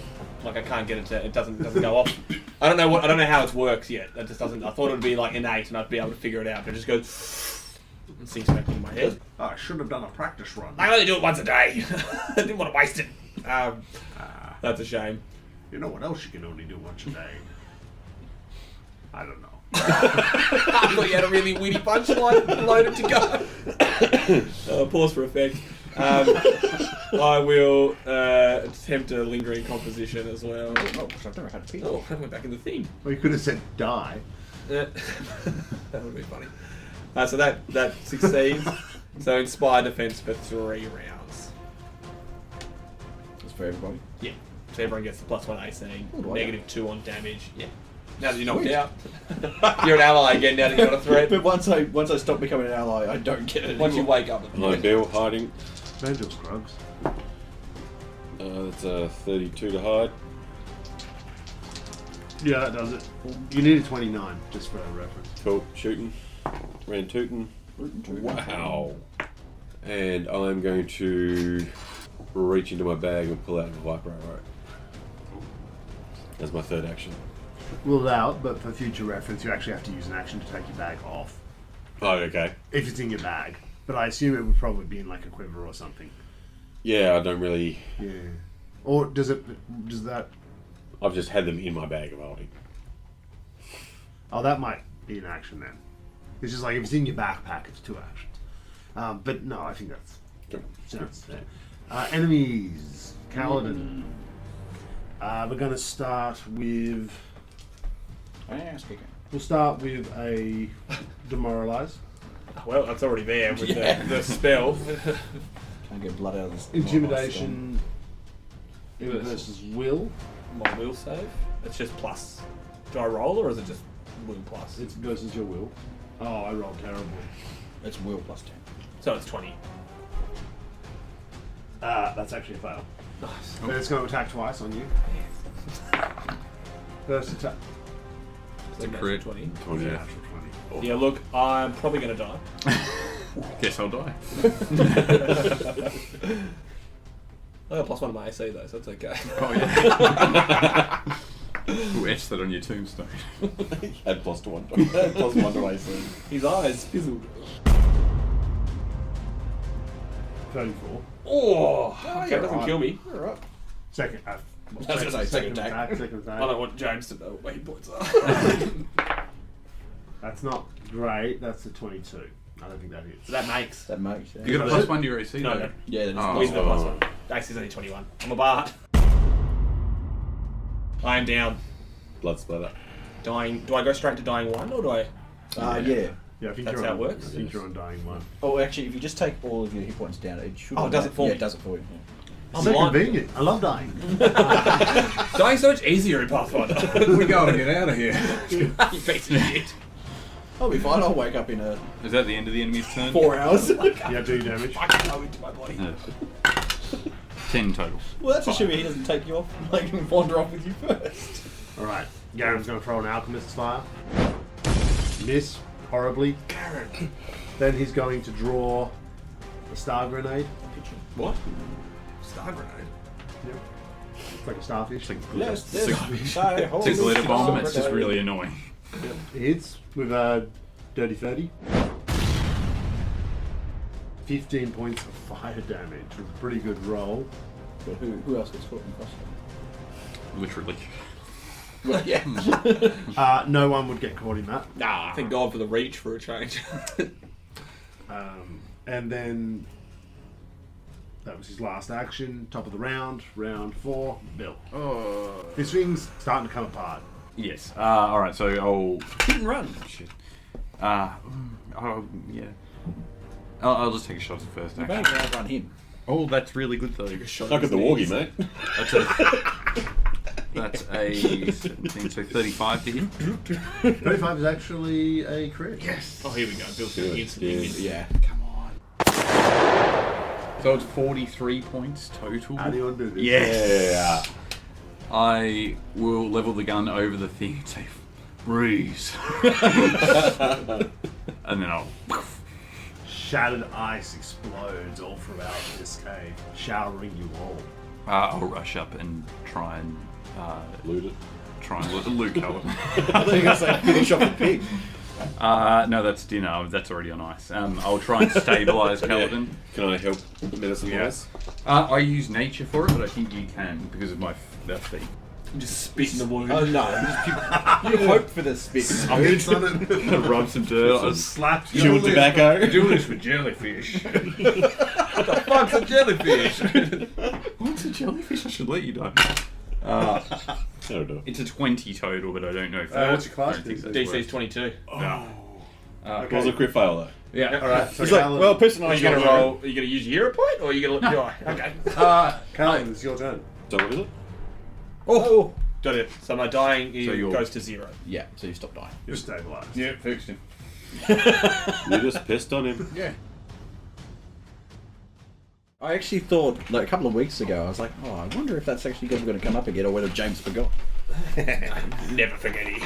Like I can't get it to. It doesn't go off. I don't know how it works yet. It just doesn't. I thought it would be like innate and I'd be able to figure it out. But it just goes and sinks back into my head. Oh, I should have done a practice run. I only do it once a day. I didn't want to waste it. That's a shame. You know what else you can only do once a day? I don't know. I thought you had a really witty punchline loaded to go. Pause for effect. I will attempt a lingering composition as well. Oh, I've never had a pig. Oh, I went back in the thing. Well, you could have said die. That would be funny. So that succeeds. So inspire defense for 3 rounds. That's for everybody. Yeah. So everyone gets the +1 AC, -2 on damage. Yeah. Now that you're knocked Sweet. out, you're an ally again. Now that you've got a threat. But once I stop becoming an ally, I don't get it. Once you anymore. wake up, Hello, Bill, hiding. Banjo Scruggs. That's a 32 to hide. Yeah, that does it. You need a 29, just for a reference. Cool, shooting. Ran tootin'. Wow. And I'm going to reach into my bag and pull out the Viper arrow. That's my 3rd action. Ruled out, but for future reference, you actually have to use an action to take your bag off. Oh, okay. If it's in your bag. But I assume it would probably be in like a quiver or something. Yeah, I don't really... Yeah. Or does that... I've just had them in my bag of holding. Oh, that might be an action then. It's just like if it's in your backpack, it's 2 actions. But no, I think that's... Sounds fair. Enemies. Kaladin. We're going to start with... We'll start with a Demoralize. well, that's already there with the spell. Can't get blood out of this. Intimidation versus Will. My will save. It's just plus. Do I roll or is it just will plus? It's versus your will. Oh, I rolled terrible. It's will +10. So it's 20. That's actually a fail. Nice. But it's going to attack twice on you. First attack. So a crit. 20. 20. Natural 20. Yeah, look, I'm probably going to die. Guess I'll die. I got +1 to my AC though, so it's okay. Oh yeah. We'll etch that on your tombstone. Add +1. Add +1 to AC. His eyes fizzled. 34. Oh, okay, you're doesn't right. kill me. Alright. Second. I was gonna say second attack. Second I attack. don't want James to know what hit points are. That's not great. That's a 22. I don't think that hits. So that makes. That makes sense. You got a +1 to your AC No, though. no. Yeah, that is Oh. He's got +1. AC's only 21. I'm a bard. I am down. Blood splatter. Dying. Do I go straight to dying 1 or do I? yeah. Yeah, I think That's you're how on, it works? I think you're on dying 1. Oh, actually, if you just take all of your hit points down, it should. Oh, it does it for yeah, me? it does it for you. I'm So blind. convenient. I love dying. Dying's so much easier in Pathfinder. We gotta get out of here. You piece of shit. I'll be fine. I'll wake up in a Is that the end of the enemy's turn? 4 hours. Yeah, do damage. I can go into my body. No. 10 total. Well, that's assuming he doesn't take you off, like wander off with you first. Alright. Garen's going to throw an Alchemist's Fire. Miss horribly. Garen. Then he's going to draw a Star Grenade. What? Star grenade. It's like a starfish. It's like Yes, it's there's a glitter bomb. It's just really annoying. It hits with a dirty 30. 15 points of fire damage with a pretty good roll. But who else gets caught in crossfire? Literally. Well, yeah. No one would get caught in that. Nah. Thank God for the reach for a change. And then that was his last action. Top of the round. Round 4. Bill. Oh. This thing's starting to come apart. Yes. Alright, so I'll. Hit and run. Shit. Oh, yeah. I'll just take a shot at the first You action. better outrun him. Oh, that's really good though. Look at the wargie, mate. That's a 17, so 35 to hit. 35 is actually a crit. Yes. Oh, here we go. Bill's Good, instantly good. miss. Yeah. Come on. So it's 43 points total. How do you want to do this? Yes. I will level the gun over the thing and say, breeze. And then I'll. Shattered ice explodes all throughout this cave, showering you all. I'll rush up and try and Loot it. loot Callum. I thought you were going to say finish off the pig. No, that's dinner. That's already on ice. I'll try and stabilise Kaladin. Can I help medicine wise? I use nature for it, but I think you can because of my feet. Just spit in the wound. Oh no. You hope for the spit. It's on it. Rub some dirt. on Slapped you. Chewing tobacco. do this with jellyfish. What the fuck's a jellyfish? What's a jellyfish? I should let you know. That'll do it. It's a 20 total, but I don't know if What's your class? I don't think that's DC is worth- 22. No. It was a crit fail though. Yeah. Alright, so He's like, Callan, well, Are personally, you gonna roll? Are you gonna use your hero point, or are you gonna let die? Okay. Callan, it's your turn. So what is it? Oh. Got it. So my dying So you're- goes to 0. Yeah, so you stop dying. You're stabilized. Yeah, fixed him. You just pissed on him. Yeah. I actually thought, like a couple of weeks ago, I was like, oh, I wonder if that's actually going to come up again, or whether James forgot. Never forgetting.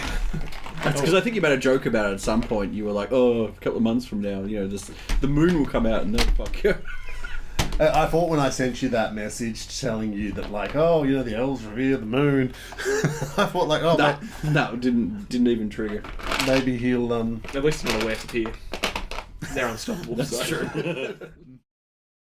That's because I think you made a joke about it at some point. You were like, oh, a couple of months from now, you know, the moon will come out and they'll fuck you. I thought when I sent you that message telling you that, like, oh, you know, the elves revere the moon, I thought, like, oh, No, didn't even trigger. maybe he'll, At least I'm gonna wear to appear. They're unstoppable. That's so. true.